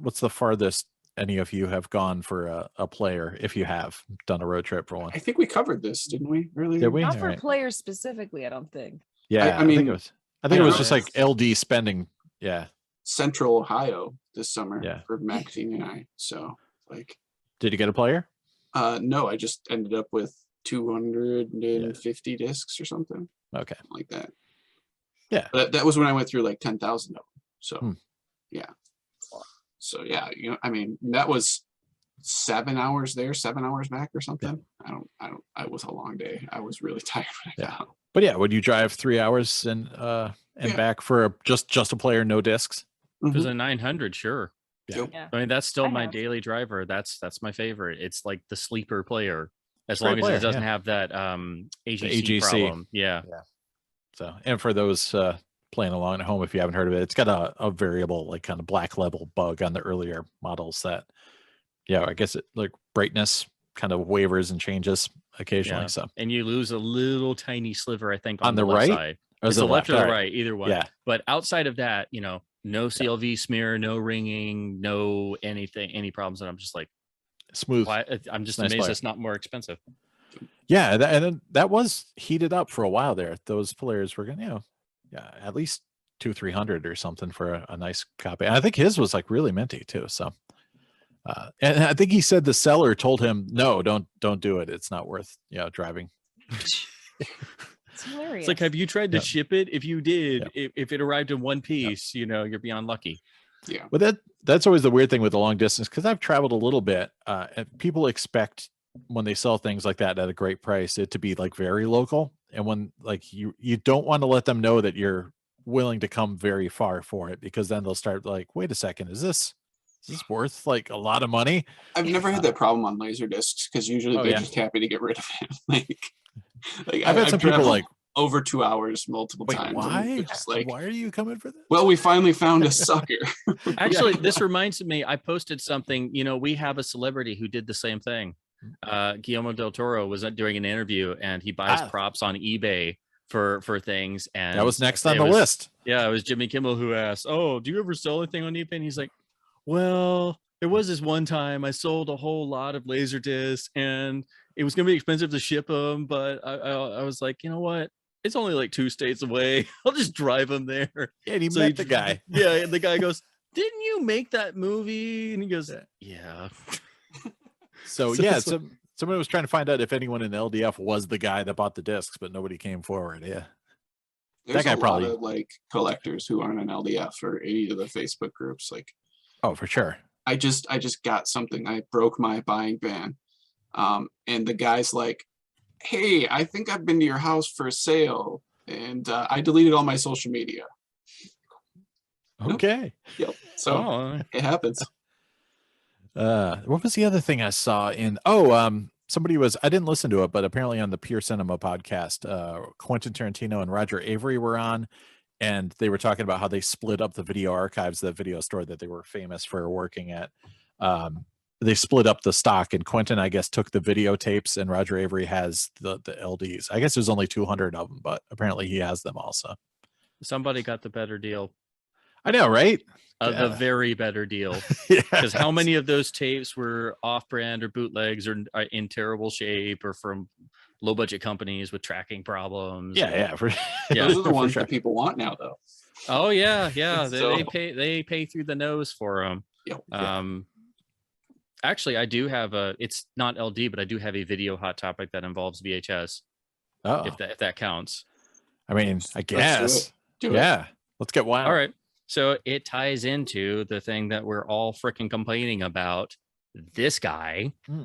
what's the farthest any of you have gone for a player, if you have done a road trip for one? I think we covered this, didn't we? Earlier. Did we? Not All for right. players specifically, I don't think. Yeah, I I think mean, it was. I think it was know. just like LD spending. Yeah. Central Ohio this summer Yeah. for Maxine and I. So like, Did you get a player? no, I just ended up with 250 discs or something Okay. like that. Yeah. But that was when I went through like 10,000 of them. So Hmm. yeah. So yeah, I mean, that was 7 hours there, 7 hours back or something. I was a long day. I was really tired when I got home. But yeah, would you drive 3 hours and Yeah. back for just a player, no discs? If there's Mhm. a 900, sure. Yeah. Yeah. I mean, that's still I my have. daily driver. That's my favorite. It's like the sleeper player, as Great long as player, it doesn't yeah. have that AGC, AGC. problem. Yeah. So, and for those playing along at home, if you haven't heard of it, it's got a variable, like kind of black level bug on the earlier models that, yeah, I guess it like brightness kind of wavers and changes occasionally. Yeah. So, And you lose a little tiny sliver, I think, On on the the left right? side. or is It's it the left or the All right, either one. Yeah. But outside of that, no CLV smear, no ringing, no anything, any problems. And I'm just like, Smooth. why? I'm just Nice amazed player. it's not more expensive. Yeah, and then that was heated up for a while there. Those players were gonna, at least 200-300 or something for a nice copy. And I think his was like really minty too. So, and I think he said the seller told him, "No, don't do it. It's not worth driving." It's hilarious. It's like, have you tried to Yeah. ship it? If you did, if it arrived in one piece, you're beyond lucky. Yeah. But that's always the weird thing with the long distance, because I've traveled a little bit, and people expect when they sell things like that at a great price, it to be like very local. And when like you don't want to let them know that you're willing to come very far for it, because then they'll start like, wait a second, is this worth like a lot of money? I've never had that problem on laser discs because usually Oh, they're yeah. just happy to get rid of it. like I've had some people traveled like, over 2 hours multiple wait, times. and why? they're just like, Why are you coming for this? well, we finally found a sucker. Actually, this reminds me, I posted something, we have a celebrity who did the same thing. Guillermo del Toro was doing an interview and he buys props on eBay for things. And That was next on it the was- list. Yeah, it was Jimmy Kimmel who asked, "Oh, do you ever sell anything on eBay?" And he's like, "Well, there was this one time I sold a whole lot of laser discs and it was going to be expensive to ship them, but I was like, you know what? It's only like 2 states away. I'll just drive them there." Yeah, and he So met the guy. Yeah, and the guy goes, "Didn't you make that movie?" And he goes, "Yeah." So So yeah, it's like- someone was trying to find out if anyone in LDF was the guy that bought the discs, but nobody came forward. Yeah. There's guy a probably- lot of like collectors who aren't an LDF or any of the Facebook groups. Like Oh, for sure. I just got something. I broke my buying ban. And the guy's like, hey, I think I've been to your house for a sale, and I deleted all my social media. Okay. Yep. So Oh, it happens. What was the other thing I saw in? Somebody was, I didn't listen to it, but apparently on the Pure Cinema podcast, Quentin Tarantino and Roger Avery were on, and they were talking about how they split up the video archives, the video store that they were famous for working at. They split up the stock, and Quentin, I guess, took the videotapes, and Roger Avery has the LDs. I guess there's only 200 of them, but apparently he has them also. somebody got the better deal. I know, right? The very better deal. Yeah. Because how many of those tapes were off-brand or bootlegs or are in terrible shape or from low-budget companies with tracking problems? Yeah. Yeah, Those are the for ones sure. that people want now, though. Oh yeah. So- They pay through the nose for them. Yep. Actually, I do have it's not LD, but I do have a video hot topic that involves VHS. Oh, If that counts. I mean, I guess. Do it. Yeah. Let's get wild. All right. So it ties into the thing that we're all freaking complaining about. This guy. Hmm.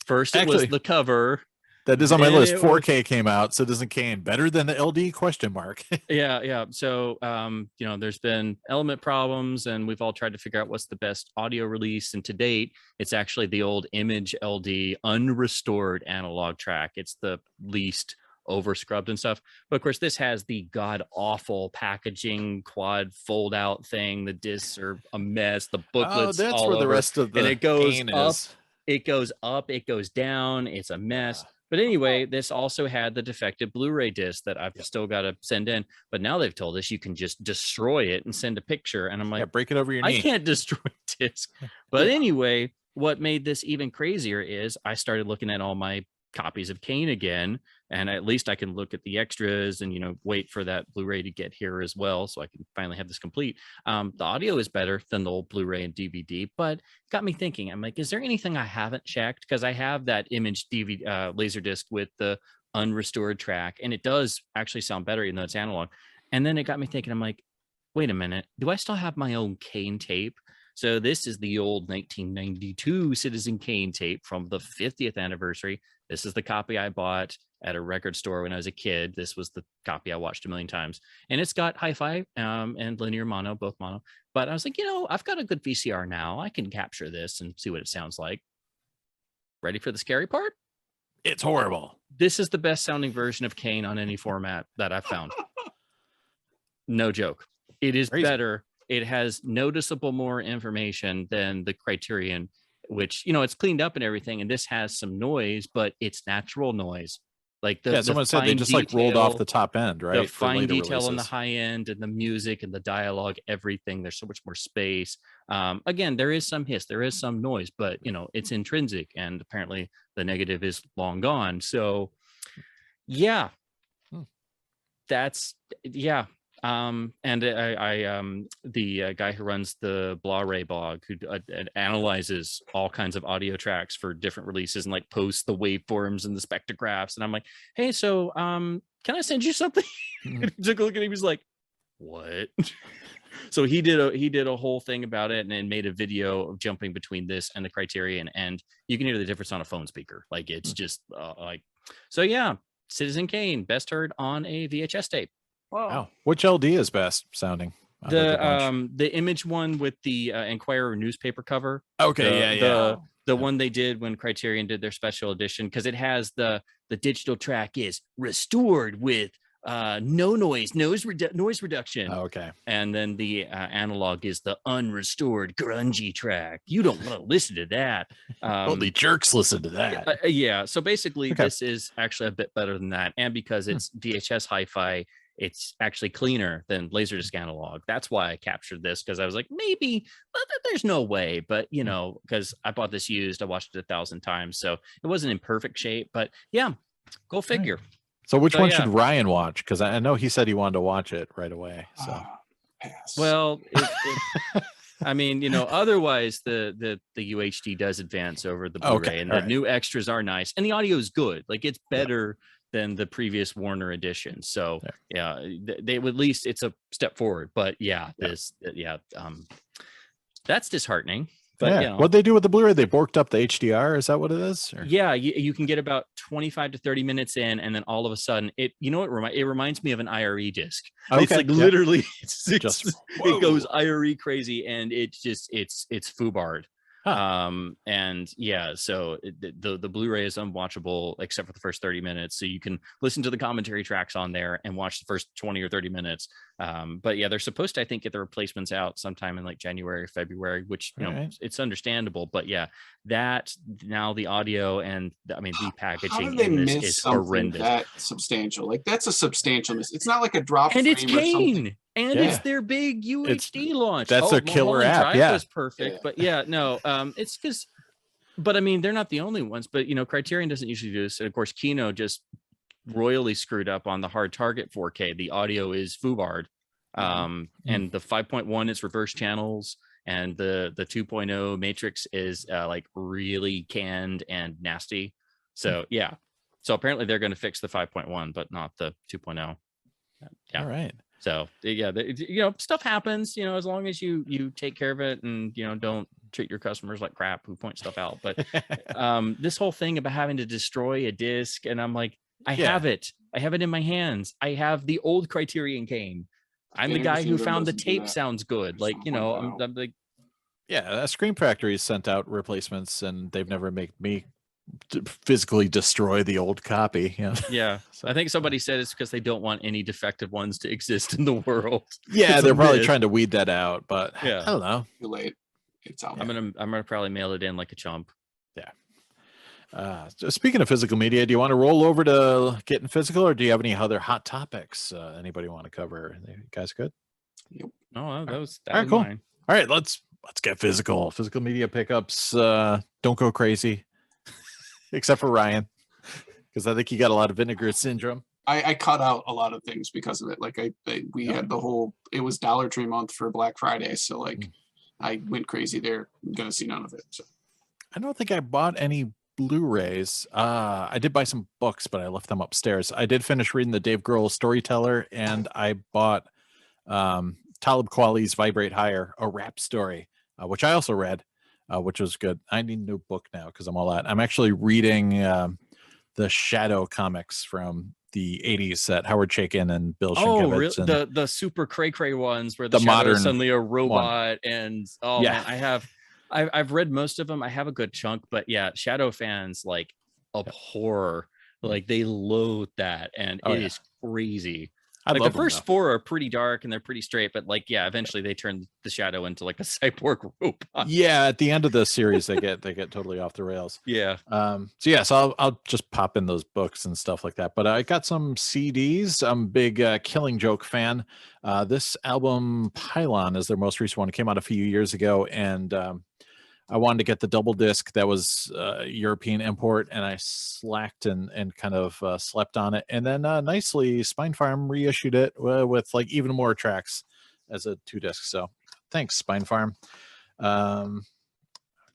First, it Actually, was the cover. That is on my Then list. it 4K came out. Citizen Kane better than the LD question mark. Yeah. So, there's been element problems, and we've all tried to figure out what's the best audio release. And to date, it's actually the old Image LD unrestored analog track. It's the least over scrubbed and stuff. But of course, this has the god awful packaging quad fold out thing. The discs are a mess. The booklets that's all where the over. rest of the And it goes Kane up. is. It goes up, it goes down. It's a mess. But anyway, this also had the defective Blu-ray disc that I've still got to send in. But now they've told us you can just destroy it and send a picture. And I'm like, Break it over your I knee. can't destroy disc. But anyway, what made this even crazier is I started looking at all my copies of Kane again, and at least I can look at the extras and wait for that Blu-ray to get here as well, so I can finally have this complete. The audio is better than the old Blu-ray and DVD, but it got me thinking. I'm like, is there anything I haven't checked? Because I have that Image DVD LaserDisc with the unrestored track, and it does actually sound better even though it's analog. And then it got me thinking. I'm like, wait a minute, do I still have my own Kane tape? So this is the old 1992 Citizen Kane tape from the 50th anniversary. This is the copy I bought at a record store when I was a kid. This was the copy I watched a million times. And it's got hi-fi and linear mono, both mono. But I was like, I've got a good VCR now. I can capture this and see what it sounds like. Ready for the scary part? It's horrible. This is the best sounding version of Kane on any format that I've found. No joke. It is Crazy. better. It has noticeable more information than the Criterion, which, it's cleaned up and everything. And this has some noise, but it's natural noise. Like someone said they just rolled off the top end, right? The fine detail on the high end and the music and the dialogue, everything. There's so much more space. Again, there is some hiss, there is some noise, but it's intrinsic, and apparently the negative is long gone. So yeah, and the guy who runs the blu-ray blog, who analyzes all kinds of audio tracks for different releases and posts the waveforms and the spectrographs, and I'm like, hey, so can I send you something? He took a look at him, he was like, what? So he did a whole thing about it and made a video of jumping between this and the Criterion, and you can hear the difference on a phone speaker. It's just so yeah. Citizen Kane, best heard on a VHS tape. Wow. Which LD is best sounding? The Image one with the Enquirer newspaper cover. Okay, The one they did when Criterion did their special edition, because it has the digital track is restored with no noise reduction. Oh, okay. And then the analog is the unrestored grungy track. You don't want to listen to that. Only jerks listen to that. Yeah. So basically, Okay. This is actually a bit better than that, and because it's VHS hi-fi, it's actually cleaner than LaserDisc analog. That's why I captured this, because I was like, maybe, but there's no way. But because I bought this used, I watched it 1,000 times, so it wasn't in perfect shape. But yeah, go figure. So which one should Ryan watch? Because I know he said he wanted to watch it right away. So Pass. well, I mean, otherwise the UHD does advance over the Blu-ray, Okay, and all the right. new extras are nice, and the audio is good. It's better than the previous Warner edition. So yeah, they at least it's a step forward. But that's disheartening. But yeah. you know, What'd they do with the Blu-ray? They borked up the HDR. Is that what it is? Or- yeah, you can get about 25 to 30 minutes in, and then all of a sudden, it reminds me of an IRE disc. It's Okay, like yeah. literally, Just it goes whoa. IRE crazy, and it's foobarred. Huh. And yeah, so the Blu-ray is unwatchable except for the first 30 minutes. So you can listen to the commentary tracks on there and watch the first 20 or 30 minutes. But yeah, they're supposed to, I think, get the replacements out sometime in like January or February, which Right. it's understandable. But yeah, that now the audio and the How do packaging they in this miss is something horrendous. that substantial? Like that's a substantial miss. It's not like a drop And it's frame or something. Kane, and Yeah. it's their big UHD launch. that's their killer Mulholland app, Drive yeah. was perfect, Yeah. but yeah, no, it's because. But I mean, they're not the only ones. But Criterion doesn't usually do this. And of course, Kino just royally screwed up on the hard target 4K. The audio is foobarred, and the 5.1 is reverse channels, and the 2.0 matrix is like really canned and nasty. So yeah, so apparently they're going to fix the 5.1, but not the 2.0. Yeah. All right. So yeah, stuff happens, as long as you take care of it and, don't treat your customers like crap who point stuff out. But this whole thing about having to destroy a disc, and I'm like, I have it in my hands. I have the old Criterion Kane. I'm the guy who found the tape sounds good. Like, I'm like, yeah, Screen Factory sent out replacements, and they've never made me physically destroy the old copy. Yeah. So, I think somebody said it's because they don't want any defective ones to exist in the world. yeah, It's a they're probably myth. trying to weed that out, but Yeah. I don't know. Too late. It's out. I'm gonna probably mail it in like a chump. Speaking of physical media, do you want to roll over to getting physical, or do you have any other hot topics anybody want to cover? You guys good? No, that was All right, was cool. mine. All right, let's get physical. Physical media pickups. Don't go crazy, except for Ryan, because I think he got a lot of vinegar syndrome. I cut out a lot of things because of it. Like we had the whole, it was Dollar Tree month for Black Friday. So like I went crazy there. I'm going to see none of it. So I don't think I bought any Blu-rays. I did buy some books, but I left them upstairs. I did finish reading the Dave Grohl Storyteller, and I bought Talib Kweli's Vibrate Higher, a rap story, which I also read, which was good. I need a new book now because I'm all out. I'm actually reading the Shadow comics from the 80s that Howard Chaykin and Bill Oh, really? Sienkiewicz and The super cray ones where the the Shadow modern is suddenly a robot, and Yeah. man, I've read most of them. I have a good chunk, but yeah, Shadow fans like abhor, like they loathe that, and Oh, it yeah. is crazy. I Like love the them, first though. 4 are pretty dark and they're pretty straight, but like yeah, eventually they turn the Shadow into like a cyborg robot. Yeah, at the end of the series they get totally off the rails. Yeah. So I'll just pop in those books and stuff like that. But I got some CDs. I'm a big Killing Joke fan. This album Pylon is their most recent one. It came out a few years ago, and I wanted to get the double disc that was European import, and I slacked and kind of slept on it. And then nicely, Spine Farm reissued it with like even more tracks as a 2-disc. So thanks, Spine Farm.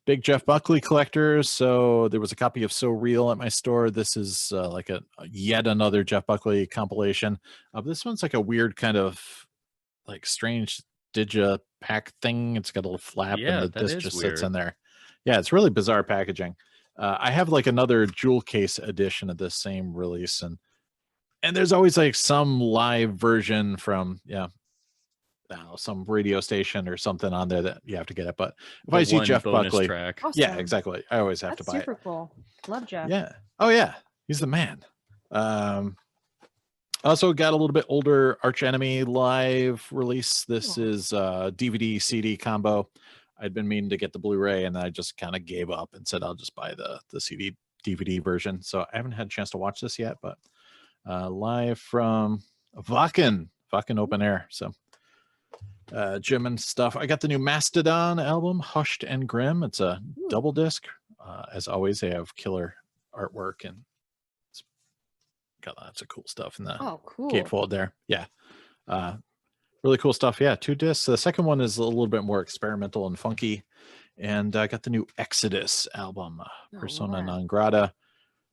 Big Jeff Buckley collector. So there was a copy of So Real at my store. This is like a yet another Jeff Buckley compilation. This one's like a weird kind of like strange digipack thing. It's got a little flap, Yeah, and the that disc is just sits weird. in there. Yeah, it's really bizarre packaging. I have like another jewel case edition of this same release, and there's always like some live version from some radio station or something on there that you have to get it. But if I see Jeff Buckley, track. yeah, Awesome. exactly, I always have That's to buy super cool. Love Jeff. it. Yeah. Oh yeah, he's the man. Also got a little bit older Arch Enemy live release. This is DVD CD combo. I'd been meaning to get the Blu-ray, and I just kind of gave up and said I'll just buy the CD DVD version. So I haven't had a chance to watch this yet, but live from Wacken Open Air. So Jim and stuff. I got the new Mastodon album, Hushed and Grim. It's a double disc. As always, they have killer artwork, and it's got lots of cool stuff in the cool. gatefold there. Yeah. Really cool stuff. Yeah, 2 discs. The second one is a little bit more experimental and funky. And I got the new Exodus album, Persona wow. Non Grata,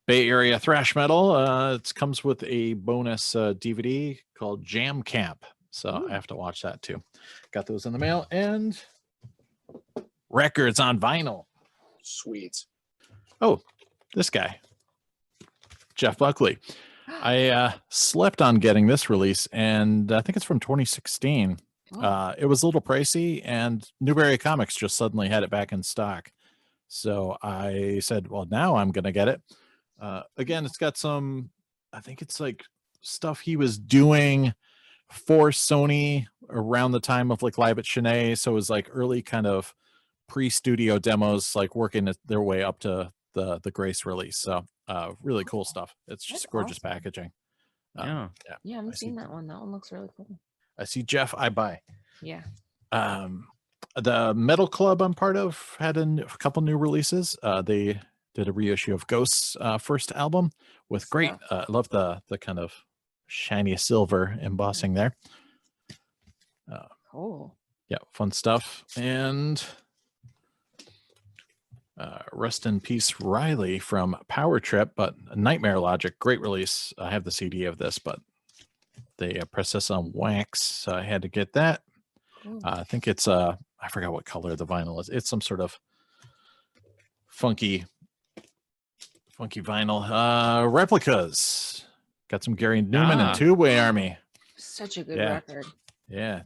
Bay Area thrash metal. It comes with a bonus DVD called Jam Camp. So I have to watch that too. Got those in the mail. And records on vinyl. Sweet. Oh, this guy, Jeff Buckley. I slept on getting this release, and I think it's from 2016. It was a little pricey, and Newberry Comics just suddenly had it back in stock. So I said, well, now I'm going to get it. Again, it's got some, I think it's like stuff he was doing for Sony around the time of like Live at Chennai. So it was like early kind of pre-studio demos, like working their way up to the Grace release. So really cool stuff. It's just That's gorgeous awesome. packaging. Yeah. Yeah, I haven't I see. seen that one. That one looks really cool. I see Jeff, I buy. Yeah. The Metal Club I'm part of had a couple new releases. They did a reissue of Ghost's first album with great, I love the kind of shiny silver embossing there. Cool. Yeah, fun stuff. And rest in peace, Riley from Power Trip, but Nightmare Logic, great release. I have the CD of this, but they press this on wax, so I had to get that. Cool. I think it's I forgot what color the vinyl is. It's some sort of funky vinyl. Replicas. Got some Gary Newman and Tubeway Army. Such a good Yeah. record. Yeah,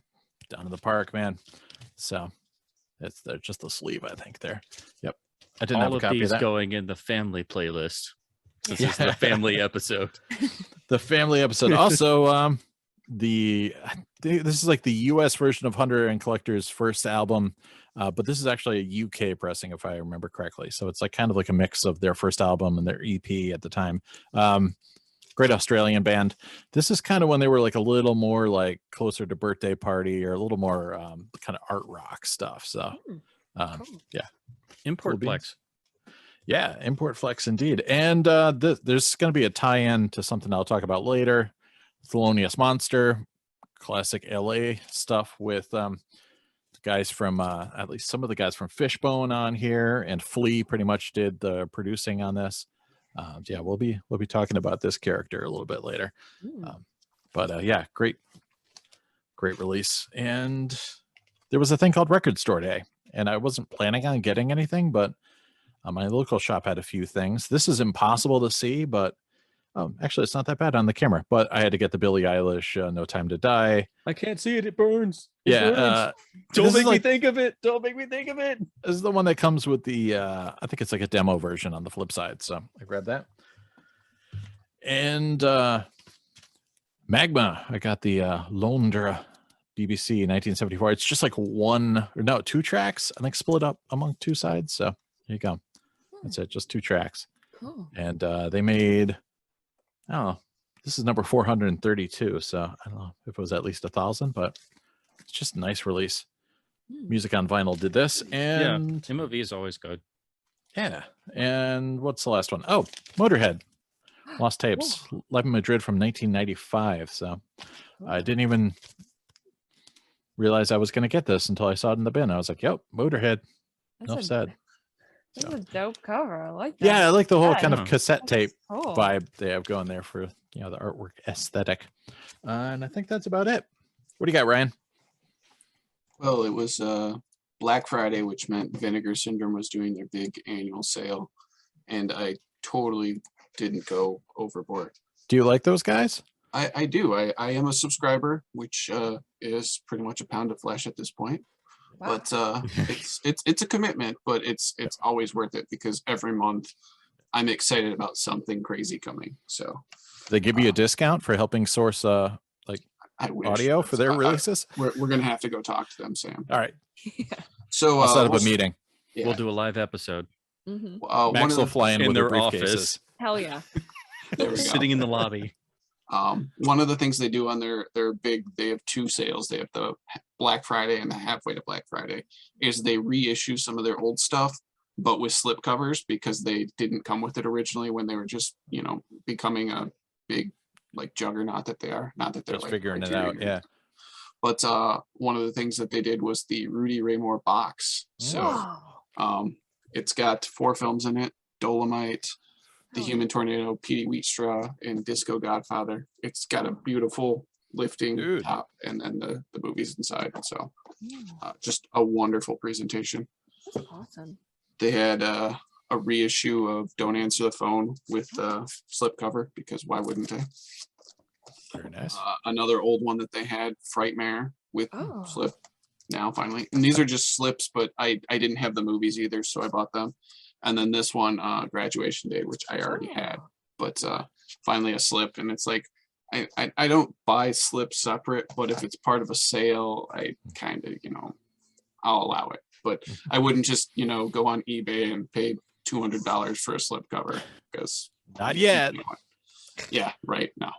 down in the park, man. So it's just the sleeve, I think. There. Yep. I didn't have All a of copy of these that. going in the family playlist. This is the family episode. The family episode. Also, this is like the US version of Hunter and Collector's first album, but this is actually a UK pressing, if I remember correctly. So it's like kind of like a mix of their first album and their EP at the time. Great Australian band. This is kind of when they were like a little more like closer to Birthday Party or a little more kind of art rock stuff. So Cool. yeah. Import Cool beans. flex. Yeah, import flex indeed. And there's going to be a tie-in to something I'll talk about later. Thelonious Monster, classic LA stuff with the guys from at least some of the guys from Fishbone on here, and Flea pretty much did the producing on this. Yeah, we'll be talking about this character a little bit later. But yeah, great release. And there was a thing called Record Store Day, and I wasn't planning on getting anything, but my local shop had a few things. This is impossible to see, but actually it's not that bad on the camera. But I had to get the Billie Eilish No Time to Die. I can't see it. It burns. It burns. Yeah, Don't this is make me like- think of it. Don't make me think of it. This is the one that comes with the I think it's like a demo version on the flip side. So I grabbed that. And Magma, I got the Londra BBC 1974. It's just like two tracks, I think, split up among two sides. So there you go. That's it, just two tracks. Cool. And they made, I don't know, this is number 432. So I don't know if it was at least 1,000, but it's just a nice release. Music on Vinyl did this. And MOV is always good. yeah. And what's the last one? Oh, Motorhead. Lost Tapes. Live in Madrid from 1995. So I didn't even realize I was going to get this until I saw it in the bin. I was like, yep, Motorhead. Enough said. That's a dope cover. I like that. Yeah, I like the whole Yeah. kind of cassette tape Cool. vibe they have going there for, the artwork aesthetic. And I think that's about it. What do you got, Ryan? Well, it was Black Friday, which meant Vinegar Syndrome was doing their big annual sale, and I totally didn't go overboard. Do you like those guys? I do. I am a subscriber, which is pretty much a pound of flesh at this point. Wow. But it's a commitment, but it's always worth it because every month I'm excited about something crazy coming. So They give you a discount for helping source I wish. audio for their releases? We're gonna have to go talk to them, Sam. All right. So I'll set up we'll- a meeting. Yeah. We'll do a live episode. Mhm. one Max of will the- fly in in with their their briefcases. office. Hell yeah. there we go. Sitting in the lobby. One of the things they do on their big, they have two sales. They have the Black Friday and the halfway to Black Friday, is they reissue some of their old stuff, but with slip covers because they didn't come with it originally when they were just, becoming a big like juggernaut that they are. Not that they're Just like figuring it Criterion out. or Yeah. But one of the things that they did was the Rudy Raymore box. So Wow. it's got 4 films in it: Dolomite, The Oh. Human Tornado, Petey Wheatstraw, and Disco Godfather. It's got a beautiful lifting Dude. top and then the movies inside. So Yeah. just a wonderful presentation. That's awesome. They had a reissue of Don't Answer the Phone with slipcover, because why wouldn't they? Very nice. Another old one that they had, Frightmare with Oh. slip now finally. And these are just slips, but I didn't have the movies either, so I bought them. And then this one, Graduation Day, which I already had, but finally a slip. And it's like, I don't buy slips separate, but if it's part of a sale, I kind of, I'll allow it. But I wouldn't just, go on eBay and pay $200 for a slip cover, because Not yet. yeah, right. No.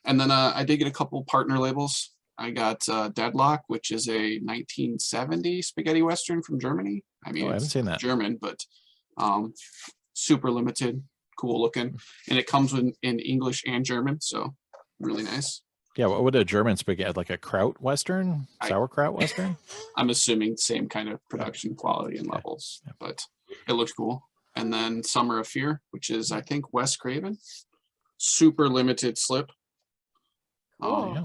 And then I did get a couple partner labels. I got Deadlock, which is a 1970 spaghetti western from Germany. I mean, Oh, I haven't it's seen that. German, but super limited, cool looking, and it comes in English and German, so really nice. Yeah, what would a German spaghetti, like a kraut western, I- sauerkraut western? I'm assuming same kind of production quality and levels, but it looks cool. And then Summer of Fear, which is, I think, Wes Craven, super limited slip. Cool. Yeah.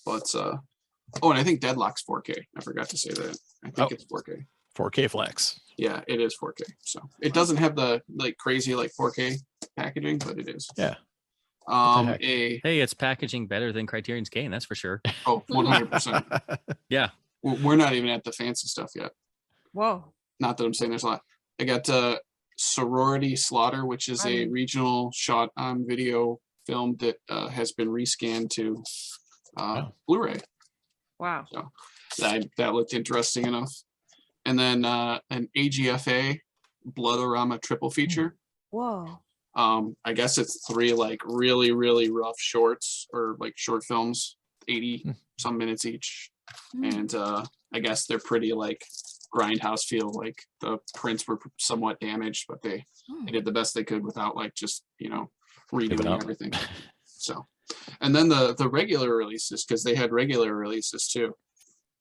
But oh, and I think Deadlock's 4K. I forgot to say that. I think it's 4K. 4K flex. Yeah, it is 4K. So it doesn't have the crazy 4K packaging, but it is. Yeah. A Hey, it's packaging better than Criterion's Kane, that's for sure. 100%. Yeah. We're not even at the fancy stuff yet. Whoa. Not that I'm saying there's a lot. I got Sorority Slaughter, which is a regional shot on video film that has been rescanned to Blu-ray. Wow. So that looked interesting enough. And then an AGFA Bloodorama triple feature. Whoa. I guess it's 3 really, really rough shorts, or short films, 80 some minutes each. And I guess they're pretty grindhouse feel, the prints were somewhat damaged, but they did the best they could without just redoing everything. So, and then the regular releases, because they had regular releases too.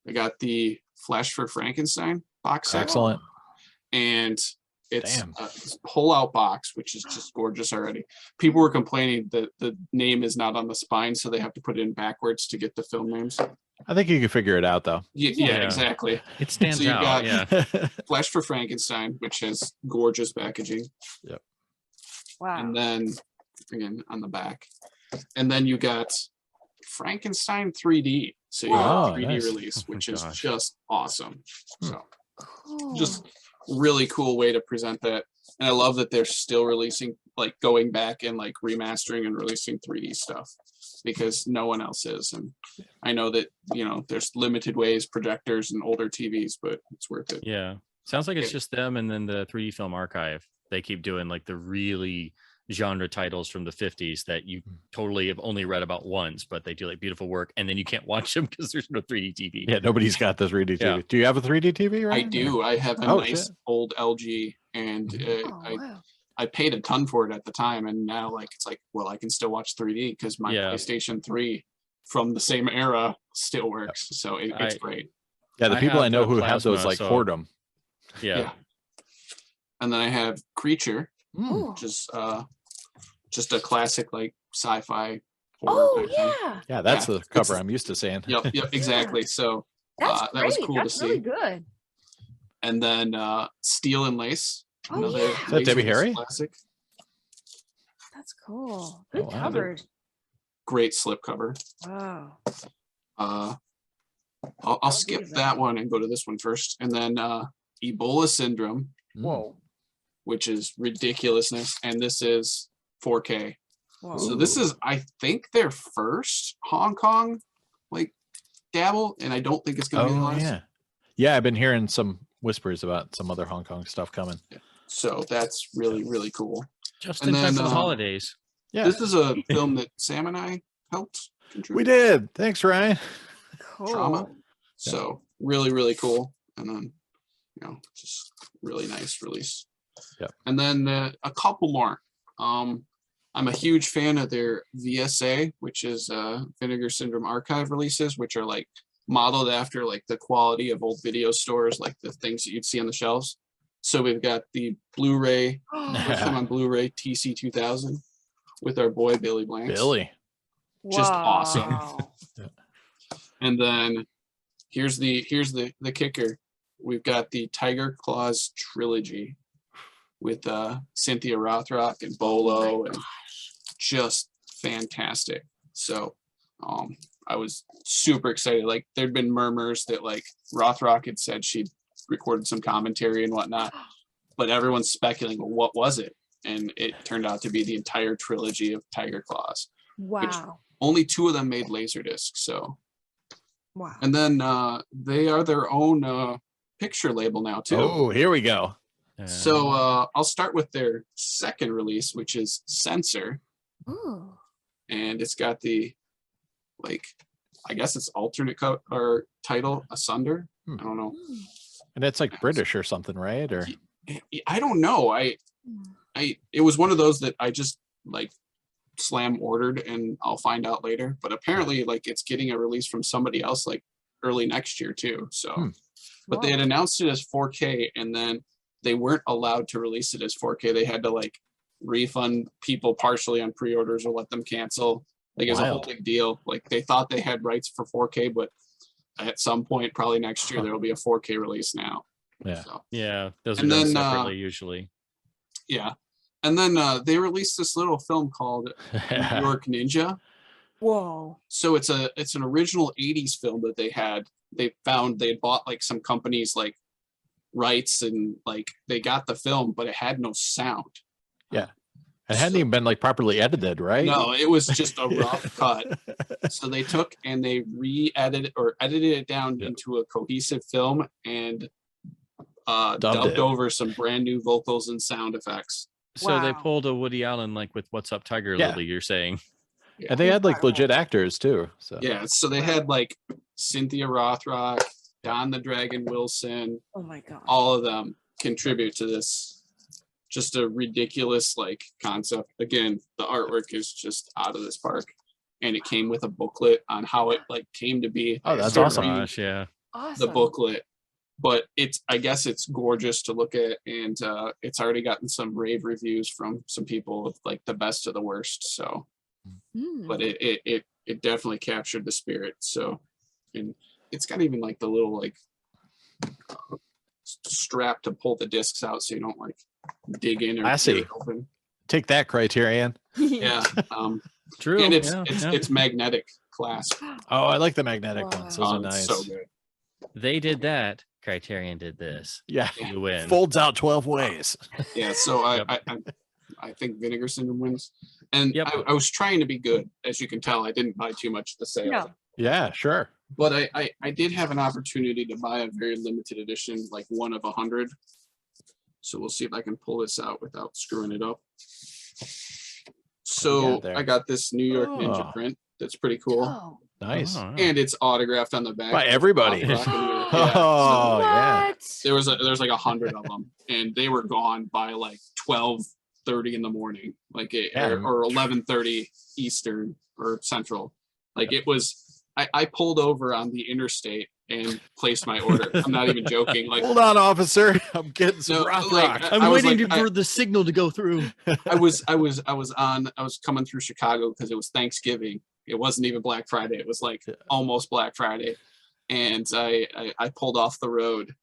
They got the Flash for Frankenstein box set. Excellent. And it's Damn. a pull-out box, which is just gorgeous already. People were complaining that the name is not on the spine, so they have to put it in backwards to get the film names. I think you can figure it out though. Yeah, exactly. It stands So you've out. got- Yeah. Flash for Frankenstein, which has gorgeous packaging. Wow. And then again on the back, and then you got Frankenstein 3D. So you got Oh, a 3D nice. release, Oh my which is gosh. just awesome. So Cool. just really cool way to present that. And I love that they're still releasing, going back and remastering and releasing 3D stuff, because no one else is. And I know that, there's limited ways, projectors and older TVs, but it's worth it. Yeah. Sounds like it's just them and then the 3D Film Archive. They keep doing the really genre titles from the 50s that you totally have only read about once, but they do beautiful work, and then you can't watch them because there's no 3D TV. Yeah, nobody's got this 3D TV. Yeah. Do you have a 3D TV, right? I do. I have a Oh, nice shit. old LG, and Oh, wow. I paid a ton for it at the time, and now it's well, I can still watch 3D because my Yeah. PlayStation 3 from the same era still works. So it's great. Yeah, the I people I have know the who have those plasma, so- hoard them. Yeah. And then I have Creature, Ooh. which is just a classic sci-fi horror. Oh type thing. yeah. Yeah, that's Yeah, the cover it's- I'm used to seeing. Yep, exactly. So That's that great. was cool That's to really see. good. And then Steel and Lace, Oh, another yeah. Is that Debbie Laserdisc Harry? classic. That's cool. Oh, Good wow. covered. Great slip cover. Wow. I'll skip believe that one and go to this one first. And then Ebola Syndrome, Whoa. which is ridiculousness. And this is 4K. Whoa. So this is, I think, their first Hong Kong dabble, and I don't think it's going to be the Oh, last. yeah. Yeah, I've been hearing some whispers about some other Hong Kong stuff coming. So that's really, really cool. Just And in time then, for the holidays. Yeah, This is a film that Sam and I helped contribute. we did. Thanks, Ryan. Cool. Trauma. So really, really cool. And then, just really nice release. Yep. And then a couple more. I'm a huge fan of their VSA, which is Vinegar Syndrome Archive releases, which are modeled after the quality of old video stores, the things that you'd see on the shelves. So we've got the Blu-ray, first time on Blu-ray TC2000 with our boy Billy Blanks. Billy. Just awesome. Wow. And then here's the kicker. we've got the Tiger Claws trilogy with Cynthia Rothrock and Bolo, and just fantastic. So I was super excited. Like, there'd been murmurs that like Rothrock had said she'd recorded some commentary and whatnot, but everyone's speculating, well, what was it? And it turned out to be the entire trilogy of Tiger Claws. Wow. Only 2 of them made LaserDisc. So, Wow. and then they are their own picture label now too. Oh, here we go. So I'll start with their second release, which is Censor, Ooh. and it's got the, like, I guess it's alternate or title, Asunder. I don't know. And it's like British or something, right? Or I don't know. It was one of those that I just like slam ordered and I'll find out later. But apparently, like, it's getting a release from somebody else like early next year too. So, but they had announced it as 4K, and then they weren't allowed to release it as 4K. They had to like refund people partially on pre-orders or let them cancel. Like, it's a whole big deal. Like, they thought they had rights for 4K, but at some point, probably next year, there will be a 4K release now. Yeah. So, Yeah, those are and done then, separately usually. yeah. And then they released this little film called New York Ninja. Whoa. So it's an original 80s film that they had. They bought like some companies like rights, and like they got the film, but it had no sound. Yeah. It hadn't even been like properly edited, right? No, it was just a rough cut. So they took and they edited it down into a cohesive film and dubbed over some brand new vocals and sound effects. So they pulled a Woody Allen, like with What's Up Tiger Lily, you're saying. Yeah. And they had like legit actors too. So yeah, so they had like Cynthia Rothrock, Don the Dragon Wilson. Oh my god. All of them contribute to this. Just a ridiculous like concept. Again, the artwork is just out of this park. And it came with a booklet on how it like came to be. Oh, that's Started awesome. reading Gosh, yeah. Awesome. the booklet, but I guess it's gorgeous to look at, and it's already gotten some rave reviews from some people with like the best of the worst. So, but it definitely captured the spirit. So, and it's got even like the little like strap to pull the discs out so you don't like dig in or I see. tear it open. Take that, Criterion. Yeah. True. And yeah. it's magnetic clasp. Oh, I like the magnetic ones. Those are It's nice. so good. They did that. Criterion did this. Yeah. You win. Folds out 12 ways. Yeah, so Yep. I think Vinegar Syndrome wins. And Yep. I was trying to be good. As you can tell, I didn't buy too much at the sale. No. Yeah, sure. But I did have an opportunity to buy a very limited edition, like 1 of 100. So we'll see if I can pull this out without screwing it up. So there? I got this New York Oh. Ninja print. That's pretty cool. Oh. Nice. Oh, And it's autographed on the back. By everybody. Rock and roll. Yeah, Oh, so yeah. What? there's like 100 of them, and they were gone by like 12:30 in the morning, like or 11:30 Eastern or Central. Like it was, I pulled over on the interstate and placed my order. I'm not even joking. Like, Hold on, officer. I'm getting some No, rock like, rock. I'm I was waiting like, for the signal to go through. I was coming through Chicago because it was Thanksgiving. It wasn't even Black Friday. It was like almost Black Friday. And I pulled off the road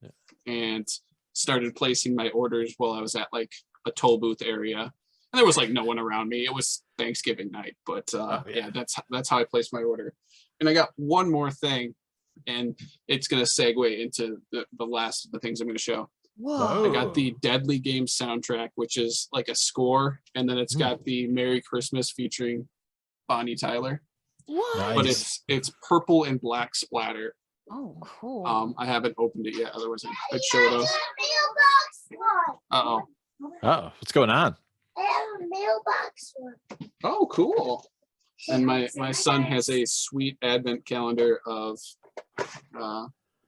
and started placing my orders while I was at like a toll booth area. And there was like no one around me. It was Thanksgiving night, but yeah, that's how I placed my order. And I got one more thing, and it's going to segue into the last of the things I'm going to show. Whoa. I got the Deadly Games soundtrack, which is like a score, and then it's got the Merry Christmas featuring Bonnie Tyler. What? But Nice. it's purple and black splatter. Oh, cool. I haven't opened it yet, otherwise I'd show it off. Mailbox Uh-oh. Oh, what's going on? one. I have a mailbox one. Oh, cool. And my son has a sweet advent calendar of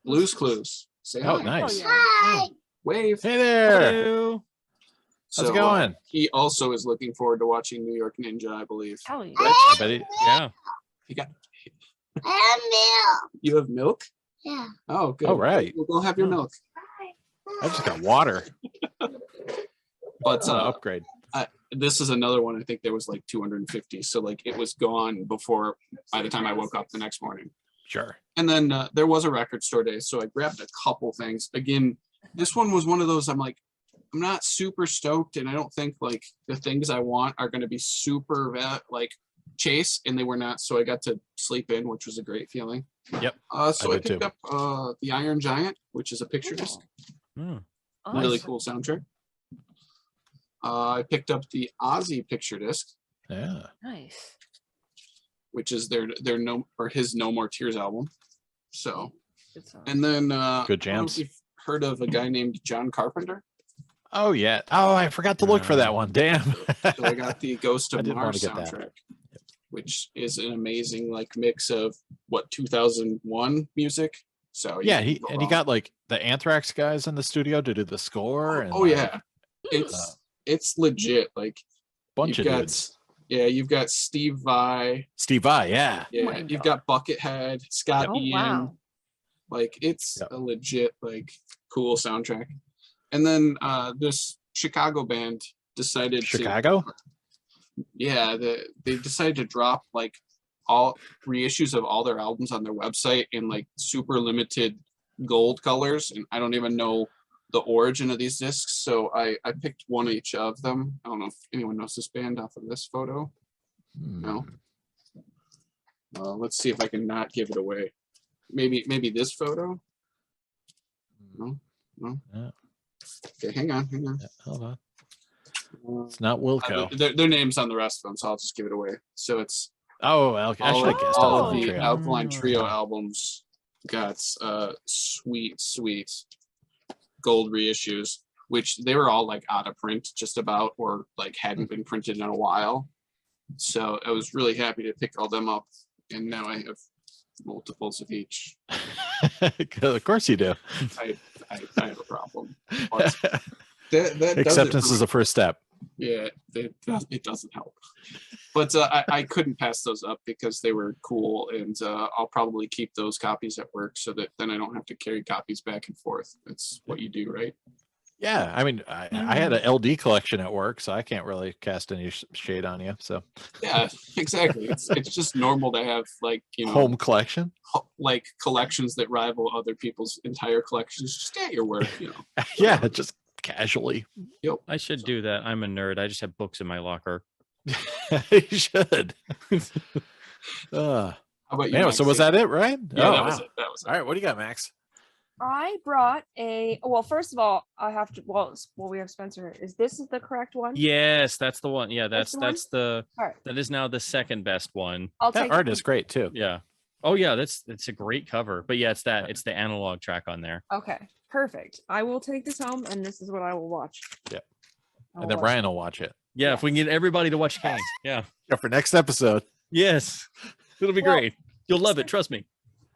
Blue's Clues. Say Oh, hi. nice. yeah. Hi. Wave. Hey there. Hello. How's it So, going? he also is looking forward to watching New York Ninja, I believe. Hell yeah. I bet he, Yeah. You got I have milk. you have milk? Yeah. Oh, good. All right. We'll go have your milk. I just got water. But Upgrade. this is another one. I think there was like 250. So like it was gone by the time I woke up the next morning. Sure. And then there was a record store day, so I grabbed a couple things. Again, this one was one of those I'm like, I'm not super stoked, and I don't think like the things I want are going to be super like chase, and they were not. So I got to sleep in, which was a great feeling. Yep. So I did picked too. up the Iron Giant, which is a picture disc. Hmm. Really Awesome. cool soundtrack. I picked up the Ozzy picture disc, Yeah. Nice. which is his No More Tears album. So, Good song. and then Good I don't know if jams. you've heard of a guy named John Carpenter. Oh yeah. Oh, I forgot to look for that one. Damn. So I got the Ghost I of did wanna Mars get that. soundtrack, which is an amazing like mix of 2001 music. So you Yeah, can't he go and he wrong. got like the Anthrax guys in the studio to do the score. And Oh like, yeah, it's legit. Like bunch of you've got dudes. you've got Steve Vai. Steve Vai, yeah. Yeah, my you've God. got Buckethead, Scott Oh Ian. wow. Like it's Yep. a legit like cool soundtrack. And then this Chicago band decided Chicago? they decided to drop like all reissues of all their albums on their website in like super limited gold colors, and I don't even know the origin of these discs, so I picked one each of them. I don't know if anyone knows this band off of this photo. No. Let's see if I can not give it away. Maybe this photo. No. Yeah. Okay, hang on. Yeah, hold on. Uh, It's not Wilco. their names on the rest of them, so I'll just give it away. So it's Oh, I should have guessed all of Alkaline the Trio. Alkaline Trio albums got sweet gold reissues, which they were all like out of print just about, or like hadn't been printed in a while. So I was really happy to pick all them up, and now I have multiples of each. Of course you do. I have a problem. But that does it Acceptance for is the first step. Yeah, it doesn't help. But I couldn't pass those up because they were cool, and I'll probably keep those copies at work so that then I don't have to carry copies back and forth. That's what you do, right? Yeah, I mean, I had an LD collection at work, so I can't really cast any shade on you. So Yeah, exactly. It's just normal to have like, you know, home collection. like collections that rival other people's entire collections just at your work, you know. Yeah, just casually. Yep. I should do that. I'm a nerd. I just have books in my locker. You should. How about you? Anyway, so was Maxie? that it, right? Yeah, Oh, that was wow. it. That was it. All right, what do you got, Max? I brought well, first of all, I have to we have Spencer. Is this the correct one? Yes, that's the one. Yeah, That's that's the the All right. that is now the second best one. I'll That take art it. is great too. Yeah. Oh yeah, it's a great cover. But yeah, it's the analog track on there. Okay, perfect. I will take this home, and this is what I will watch. Yep. I And will then watch Brian will watch it. Yeah, if we can get everybody to watch Kang. Yeah. Yeah, for next episode. Yes. It'll be Well, great. You'll love it, trust me.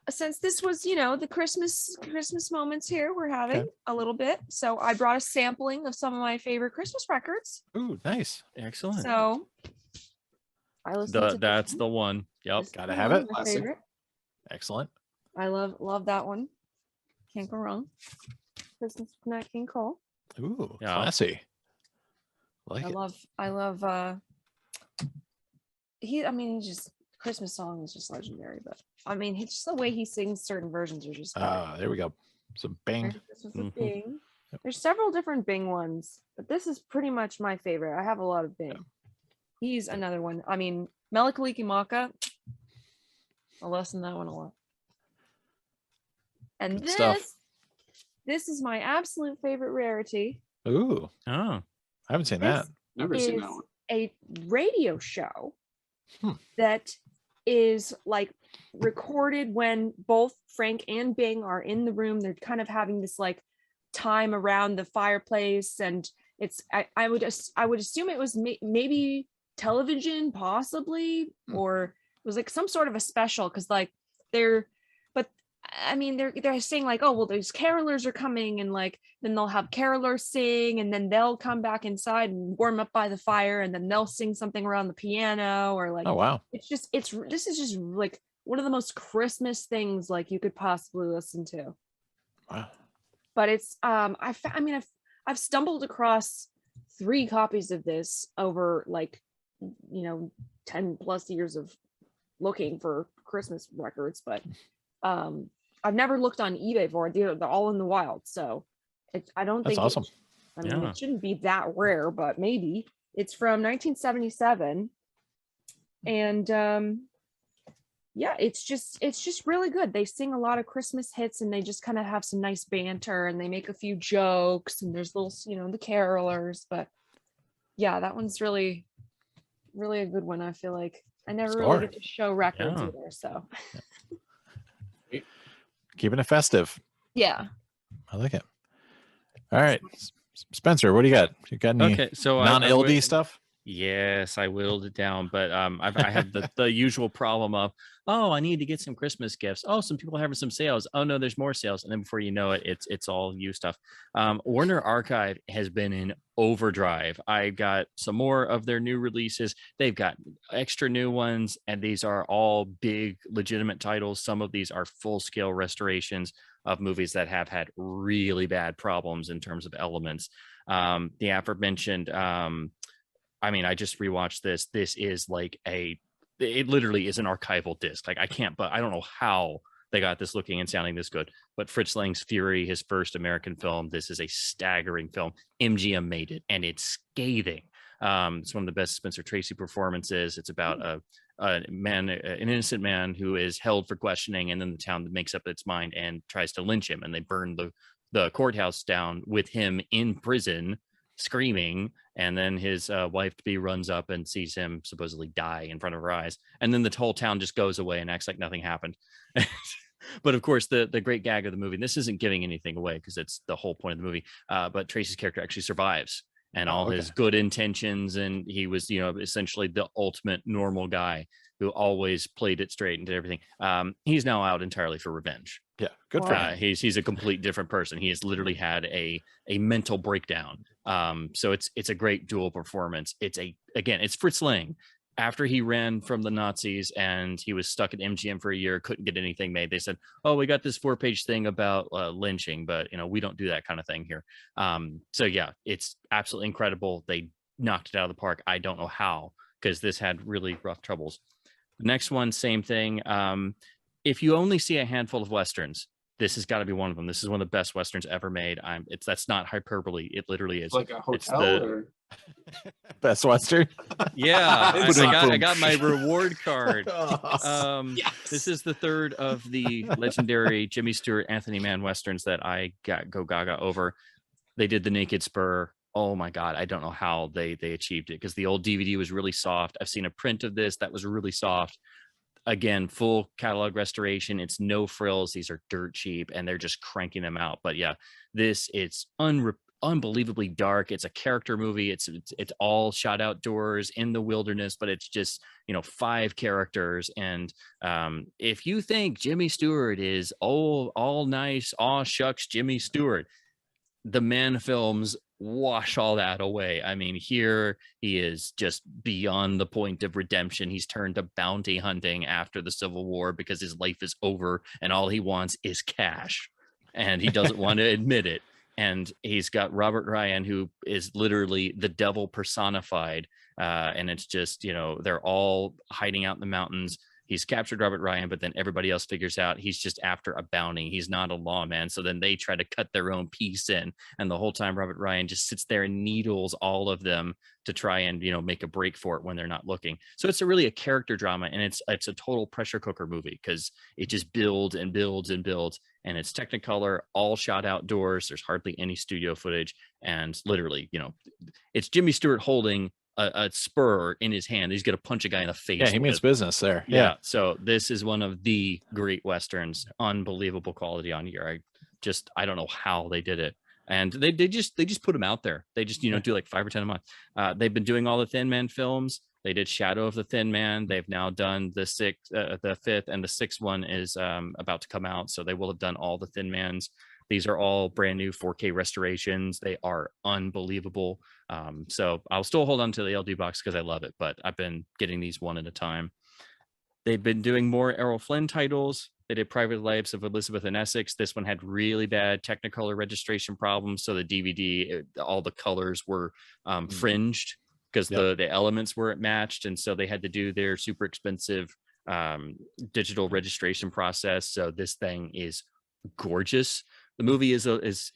Since this was, the Christmas moments here we're having a little bit, so I brought a sampling of some of my favorite Christmas records. Ooh, nice. Excellent. So I listened to That's the one. Yep. this is Gotta the have one, it. my Classic. favorite. Excellent. I love that one. Can't go wrong. Christmas from Nat King Cole. Ooh, Yeah. classy. Like I it. love he's just Christmas song is just legendary, but I mean it's just the way he sings certain versions are just better. There we go. Some Bing. This was a Mhm. Bing. There's several different Bing ones, but this is pretty much my favorite. I have a lot of Bing. He's another one. I mean, Melakaliki Maka. I listen to that one a lot. And Good stuff. this is my absolute favorite rarity. Ooh, Oh. I haven't seen This that. Never seen is that one. a radio show Hmm. that is like recorded when both Frank and Bing are in the room. They're kind of having this like time around the fireplace, and it's I would assume it was maybe television, possibly, or it was like some sort of a special, because like they're saying like, oh well, these carolers are coming, and like then they'll have carolers sing, and then they'll come back inside and warm up by the fire, and then they'll sing something around the piano, or like Oh wow. this is just like one of the most Christmas things like you could possibly listen to. Wow. But it's I've stumbled across 3 copies of this over like 10 plus years of looking for Christmas records, but I've never looked on eBay for it. They're all in the wild, so I don't That's think awesome. I mean, Yeah. it shouldn't be that rare, but maybe. It's from 1977, and yeah, it's just really good. They sing a lot of Christmas hits, and they just kind of have some nice banter, and they make a few jokes, and there's little, the carolers. But yeah, that one's really, really a good one. I feel like I never Score. really get to show records Yeah. either, so Keeping it festive. yeah. I like it. All right, Spencer, what do you got? You got any Okay, so non-LD stuff? Yes, I whittled it down, but I have the usual problem of, oh, I need to get some Christmas gifts. Oh, some people are having some sales. Oh no, there's more sales, and then before you know it, it's all you stuff. Warner Archive has been in overdrive. I got some more of their new releases. They've got extra new ones, and these are all big, legitimate titles. Some of these are full-scale restorations of movies that have had really bad problems in terms of elements. The aforementioned. I mean, I just rewatched this. This is like it literally is an archival disc. Like I don't know how they got this looking and sounding this good. But Fritz Lang's Fury, his first American film, this is a staggering film. MGM made it, and it's scathing. It's one of the best Spencer Tracy performances. It's about an innocent man who is held for questioning, and then the town makes up its mind and tries to lynch him, and they burn the courthouse down with him in prison, screaming, and then his wife-to-be runs up and sees him supposedly die in front of her eyes, and then the whole town just goes away and acts like nothing happened. But of course, the great gag of the movie, and this isn't giving anything away because it's the whole point of the movie, but Tracy's character actually survives, and all his good intentions, and he was essentially the ultimate normal guy who always played it straight and did everything. He's now out entirely for revenge. Yeah, good for him. He's a complete different person. He has literally had a mental breakdown. So it's a great dual performance. It's Fritz Lang. After he ran from the Nazis and he was stuck at MGM for a year, couldn't get anything made. They said, "Oh, we got this 4-page thing about lynching, but we don't do that kind of thing here." So yeah, it's absolutely incredible. They knocked it out of the park. I don't know how, because this had really rough troubles. The next one, same thing. If you only see a handful of Westerns, this has got to be one of them. This is one of the best Westerns ever made. That's not hyperbole. It literally is. Like a hotel or Best Western. Yeah, It's I got my reward card. Yes. This is the third of the legendary Jimmy Stewart, Anthony Mann Westerns that I go gaga over. They did The Naked Spur. Oh my God, I don't know how they achieved it, because the old DVD was really soft. I've seen a print of this that was really soft. Again, full catalog restoration. It's no frills. These are dirt cheap, and they're just cranking them out. But yeah, it's unbelievably dark. It's a character movie. It's all shot outdoors in the wilderness, but it's just 5 characters. And if you think Jimmy Stewart is all nice, aw shucks Jimmy Stewart, the Mann films wash all that away. I mean, here he is just beyond the point of redemption. He's turned to bounty hunting after the Civil War because his life is over and all he wants is cash, and he doesn't want to admit it. And he's got Robert Ryan, who is literally the devil personified, and it's just they're all hiding out in the mountains. He's captured Robert Ryan, but then everybody else figures out he's just after a bounty. He's not a lawman. So then they try to cut their own piece in. And the whole time Robert Ryan just sits there and needles all of them to try and, make a break for it when they're not looking. So it's really a character drama, and it's a total pressure cooker movie because it just builds and builds and builds. And it's Technicolor, all shot outdoors. There's hardly any studio footage. And literally, it's Jimmy Stewart holding a spur in his hand. He's going to punch a guy in the face. Yeah, he means business there. Yeah. So this is one of the great Westerns. Unbelievable quality on here. I don't know how they did it. And they just put them out there. They just, do like 5 or 10 a month. They've been doing all the Thin Man films. They did Shadow of the Thin Man. They've now done the 5th, and the 6th one is about to come out. So they will have done all the Thin Mans. These are all brand new 4K restorations. They are unbelievable. So I'll still hold on to the LD box because I love it, but I've been getting these one at a time. They've been doing more Errol Flynn titles. They did Private Lives of Elizabeth and Essex. This one had really bad Technicolor registration problems. So the DVD, all the colors were fringed because the elements weren't matched. And so they had to do their super expensive digital registration process. So this thing is gorgeous. The movie is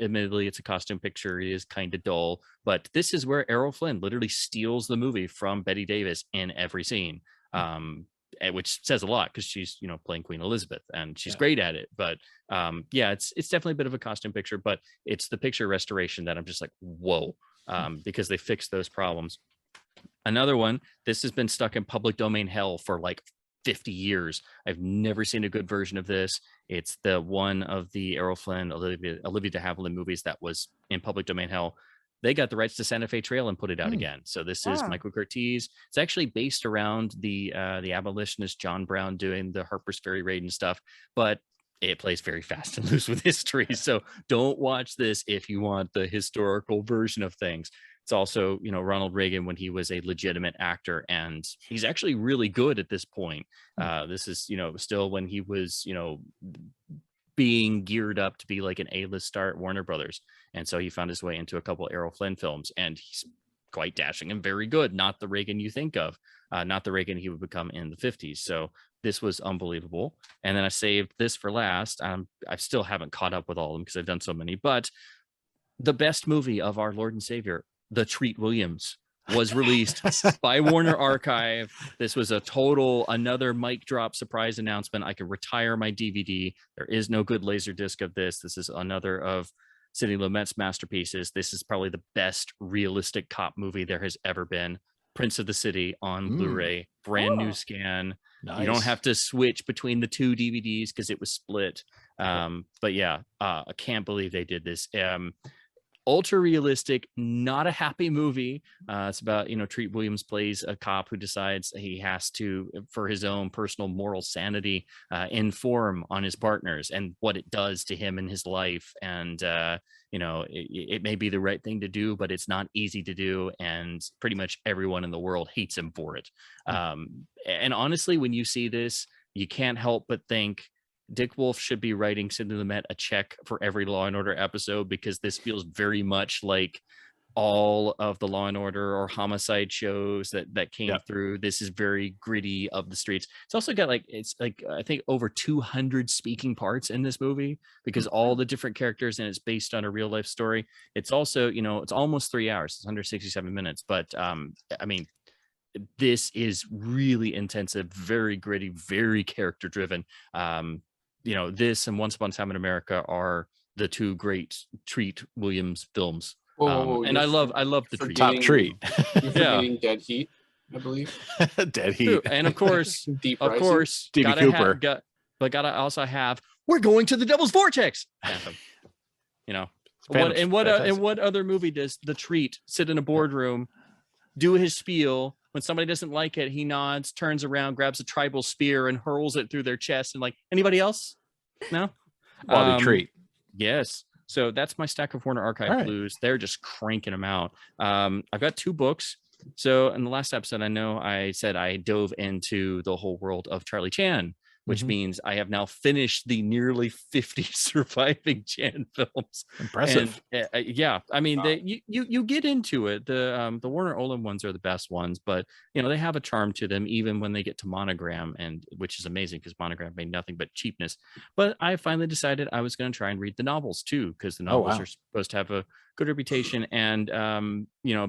admittedly it's a costume picture. It is kind of dull, but this is where Errol Flynn literally steals the movie from Bette Davis in every scene, which says a lot because she's playing Queen Elizabeth and she's great at it. But it's definitely a bit of a costume picture, but it's the picture restoration that I'm just like, whoa, because they fixed those problems. Another one, this has been stuck in public domain hell for like 50 years. I've never seen a good version of this. It's the one of the Errol Flynn, Olivia de Havilland movies that was in public domain hell. They got the rights to Santa Fe Trail and put it out again. So this is Michael Curtiz. It's actually based around the abolitionist John Brown doing the Harper's Ferry raid and stuff, but it plays very fast and loose with history. So don't watch this if you want the historical version of things. It's also, Ronald Reagan when he was a legitimate actor, and he's actually really good at this point. This is, still when he was, being geared up to be like an A-list star at Warner Brothers. And so he found his way into a couple Errol Flynn films, and he's quite dashing and very good. Not the Reagan you think of, not the Reagan he would become in the 50s. So this was unbelievable. And then I saved this for last. I still haven't caught up with all of them because I've done so many, but the best movie of our Lord and Savior, The Treat Williams, was released by Warner Archive. This was another mic drop surprise announcement. I could retire my DVD. There is no good LaserDisc of this. This is another of Sidney Lumet's masterpieces. This is probably the best realistic cop movie there has ever been. Prince of the City on Blu-ray, brand new scan. Nice. You don't have to switch between the two DVDs because it was split. But yeah, I can't believe they did this. Ultra realistic, not a happy movie. It's about, Treat Williams plays a cop who decides he has to, for his own personal moral sanity, inform on his partners and what it does to him in his life. And, it may be the right thing to do, but it's not easy to do. And pretty much everyone in the world hates him for it. And honestly, when you see this, you can't help but think, Dick Wolf should be writing Sidney Lumet a check for every Law and Order episode, because this feels very much like all of the Law and Order or homicide shows that came through. This is very gritty of the streets. It's also got I think over 200 speaking parts in this movie, because all the different characters, and it's based on a real life story. It's also, it's almost 3 hours. It's 167 minutes, but this is really intensive, very gritty, very character driven. This and Once Upon a Time in America are the two great Treat Williams films. And I love the Treat. Top Treat. You're forgetting Dead Heat, I believe. Dead Heat. And of course, Stevie Cooper. Gotta also have We're Going to the Devil's Vortex anthem. What other movie does the Treat sit in a boardroom, do his spiel? When somebody doesn't like it, he nods, turns around, grabs a tribal spear and hurls it through their chest. And anybody else? No? Quality treat. Yes. So that's my stack of Warner Archive blues. They're just cranking them out. I've got 2 books. So in the last episode, I know I said I dove into the whole world of Charlie Chan, which means I have now finished the nearly 50 surviving Chan films. Impressive. And, you get into it. The Warner Olam ones are the best ones, but they have a charm to them even when they get to Monogram, and which is amazing because Monogram made nothing but cheapness. But I finally decided I was going to try and read the novels too, because the novels are supposed to have a good reputation and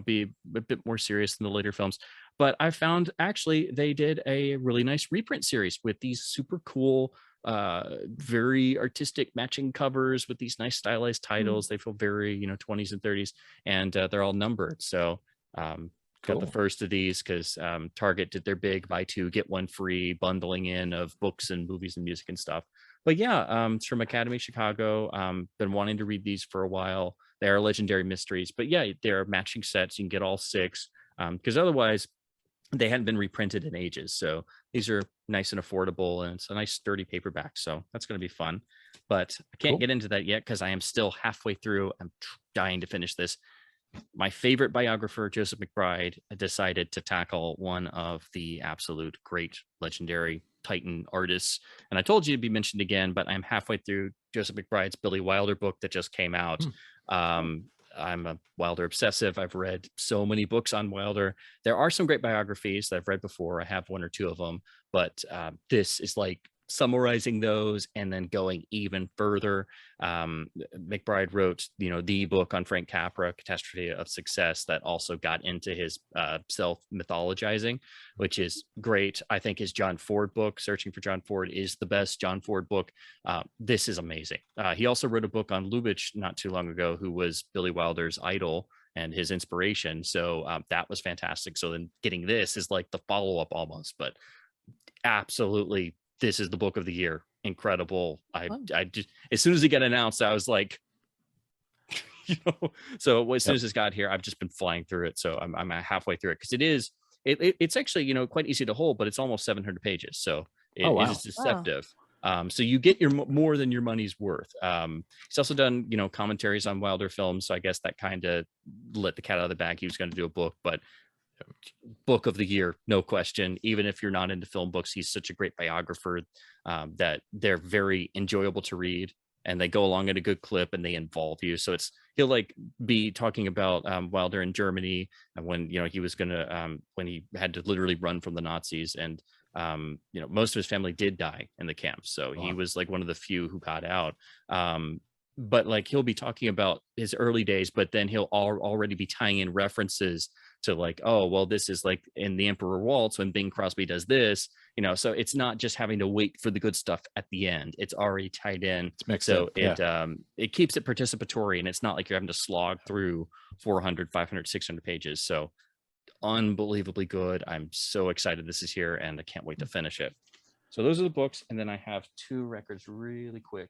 be a bit more serious than the later films. But I found actually they did a really nice reprint series with these super cool, very artistic matching covers with these nice stylized titles. They feel very, 20s and 30s, and they're all numbered. So got the first of these because Target did their big buy 2, get 1 free bundling in of books and movies and music and stuff. But yeah, it's from Academy Chicago. Been wanting to read these for a while. They are legendary mysteries, but yeah, they're matching sets. You can get all 6 because otherwise they hadn't been reprinted in ages. So these are nice and affordable, and it's a nice sturdy paperback. So that's going to be fun, but I can't get into that yet because I am still halfway through. I'm dying to finish this. My favorite biographer, Joseph McBride, decided to tackle one of the absolute great legendary Titan artists. And I told you to be mentioned again, but I'm halfway through Joseph McBride's Billy Wilder book that just came out. I'm a Wilder obsessive. I've read so many books on Wilder. There are some great biographies that I've read before. I have one or two of them, but this is like summarizing those and then going even further. McBride wrote, the book on Frank Capra, Catastrophe of Success, that also got into his self-mythologizing, which is great. I think his John Ford book, Searching for John Ford, is the best John Ford book. This is amazing. He also wrote a book on Lubitsch not too long ago, who was Billy Wilder's idol and his inspiration. So that was fantastic. So then getting this is like the follow-up almost, but absolutely, this is the book of the year. Incredible. I just, as soon as it got announced, I was like, so as soon as this got here, I've just been flying through it. So I'm halfway through it, because it's actually, quite easy to hold, but it's almost 700 pages. So it is deceptive. Wow. So you get your more than your money's worth. He's also done, commentaries on Wilder films. So I guess that kind of let the cat out of the bag. He was going to do a book, but book of the year, no question. Even if you're not into film books, he's such a great biographer that they're very enjoyable to read, and they go along at a good clip and they involve you. So he'll like be talking about Wilder in Germany, and when he was gonna when he had to literally run from the Nazis, and most of his family did die in the camps, so he was like one of the few who got out. But like he'll be talking about his early days, but then he'll already be tying in references to like, oh, well, this is like in The Emperor Waltz when Bing Crosby does this, so it's not just having to wait for the good stuff at the end. It's already tied in. So it keeps it participatory, and it's not like you're having to slog through 400, 500, 600 pages. So unbelievably good. I'm so excited this is here, and I can't wait to finish it. So those are the books. And then I have 2 records really quick.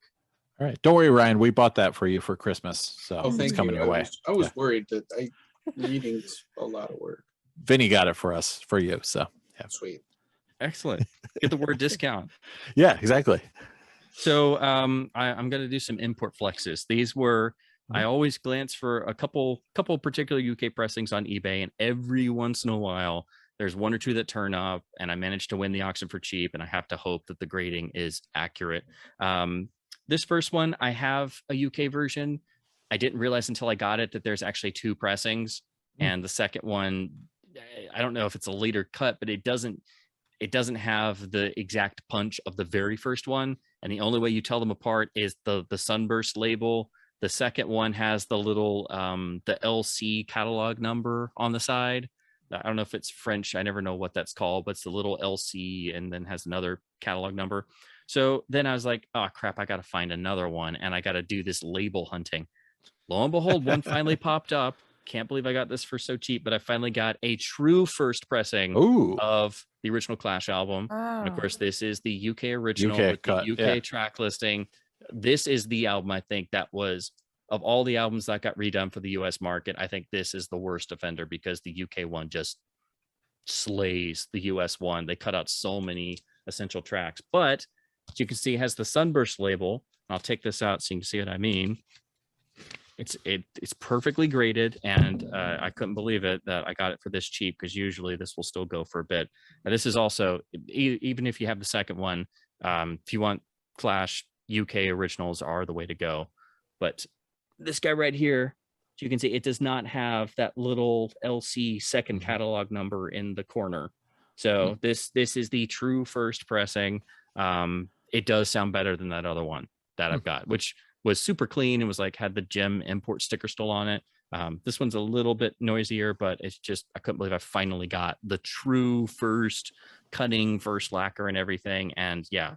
All right. Don't worry, Ryan. We bought that for you for Christmas. So thank it's coming you. your way. I was worried that reading's a lot of work. Vinny got it for you. So yeah. Sweet. Excellent. Get the word discount. Yeah, exactly. So I'm going to do some import flexes. These were, I always glance for a couple particular UK pressings on eBay, and every once in a while, there's 1 or 2 that turn up, and I manage to win the auction for cheap, and I have to hope that the grading is accurate. This first one, I have a UK version. I didn't realize until I got it that there's actually 2 pressings. And the second one, I don't know if it's a later cut, but it doesn't have the exact punch of the very first one. And the only way you tell them apart is the sunburst label. The second one has the little, the LC catalog number on the side. I don't know if it's French. I never know what that's called, but it's the little LC and then has another catalog number. So then I was like, oh crap, I got to find another one, and I got to do this label hunting. Lo and behold, one finally popped up. Can't believe I got this for so cheap, but I finally got a true first pressing of the original Clash album. And of course, this is the UK original with the UK track listing. This is the album, I think, that was, of all the albums that got redone for the US market, I think this is the worst offender, because the UK one just slays the US one. They cut out so many essential tracks, but as you can see, it has the Sunburst label. I'll take this out so you can see what I mean. It's perfectly graded, and I couldn't believe it that I got it for this cheap, because usually this will still go for a bit. Now, this is also, even if you have the second one, if you want Clash, UK originals are the way to go. But this guy right here, you can see it does not have that little LC second catalog number in the corner. So this is the true first pressing. It does sound better than that other one that I've got, which was super clean. It was like had the gem import sticker still on it. This one's a little bit noisier, but it's just, I couldn't believe I finally got the true first cutting, first lacquer and everything. And yeah,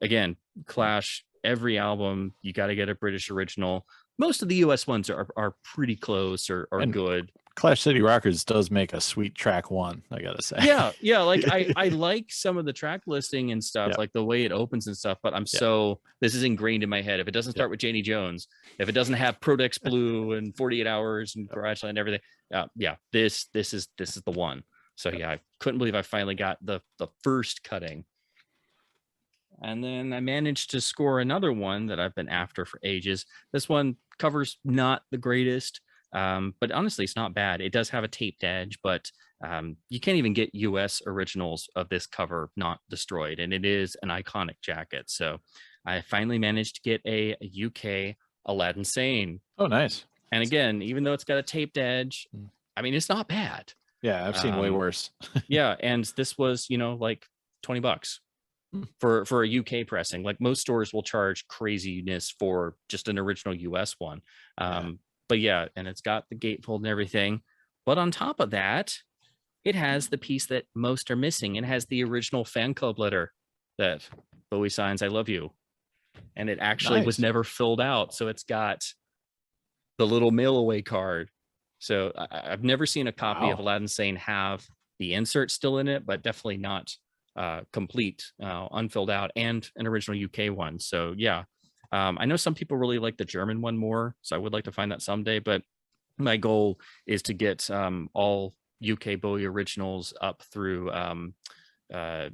again, Clash, every album, you got to get a British original. Most of the US ones are pretty close or good. Clash City Rockers does make a sweet track one, I gotta say. Yeah. Like I like some of the track listing and stuff, like the way it opens and stuff, but this is ingrained in my head. If it doesn't start with Janie Jones, if it doesn't have Prodex Blue and 48 Hours and Garage and everything, this is the one. So yeah, I couldn't believe I finally got the first cutting. And then I managed to score another one that I've been after for ages. This one covers not the greatest, but honestly, it's not bad. It does have a taped edge, but you can't even get US originals of this cover not destroyed. And it is an iconic jacket. So I finally managed to get a UK Aladdin Sane. Oh, nice. And again, even though it's got a taped edge, I mean, it's not bad. Yeah, I've seen way worse. Yeah, and this was, like $20 for a UK pressing. Like most stores will charge craziness for just an original US one. But yeah, and it's got the gatefold and everything. But on top of that, it has the piece that most are missing. It has the original fan club letter that Bowie signs, "I love you." And it actually was never filled out. So it's got the little mail away card. So I've never seen a copy of Aladdin Sane have the insert still in it, but definitely not complete, unfilled out, and an original UK one. So yeah, I know some people really like the German one more, so I would like to find that someday. But my goal is to get all UK Bowie originals up through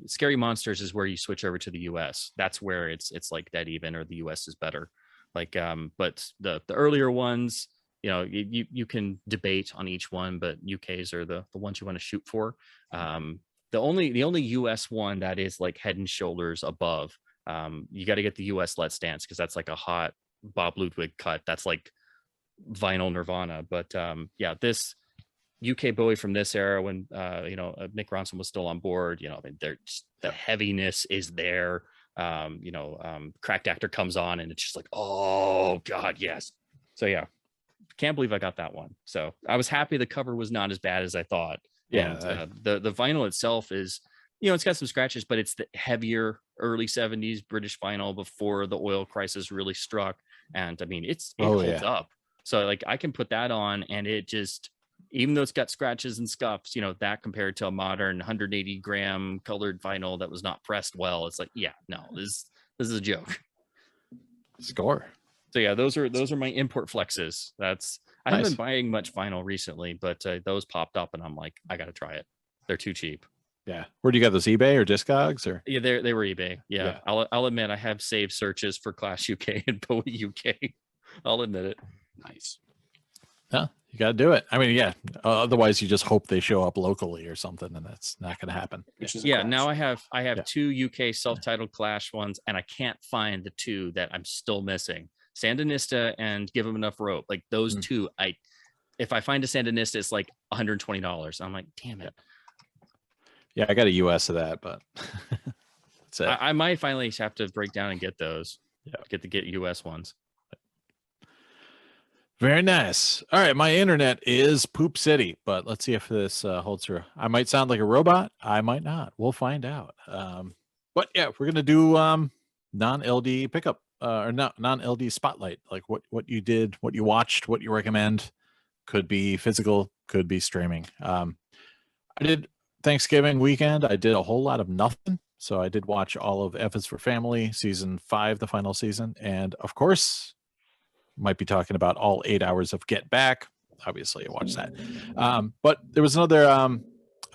Scary Monsters is where you switch over to the US. That's where it's like dead even, or the US is better. Like but the earlier ones, you can debate on each one, but UKs are the ones you want to shoot for. The only US one that is like head and shoulders above, you got to get the US Let's Dance, because that's like a hot Bob Ludwig cut. That's like vinyl Nirvana. But yeah, this UK Bowie from this era, when Nick Ronson was still on board, the heaviness is there. Cracked Actor comes on and it's just like, oh god, yes. So yeah, can't believe I got that one. So I was happy the cover was not as bad as I thought. Yeah, and the vinyl itself is, it's got some scratches, but it's the heavier early 70s British vinyl before the oil crisis really struck. And I mean, it holds up. So like I can put that on and it just, even though it's got scratches and scuffs, that compared to a modern 180 gram colored vinyl that was not pressed well, it's like, yeah, no, this is a joke. Score. So yeah, those are my import flexes. I haven't been buying much vinyl recently, but those popped up and I'm like, I got to try it. They're too cheap. Yeah. Where do you get those, eBay or Discogs? Or yeah, they were eBay. Yeah. I'll admit I have saved searches for Clash UK and Bowie UK. I'll admit it. Nice. Yeah, you got to do it. I mean, yeah. Otherwise, you just hope they show up locally or something, and that's not going to happen. Yeah. Now I have two UK self-titled Clash ones, and I can't find the two that I'm still missing: Sandinista and Give 'Em Enough Rope. Like those two, if I find a Sandinista, it's like $120. I'm like, damn it. Yeah, I got a US of that, but that's it. I might finally have to break down and get those. Yeah, get US ones. Very nice. All right, my internet is Poop City, but let's see if this holds through. I might sound like a robot. I might not. We'll find out. But yeah, we're gonna do non-LD pickup or non-LD spotlight, like what you did, what you watched, what you recommend. Could be physical, could be streaming. I did Thanksgiving weekend. I did a whole lot of nothing. So I did watch all of F is for Family season 5, the final season, and of course, might be talking about all 8 hours of Get Back. Obviously, I watched that. But there was another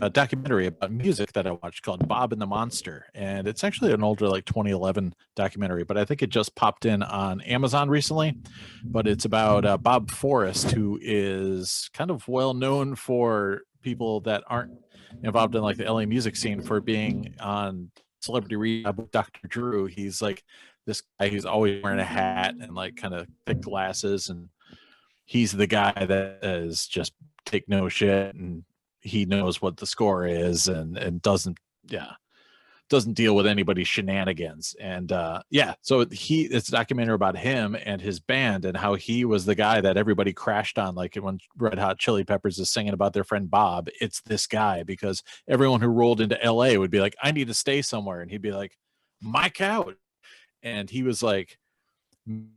a documentary about music that I watched called Bob and the Monster, and it's actually an older, like 2011 documentary, but I think it just popped in on Amazon recently. But it's about Bob Forrest, who is kind of well known for people that aren't involved in like the LA music scene for being on Celebrity Rehab with Dr. Drew. He's like this guy who's always wearing a hat and like kind of thick glasses, and he's the guy that is just take no shit, and he knows what the score is and doesn't deal with anybody's shenanigans. And so it's a documentary about him and his band and how he was the guy that everybody crashed on, like when Red Hot Chili Peppers is singing about their friend Bob. It's this guy, because everyone who rolled into LA would be like, I need to stay somewhere, and he'd be like, my couch. And he was like,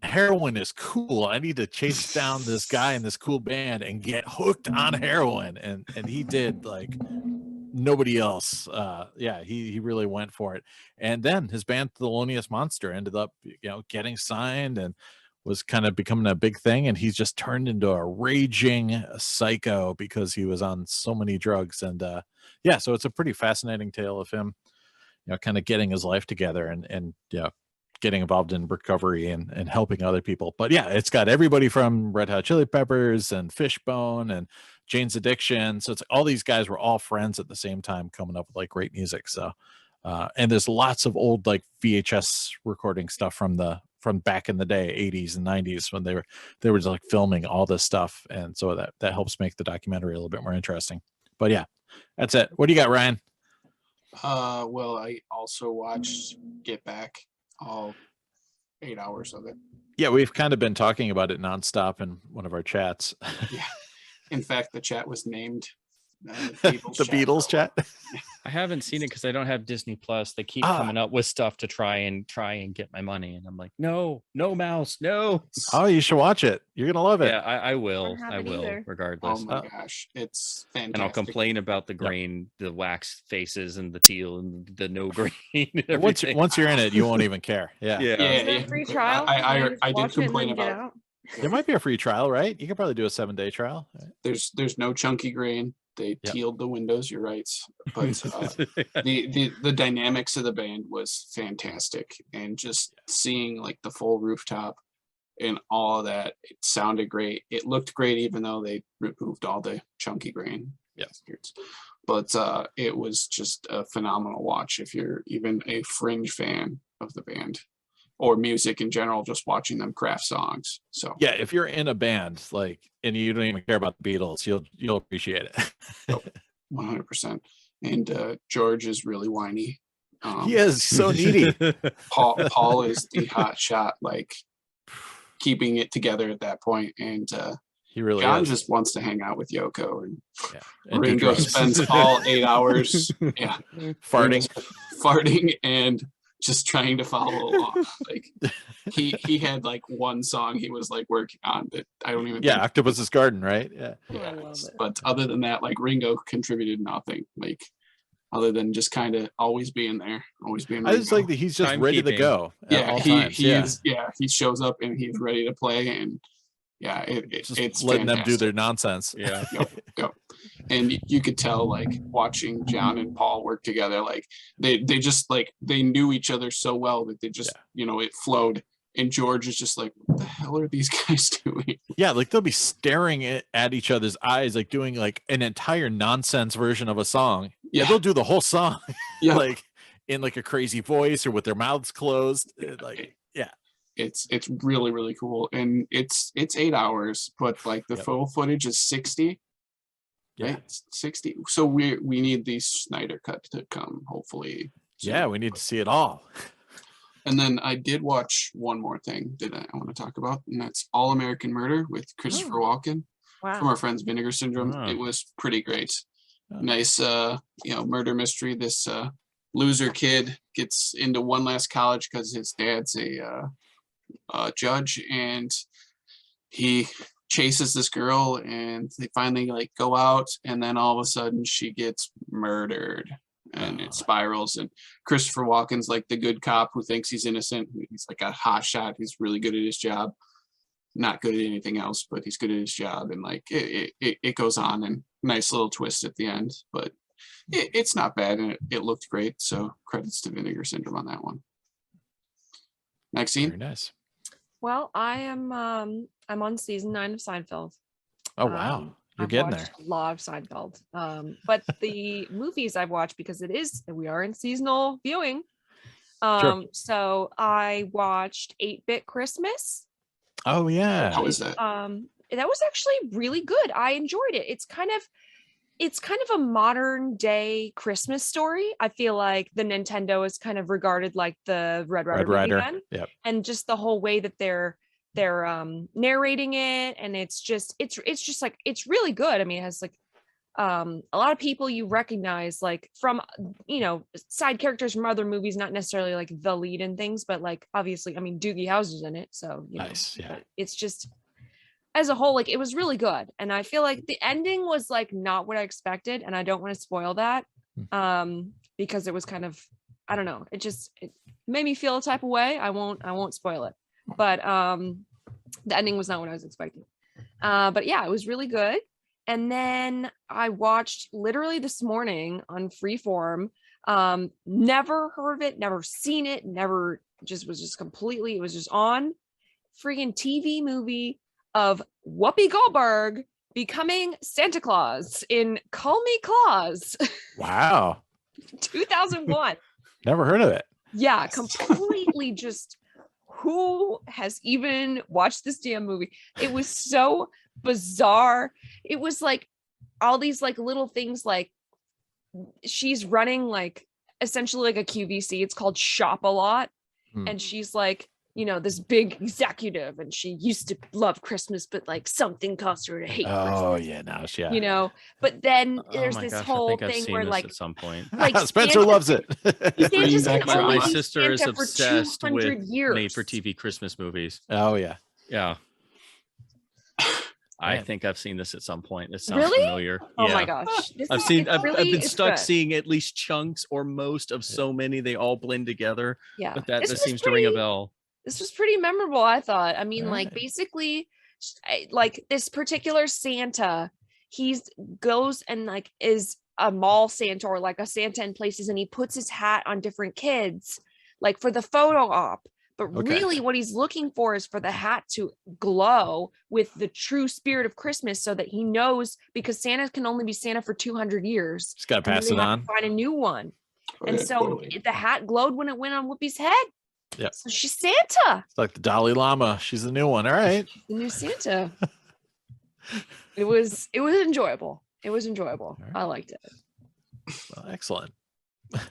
heroin is cool. I need to chase down this guy in this cool band and get hooked on heroin. And he did like nobody else. He really went for it. And then his band Thelonious Monster ended up, getting signed and was kind of becoming a big thing. And he's just turned into a raging psycho because he was on so many drugs. And so it's a pretty fascinating tale of him, kind of getting his life together and getting involved in recovery and helping other people. But yeah, it's got everybody from Red Hot Chili Peppers and Fishbone and Jane's Addiction. So it's all these guys were all friends at the same time, coming up with like great music. So and there's lots of old like VHS recording stuff from the from back in the day, 80s and 90s, when they were just like filming all this stuff, and so that helps make the documentary a little bit more interesting. But yeah, that's it. What do you got, Ryan? Well, I also watched Get Back, all 8 hours of it. Yeah, we've kind of been talking about it nonstop in one of our chats. Yeah. In fact, the chat was named The Beatles chat. I haven't seen it because I don't have Disney Plus. They keep coming up with stuff to try and get my money, and I'm like, no, mouse, no. Oh, you should watch it. You're gonna love it. Yeah, I will. Don't have I it will, either. regardless. Oh my gosh, it's fantastic. And I'll complain about the grain, the wax faces, and the teal, and the no grain. And everything. Once you're in it, you won't even care. Yeah. Yeah. Is there a free trial? I did Watch it and complain then get about. out? There might be a free trial, right? You could probably do a 7-day trial. There's no chunky grain. They Yep. tealed the windows. You're right, but the dynamics of the band was fantastic, and just seeing like the full rooftop and all of that, it sounded great. It looked great, even though they removed all the chunky grain. Yes. But it was just a phenomenal watch if you're even a fringe fan of the band or music in general, just watching them craft songs. So Yeah, if you're in a band like and you don't even care about the Beatles, you'll appreciate it. 100%. And George is really whiny. He is so needy. Paul is the hot shot, like keeping it together at that point. And He really John is. just wants to hang out with Yoko, and Yeah. And do Ringo drugs. spends all 8 hours farting. farting and just trying to follow along. Like he had like one song he was like working on that I don't even Yeah, think, Octopus's Garden, right? Yeah. I love it. but other than that, like Ringo contributed nothing, like other than just kind of always being there, always being I just Ringo. like that he's just ready to Timekeeping. go at Yeah, all he times. Yeah. is. Yeah, he shows up and he's ready to play, and yeah, Just it's letting them do fantastic. their nonsense. Yeah. Yep. And you could tell, like watching John and Paul work together, like they just like they knew each other so well that they just it flowed. And George is just like, what the hell are these guys doing? Yeah, like they'll be staring at each other's eyes, like doing like an entire nonsense version of a song. Yeah, they'll do the whole song, Yeah, like in like a crazy voice or with their mouths closed. Like, yeah, it's really really cool, and it's 8 hours, but like the Yep. full footage is 60. yeah, Right? It's 60. So we need the Snyder cut to come, hopefully. soon. yeah. We need to see it all. And then I did watch one more thing that I want to talk about, and that's All American Murder with Christopher Walken from Wow. our friends Vinegar Syndrome. Wow. It was pretty great. Oh. Nice, murder mystery. This loser kid gets into one last college because his dad's a judge, and he chases this girl, and they finally like go out, and then all of a sudden she gets murdered. And it spirals, and Christopher Walken's like the good cop who thinks he's innocent. He's like a hot shot. He's really good at his job. Not good at anything else, but he's good at his job. And like it goes on, and nice little twist at the end. But it's not bad, and it looked great. So credits to Vinegar Syndrome on that one. Maxine? Very nice. Well, I'm on season 9 of Seinfeld. Oh wow, you're I've getting there. watched a lot of Seinfeld. But the movies I've watched, because we are in seasonal viewing. So I watched 8-Bit Christmas. Oh yeah. How is that? That was actually really good. I enjoyed it. It's kind of a modern day Christmas story. I feel like the Nintendo is kind of regarded like the Red Ryder movie Rider. then. Yep. And just the whole way that they're narrating it, and it's just like it's really good. I mean, it has like a lot of people you recognize, like from side characters from other movies, not necessarily like the lead and things, but like obviously, I mean, Doogie Howser's in it, so Nice, yeah. but it's just as a whole, like it was really good. And I feel like the ending was like not what I expected, and I don't want to spoil that because it was kind of, I don't know, it made me feel a type of way. I won't spoil it, but the ending was not what I was expecting. But yeah, it was really good. And then I watched literally this morning on Freeform. Never heard of it, never seen it, never was just on freaking TV movie of Whoopi Goldberg becoming Santa Claus in Call Me Claus. Wow. 2001. Never heard of it. Yeah, completely just who has even watched this damn movie? It was so bizarre. It was like all these like little things, like she's running like essentially like a QVC. It's called Shop a Lot. And she's like, you know, this big executive, and she used to love Christmas, but like something caused her to hate Christmas. Yeah, now she, You know, but then there's my this gosh, I whole think I've thing seen where this like at some point. like Spencer Santa- loves it. Santa's back can my only My be sister is Santa for obsessed 200 with years. made for TV Christmas movies. Oh yeah. Yeah. I Man. think I've seen this at some point. This sounds Really? familiar. Oh yeah. my gosh. This I've is- seen it's I've really- been it's stuck good. seeing at least chunks or most of so many, they all blend together. Yeah. But that This this was seems to ring a pretty- bell. This was pretty memorable, I thought. I mean, like Alright. basically like this particular Santa, he's goes and like is a mall Santa or like a Santa in places, and he puts his hat on different kids like for the photo op. But Okay. really what he's looking for is for the hat to glow with the true spirit of Christmas, so that he knows, because Santa can only be Santa for 200 years. Just gotta and then pass they it have to on. find a new one. Oh, And yeah, so totally. the hat glowed when it went on Whoopi's head. Yep. So she's Santa, It's like the Dalai Lama. She's the new one. All right. the new Santa. It was enjoyable. It was enjoyable. Alright. I liked it. Well, excellent. All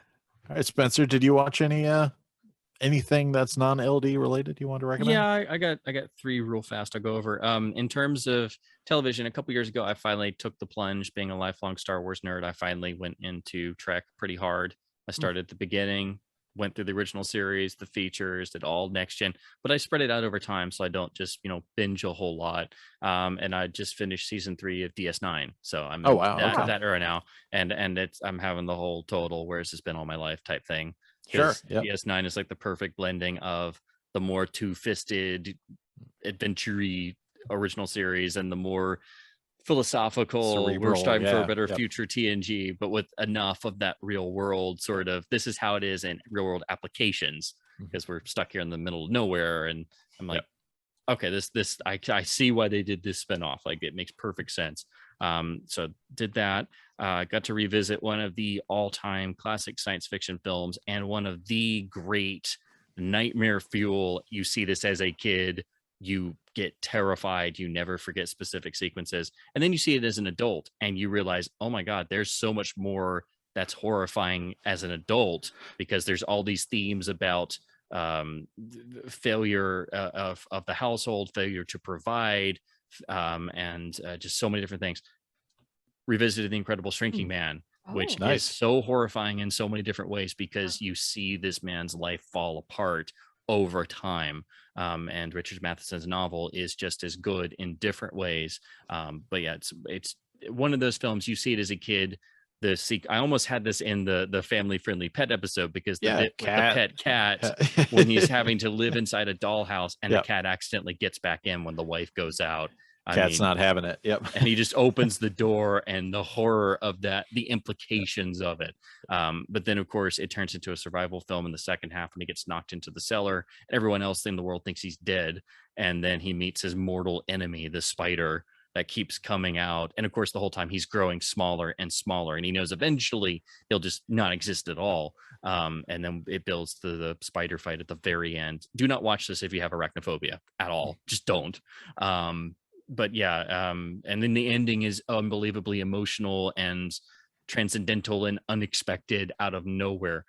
right, Spencer, did you watch anything that's non-LD related you want to recommend? Yeah, I got three real fast. I'll go over. In terms of television, a couple years ago, I finally took the plunge. Being a lifelong Star Wars nerd, I finally went into Trek pretty hard. I started at the beginning, went through the original series, the features, did all next gen, but I spread it out over time so I don't just binge a whole lot. And I just finished season 3 of DS9, so I'm Oh, in wow, okay. that era now, and I'm having the whole total where's this been all my life type thing. Sure. 'Cause Yep. DS9 is like the perfect blending of the more two-fisted adventure-y original series and the more philosophical, we're Cerebral, striving for yeah, a better yep. future TNG, but with enough of that real world sort of, this is how it is in real world applications, Mhm. because we're stuck here in the middle of nowhere. And I'm like, okay, this I see why they did this spinoff. Like, it makes perfect sense. So did that. Got to revisit one of the all-time classic science fiction films and one of the great nightmare fuel. You see this as a kid, you get terrified, you never forget specific sequences, and then you see it as an adult and you realize, oh my god, there's so much more that's horrifying as an adult, because there's all these themes about failure of the household, failure to provide, and just so many different things. Revisited The Incredible Shrinking Man, which Oh. Nice. is so horrifying in so many different ways, because you see this man's life fall apart over time. And Richard Matheson's novel is just as good in different ways. But yeah, it's one of those films, you see it as a kid. I almost had this in the family friendly pet episode, because the bit with the pet cat when he's having to live inside a dollhouse and Yep. the cat accidentally gets back in when the wife goes out. Cat's not having it. Yep. And he just opens the door, and the horror of that, the implications of it. But then, of course, it turns into a survival film in the second half when he gets knocked into the cellar. Everyone else in the world thinks he's dead. And then he meets his mortal enemy, the spider, that keeps coming out. And of course, the whole time he's growing smaller and smaller. And he knows eventually he'll just not exist at all. And then it builds to the spider fight at the very end. Do not watch this if you have arachnophobia at all. Just don't. But yeah, and then the ending is unbelievably emotional and transcendental and unexpected out of nowhere.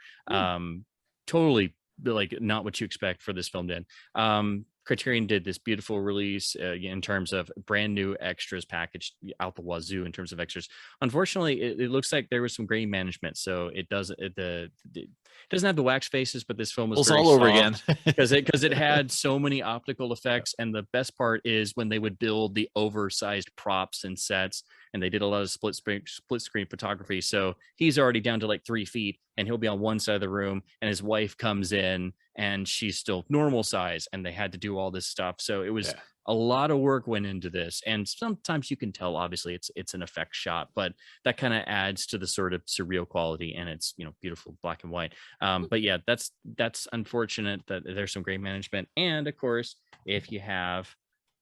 Totally like not what you expect for this film to end. Criterion did this beautiful release in terms of brand new extras packaged out the wazoo in terms of extras. Unfortunately, it looks like there was some grain management, so it doesn't have the wax faces, but this film was It's very all over soft again. because it had so many optical effects. And the best part is when they would build the oversized props and sets, and they did a lot of split screen photography. So he's already down to like 3 feet, and he'll be on one side of the room, and his wife comes in and she's still normal size, and they had to do all this stuff. So it was a lot of work went into this, and sometimes you can tell obviously it's an effect shot, but that kind of adds to the sort of surreal quality, and it's beautiful black and white. But yeah, that's unfortunate that there's some great management. And of course, if you have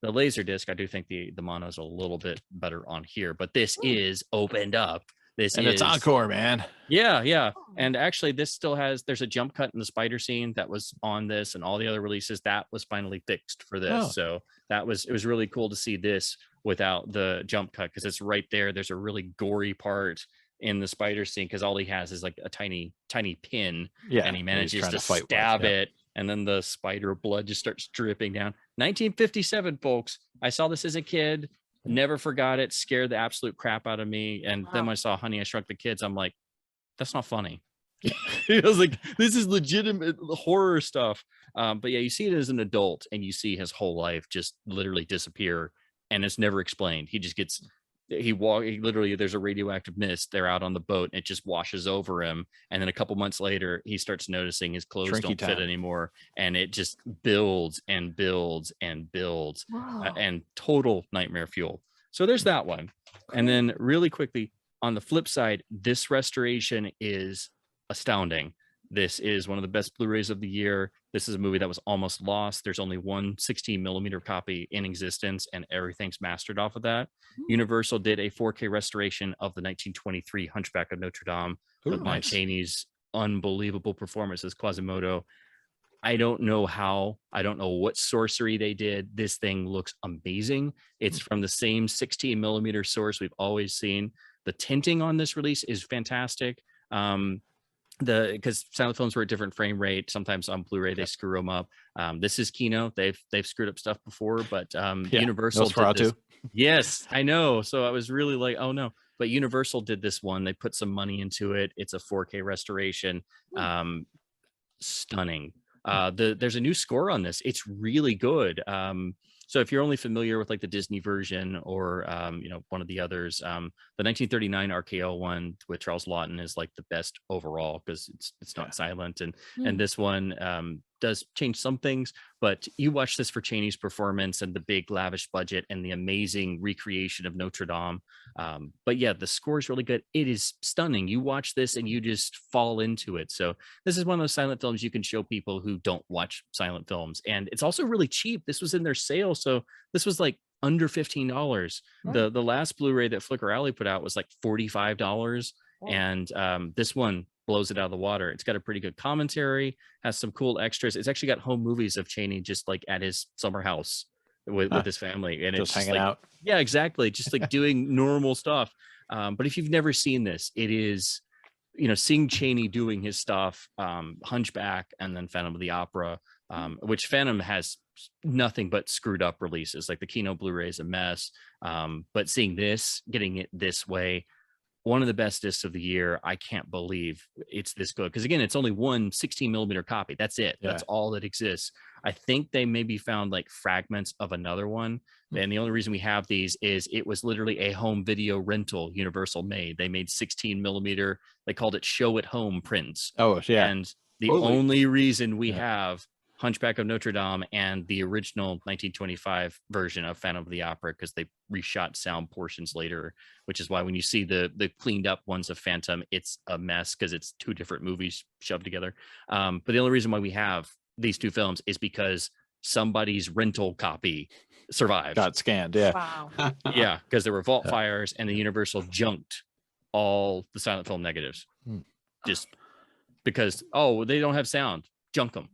the LaserDisc, I do think the mono is a little bit better on here, but this is opened up This And is it's encore, man. yeah. And actually, this still there's a jump cut in the spider scene that was on this, and all the other releases that was finally fixed for this. Oh. So it was really cool to see this without the jump cut, because it's right there. There's a really gory part in the spider scene because all he has is like a tiny pin, Yeah. and he that he's manages trying to fight with, stab yeah. it, and then the spider blood just starts dripping down. 1957, folks. I saw this as a kid. Never forgot it. Scared the absolute crap out of me. And then when I saw Honey, I Shrunk the Kids, I'm like, that's not funny. I was like, this is legitimate horror stuff. But yeah, you see it as an adult, and you see his whole life just literally disappear, and it's never explained. He just gets he literally, there's a radioactive mist. They're out on the boat, and it just washes over him. And then a couple months later, he starts noticing his clothes Shrinky don't fit time. anymore, and it just builds and builds and builds, Wow. and total nightmare fuel. So there's that one. And then really quickly, on the flip side, this restoration is astounding. This is one of the best Blu-rays of the year. This is a movie that was almost lost. There's only one 16 millimeter copy in existence, and everything's mastered off of that. Universal did a 4K restoration of the 1923 Hunchback of Notre Dame with Lon nice. Chaney's unbelievable performance as Quasimodo. I don't know how. I don't know what sorcery they did. This thing looks amazing. It's from the same 16 millimeter source we've always seen. The tinting on this release is fantastic. Because silent films were at different frame rate. Sometimes on Blu-ray they screw them up. This is Kino. They've screwed up stuff before, but Universal did this. Yes, I know. So I was really like, oh no. But Universal did this one. They put some money into it. It's a 4K restoration. Stunning. There's a new score on this. It's really good. So if you're only familiar with like the Disney version or one of the others, the 1939 RKO one with Charles Lawton is like the best overall because it's not silent, and this one does change some things, but you watch this for Chaney's performance and the big lavish budget and the amazing recreation of Notre Dame. But yeah, the score is really good. It is stunning. You watch this and you just fall into it. So this is one of those silent films you can show people who don't watch silent films, and it's also really cheap. This was in their sale, so this was like under $15. The last Blu-ray that Flickr Alley put out was like $45, and this one blows it out of the water. It's got a pretty good commentary, has some cool extras. It's actually got home movies of Chaney just like at his summer house with his family, and Just it's hanging like, out. yeah, exactly, just like doing normal stuff. But if you've never seen this, it is, seeing Chaney doing his stuff, Hunchback and then Phantom of the Opera, which Phantom has nothing but screwed up releases. Like the Kino Blu-ray is a mess, but seeing this, getting it this way, one of the best discs of the year. I can't believe it's this good, because again, it's only one 16 millimeter copy. That's it. That's all that exists. I think they maybe found like fragments of another one, and the only reason we have these is it was literally a home video rental Universal made. They made 16 millimeter, they called it show at home prints. Oh yeah. And the only reason we have Hunchback of Notre Dame and the original 1925 version of Phantom of the Opera, because they reshot sound portions later, which is why when you see the cleaned up ones of Phantom, it's a mess because it's two different movies shoved together. But the only reason why we have these two films is because somebody's rental copy survived. Got scanned. Yeah. Wow. Yeah, because there were vault fires and the Universal junked all the silent film negatives. Just because, they don't have sound, junk them.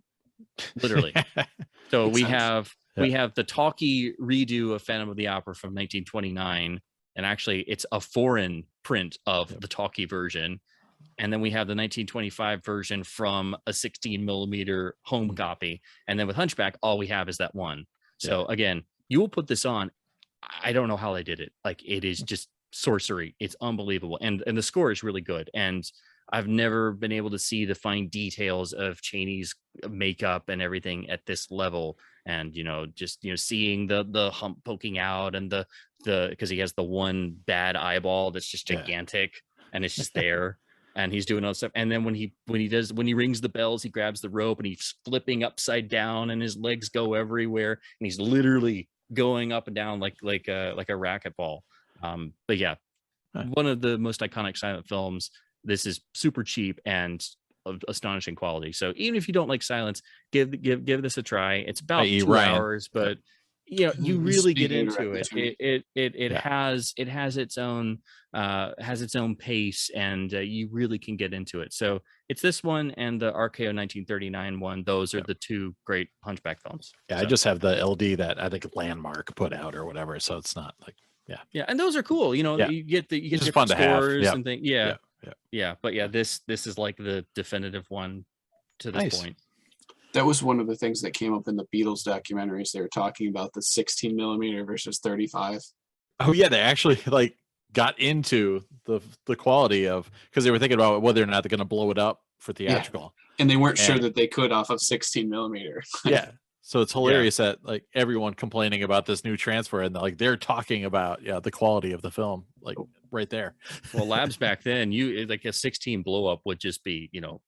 Literally. So we have the talkie redo of Phantom of the Opera from 1929, and actually it's a foreign print of the talkie version. And then we have the 1925 version from a 16 millimeter home copy. And then with Hunchback, all we have is that one. So again, you will put this on. I don't know how they did it. Like, it is just sorcery. It's unbelievable. And the score is really good. And I've never been able to see the fine details of Chaney's makeup and everything at this level. And, seeing the hump poking out and the because he has the one bad eyeball that's just gigantic and it's just there. And he's doing all this stuff. And then when he rings the bells, he grabs the rope and he's flipping upside down and his legs go everywhere. And he's literally going up and down like a racquetball. But yeah, one of the most iconic silent films. This is super cheap and of astonishing quality. So even if you don't like silence, give this a try. It's about 2 hours, but you know, you really get Speaking into directly it. to me. It Yeah. has its own pace, and you really can get into it. So it's this one and the RKO 1939 one. Those are Yeah. the two great Hunchback films. Yeah, I So, just have the LD that I think Landmark put out or whatever, so it's not like yeah, and those are cool. You know, Yeah. you get It's different just fun to have. scores Yeah. and things. yeah, Yeah, but yeah, this is like the definitive one to this Nice. point. That was one of the things that came up in the Beatles documentaries. They were talking about the 16 millimeter versus 35. Oh yeah, they actually like got into the quality of, because they were thinking about whether or not they're going to blow it up for theatrical. And they weren't sure And- that they could off of 16 millimeter. Yeah. So it's hilarious that like everyone complaining about this new transfer and like they're talking about the quality of the film like right there. Well, labs back then, like a 16 blow up would just be, you know,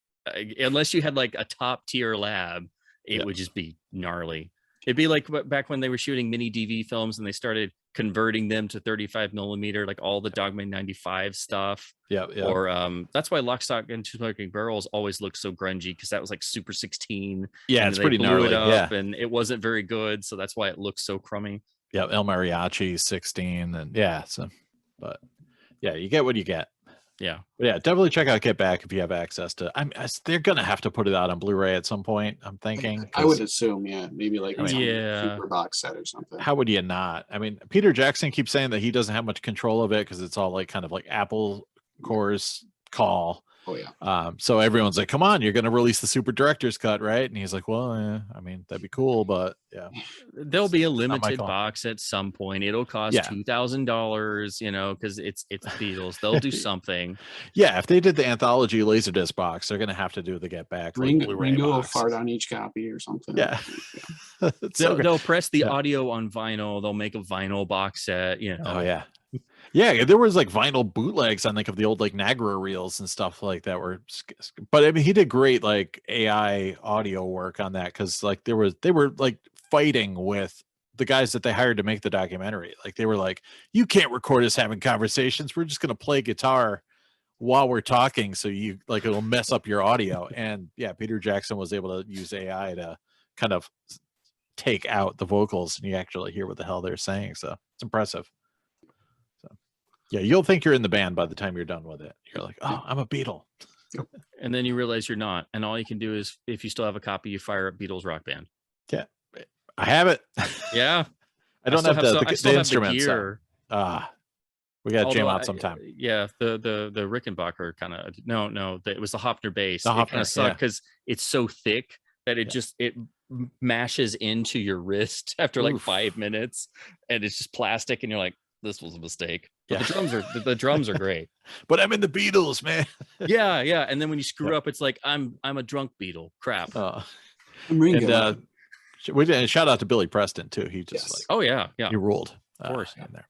unless you had like a top tier lab, it Yeah. would just be gnarly. It'd be like back when they were shooting mini DV films and they started converting them to 35 millimeter, like all the Dogma 95 stuff. Yeah. Or that's why Lock, Stock, and Two Smoking Barrels always looked so grungy, because that was like Super 16. Yeah, and it's they pretty blew gnarly. it up, Yeah. and it wasn't very good, so that's why it looks so crummy. Yeah, El Mariachi 16 and so but yeah, you get what you get. Yeah. But yeah, definitely check out Get Back if you have access to. They're gonna have to put it out on Blu-ray at some point, I'm thinking. I would assume, maybe like I mean, a super box set or something. How would you not? I mean, Peter Jackson keeps saying that he doesn't have much control of it because it's all like kind of like Apple Core's call. Oh yeah. So everyone's like, come on, you're gonna release the super director's cut, right? And he's like, well, yeah, I mean, that'd be cool, but yeah. There'll be a not my limited call. box at some point. It'll cost Yeah. $2,000, you know, because it's Beatles. They'll do something. Yeah, if they did the anthology LaserDisc box, they're gonna have to do the Get Back like, Blu-ray Ringo will box. fart on each copy or something. Yeah. So- They'll press the yeah. audio on vinyl. They'll make a vinyl box set, you know. Oh yeah. Yeah, there was like vinyl bootlegs, I think, of the old like Nagra reels and stuff like that were, but I mean, he did great like AI audio work on that, because like they were like fighting with the guys that they hired to make the documentary. Like they were like, you can't record us having conversations. We're just gonna play guitar while we're talking, so you like it'll mess up your audio. And yeah, Peter Jackson was able to use AI to kind of take out the vocals, and you actually hear what the hell they're saying. So it's impressive. Yeah, you'll think you're in the band by the time you're done with it. You're like, oh, I'm a Beatle. And then you realize you're not. And all you can do is, if you still have a copy, you fire up Beatles Rock Band. Yeah, I have it. Yeah. I don't still have some- I the still have instruments. gear. We got to jam Although out sometime. Yeah, the Rickenbacker kind of it was the Hopner bass. The It kind Hopner, of sucked yeah. because it's so thick that it mashes into your wrist after like Oof. 5 minutes, and it's just plastic, and you're like, this was a mistake. But Yeah. the drums are great. But I'm in the Beatles, man. Yeah. And then when you screw up, it's like I'm a drunk Beatle. Crap. I'm Ringo. and we did shout out to Billy Preston too. He just Yes. like Oh yeah. he ruled. Of course. In there.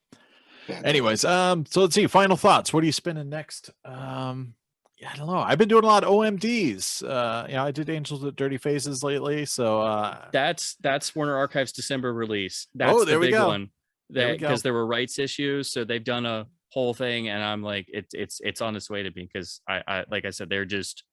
Yeah, Anyways, so let's see. Final thoughts. What are you spinning next? Yeah, I don't know. I've been doing a lot of OMDs. I did Angels with Dirty Faces lately. So That's Warner Archives December release. That's Oh, the there we big go. one. There we go. Because there were rights issues, so they've done a whole thing, and I'm like, it's on its way to me, because I like I said, they're just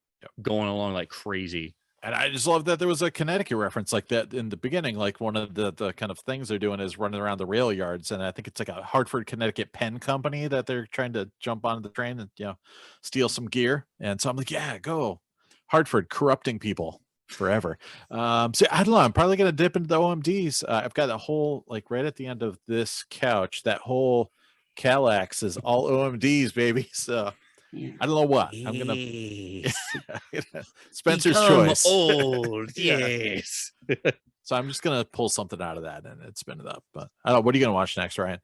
going along like crazy. and I just love that there was a Connecticut reference like that in the beginning. Like one of the kind of things they're doing is running around the rail yards, and I think it's like a Hartford, Connecticut pen company that they're trying to jump onto the train and steal some gear. And so I'm like, yeah, go Hartford, corrupting people forever. So I don't know. I'm probably gonna dip into the OMDs. I've got a whole like right at the end of this couch. That whole Kallax is all OMDs, baby. So I don't know what I'm gonna. Spencer's Become choice. old. Yeah. Yes. So I'm just gonna pull something out of that and spin it up. But I don't know. What are you gonna watch next, Ryan?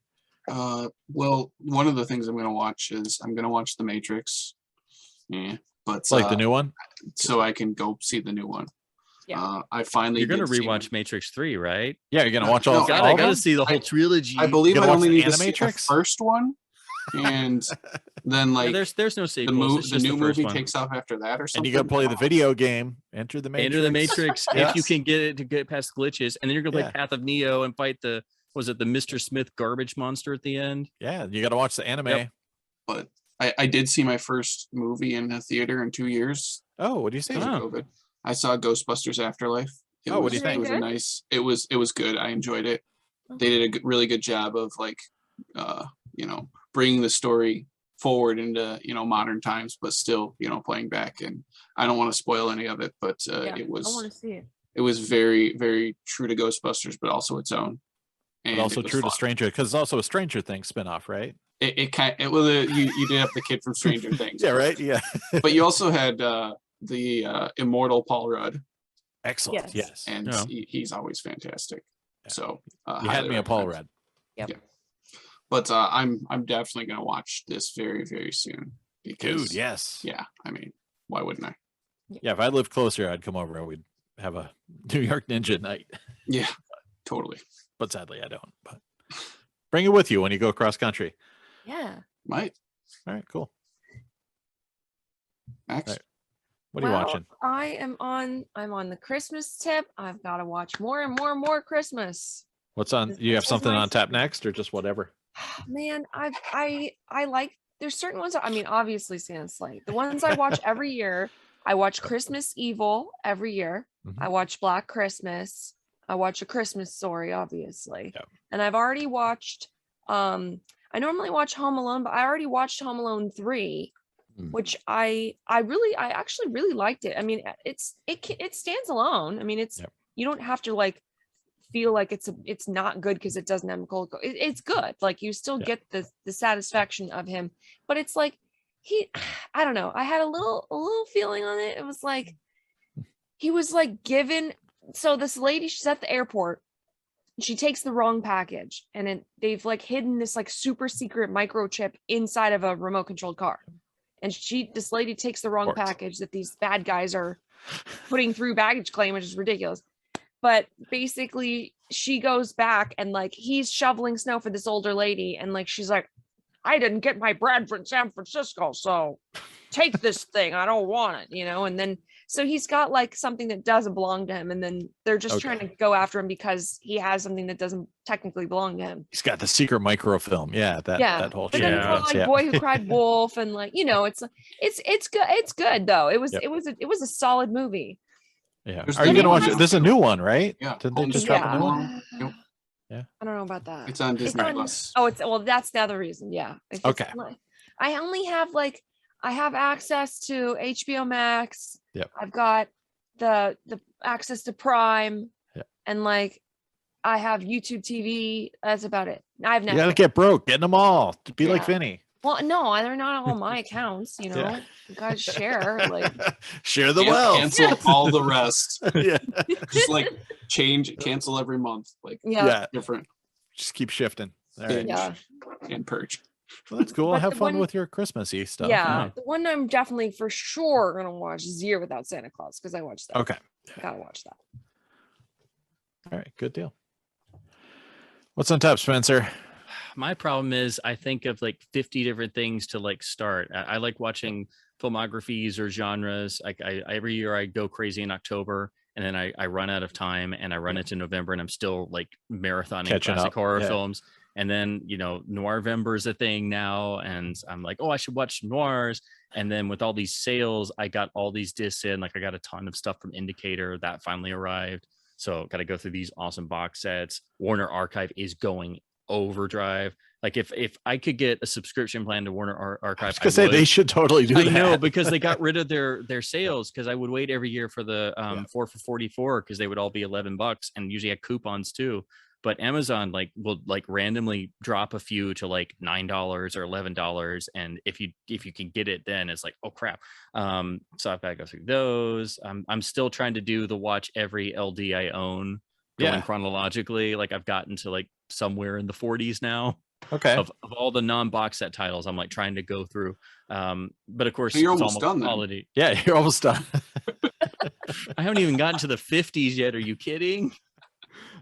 Well, one of the things I'm going to watch is I'm going to watch The Matrix. Yeah, but It's like the new one. so I can go see the new one. Yeah. I finally You're gonna did see rewatch Matrix 3, right? Yeah, you're gonna No, watch all. no, all I of gotta them? see the whole trilogy. I believe You I gonna watch only the need to see the Animatrix? first one, and then Yeah, like there's no the, sequels. It's the just new first movie one. takes off after that or And something. you gotta play the video game. Enter the Matrix. Enter the Matrix if you Yes. can get it to get past glitches, and then you're gonna play Yeah. Path of Neo and fight the Mr. Smith garbage monster at the end. Yeah, you gotta watch the anime. Yep. But I did see my first movie in a theater in 2 years. Oh, what do you say? because of Oh. COVID. I saw Ghostbusters Afterlife. Oh, what do you It think? was a nice. It was good. I enjoyed it. they did a really good job of like, bringing the story forward into, modern times, but still, playing back. And I don't want to spoil any of it, but I want it to see it. was very, very true to Ghostbusters, but also its own. And But also it was true to fun. Stranger, because it's also a Stranger Things spinoff, right? You did have the kid from Stranger Things. Yeah, right. Yeah. But you also had the immortal Paul Rudd, Excellent. Yes. Yes. and Yeah. he's always fantastic. Yeah. So You had highly me a Paul recommend. Rudd. But I'm definitely gonna watch this very, very soon. Because Dude, yes. yeah, I mean, why wouldn't I? Yeah, if I lived closer, I'd come over and we'd have a New York Ninja night. Yeah, totally. But sadly, I don't. But bring it with you when you go cross country. Yeah. Might. All right, cool. Max. Right. What are you watching? I'm on the Christmas tip. I've got to watch more and more and more Christmas. What's on? This- You have this was something my on tap next, or just whatever? Man, I like, there's certain ones. I mean, obviously Santa's Slate. The ones I watch every year. I watch Christmas Evil every year. Mhm. I watch Black Christmas. I watch A Christmas Story, obviously. Yep. And I've already watched. I normally watch Home Alone, but I already watched Home Alone 3, Mm. which I actually really liked it. I mean, it stands alone. I mean, it's Yep. you don't have to like feel like it's not good because it doesn't have Nicole. It's good. Like you still Yeah. get the satisfaction of him, but it's like I don't know. I had a little feeling on it. It was like he was like given. So this lady, she's at the airport. She takes the wrong package, and they've like hidden this like super secret microchip inside of a remote controlled car. And this lady takes the wrong course. package that these bad guys are putting through baggage claim, which is ridiculous. But basically she goes back and like he's shoveling snow for this older lady, and like she's like, I didn't get my bread from San Francisco, so take this thing. I don't want it, and then so he's got like something that doesn't belong to him, and then they're just trying to go after him because he has something that doesn't technically belong to him. He's got the secret microfilm. Yeah, that whole But shit. then it's all like Yeah. Boy Who Cried Wolf, and like it's good. It's good though. It was a solid movie. Yeah. There's Are you the gonna watch new it? one. This is a new one, right? Yeah. Didn't they Home just Disney drop a new Channel. one? Yep. I don't know about that. It's on Disney on- Plus. Oh, that's the other reason. Yeah. It's just Okay. I only have I have access to HBO Max. Yep. I've got the access to Prime. Yep. And like I have YouTube TV. That's about it. I have You gotta Netflix. get broke, getting them all. Be like Yeah. Vinny. Well, no, they're not all my accounts. Yeah. You guys share like. Share the Can- wealth. Cancel all the rest. yeah. Just like cancel every month, like Yeah. different Just keep shifting. All right. binge Yeah. and purge. Well, that's cool. But Have the fun one- with your Christmassy stuff. Yeah, the one I'm definitely for sure gonna watch is Year Without Santa Claus because I watched that. Okay. Gotta watch that. All right. Good deal. What's on top, Spencer? My problem is I think of like 50 different things to like start. I like watching filmographies or genres. I every year I go crazy in October, and then I run out of time, and I run into November, and I'm still like marathoning Catching classic up, horror yeah. films. And then Noirvember is a thing now, and I'm like, oh, I should watch noirs. And then with all these sales, I got all these discs in. Like I got a ton of stuff from Indicator that finally arrived. So got to go through these awesome box sets. Warner Archive is going overdrive. Like if I could get a subscription plan to Warner I Archive, was gonna say they would. should totally do I that. know, because they got rid of their sales, because I would wait every year for the 4 for $44 because they would all be $11 and usually had coupons too. But Amazon will randomly drop a few to like $9 or $11, and if you can get it, then it's like, oh crap. So I've got to go through those. I'm still trying to do the watch every LD I own going chronologically. Like I've gotten to like somewhere in the 40s now. Okay. Of all the non-box set titles, I'm like trying to go through. But of course, So you're it's almost done then. holiday. Yeah, you're almost done. I haven't even gotten to the 50s yet. Are you kidding?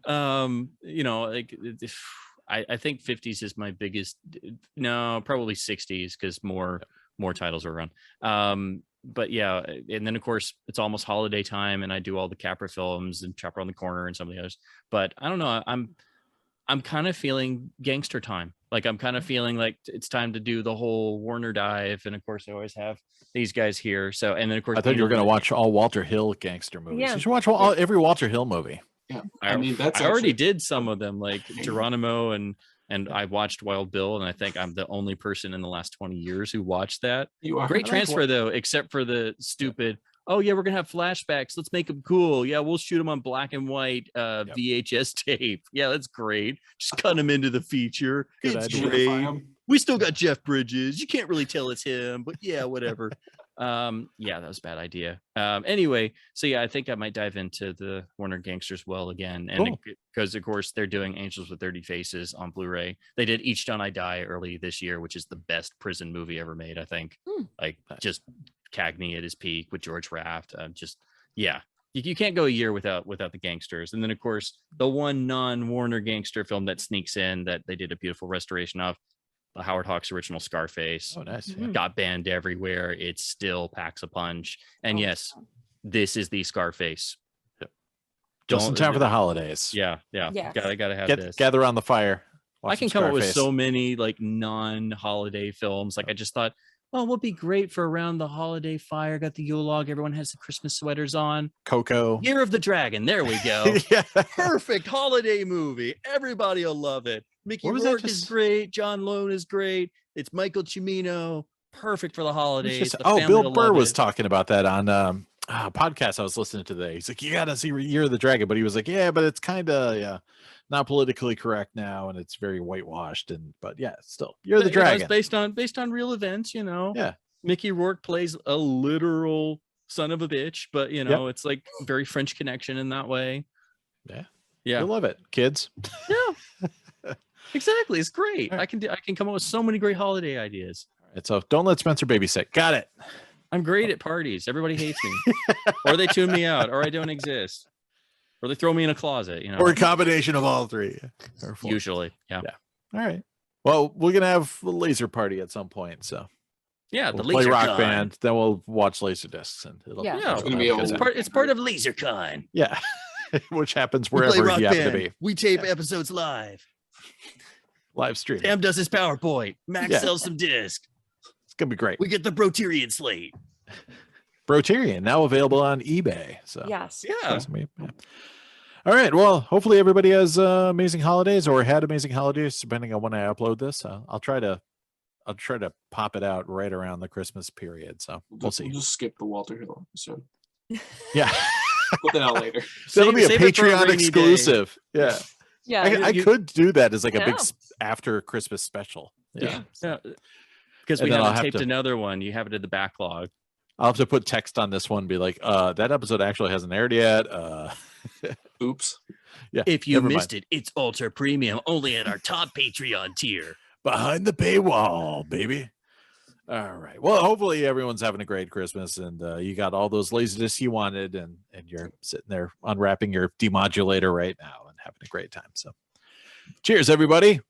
I think 50s is my biggest. No, probably 60s because more titles are around. But yeah, and then of course it's almost holiday time, and I do all the Capra films and Chopper on the Corner and some of the others. But I don't know. I'm kind of feeling gangster time. Like I'm kind of feeling like it's time to do the whole Warner dive, and of course I always have these guys here. So and then of course I thought you were gonna watch all Walter Hill gangster movies. Yeah. You should watch every Walter Hill movie. Yeah, I mean that's I already actually- did some of them, like Geronimo, and I watched Wild Bill, and I think I'm the only person in the last 20 years who watched that. You are Great I like transfer though, except for the stupid. Oh yeah, we're gonna have flashbacks. Let's make them cool. Yeah, we'll shoot them on black and white VHS tape. Yeah, that's great. Just cut them into the feature. Good It's idea. great. Unify 'em. We still got Jeff Bridges. You can't really tell it's him, but yeah, whatever. Yeah, that was a bad idea. Anyway, so yeah, I think I might dive into the Warner Gangsters well again, and Cool. because of course they're doing Angels with Dirty Faces on Blu-ray. They did Each Time I Die early this year, which is the best prison movie ever made, I think. Like Nice. just Cagney at his peak with George Raft. Just yeah. You can't go a year without the gangsters. And then of course the one non-Warner gangster film that sneaks in that they did a beautiful restoration of, the Howard Hawks original Scarface. Oh, nice. Mhm. Got banned everywhere. It still packs a punch. And Oh, yes, this is the Scarface. Yep. Just in time for the holidays. Yeah. Yes. Gotta have this. Gather around the fire. I watch can some come up with Scarface. so many like non-holiday films. Like I just thought, oh, what would be great for around the holiday fire? Got the Yule log. Everyone has the Christmas sweaters on. Coco. Year of the Dragon. There we go. Yeah. Perfect holiday movie. Everybody will love it. Mickey What was that Rourke is just- great. John Lone is great. It's Michael Cimino. Perfect for the It was holidays. just- The oh, family Bill will Burr love was it. talking about that on a podcast I was listening to today. He's like, you got to see Year of the Dragon, but he was like, yeah, but it's kind of not politically correct now, and it's very whitewashed. But yeah, still Year of the But, you know, Dragon. it's based on real events. Yeah. Mickey Rourke plays a literal son of a bitch, but it's like very French Connection in that way. Yeah. Yeah. You'll love it, kids. Yeah. Exactly. It's great. All right. I can come up with so many great holiday ideas. And so don't let Spencer babysit. Got it. I'm great at parties. Everybody hates me. Or they tune me out, or I don't exist. Or they throw me in a closet, Or a combination of all three. Or four. usually. Yeah. All right. Well, we're gonna have a laser party at some point, so Yeah. we'll The play laser Rock Con. Band, then we'll watch Laserdiscs, and it'll Yeah. Yeah, It's gonna be it'll a- good. It's part of LaserCon. Yeah, which happens We play wherever Rock you happen Band. to be. We tape episodes live. Live stream. Sam does his PowerPoint. Max Yeah. sells some disc. It's gonna be great. We get the Broterian slate. Broterian now available on eBay. So Yes. Yeah. that's me. Yeah. All right. Well, hopefully everybody has amazing holidays or had amazing holidays, depending on when I upload this. I'll try to pop it out right around the Christmas period. So we'll see. We'll just skip the Walter Hill episode. Yeah, Put that out later. that'll be a Save it for a Patreon rainy day. exclusive. Yeah, Yeah. I could do that as like a big Yeah. after Christmas special. Yeah. Yeah. Because And we then I'll haven't have taped to- another one. You have it in the backlog. I'll have to put text on this one, and be like, that episode actually hasn't aired yet. Oops. Yeah. If you never mind. missed it, it's ultra premium only at our top Patreon tier. Behind the paywall, baby. All right. Well, hopefully everyone's having a great Christmas, and you got all those laserdiscs you wanted, and you're sitting there unwrapping your demodulator right now and having a great time. So, cheers, everybody.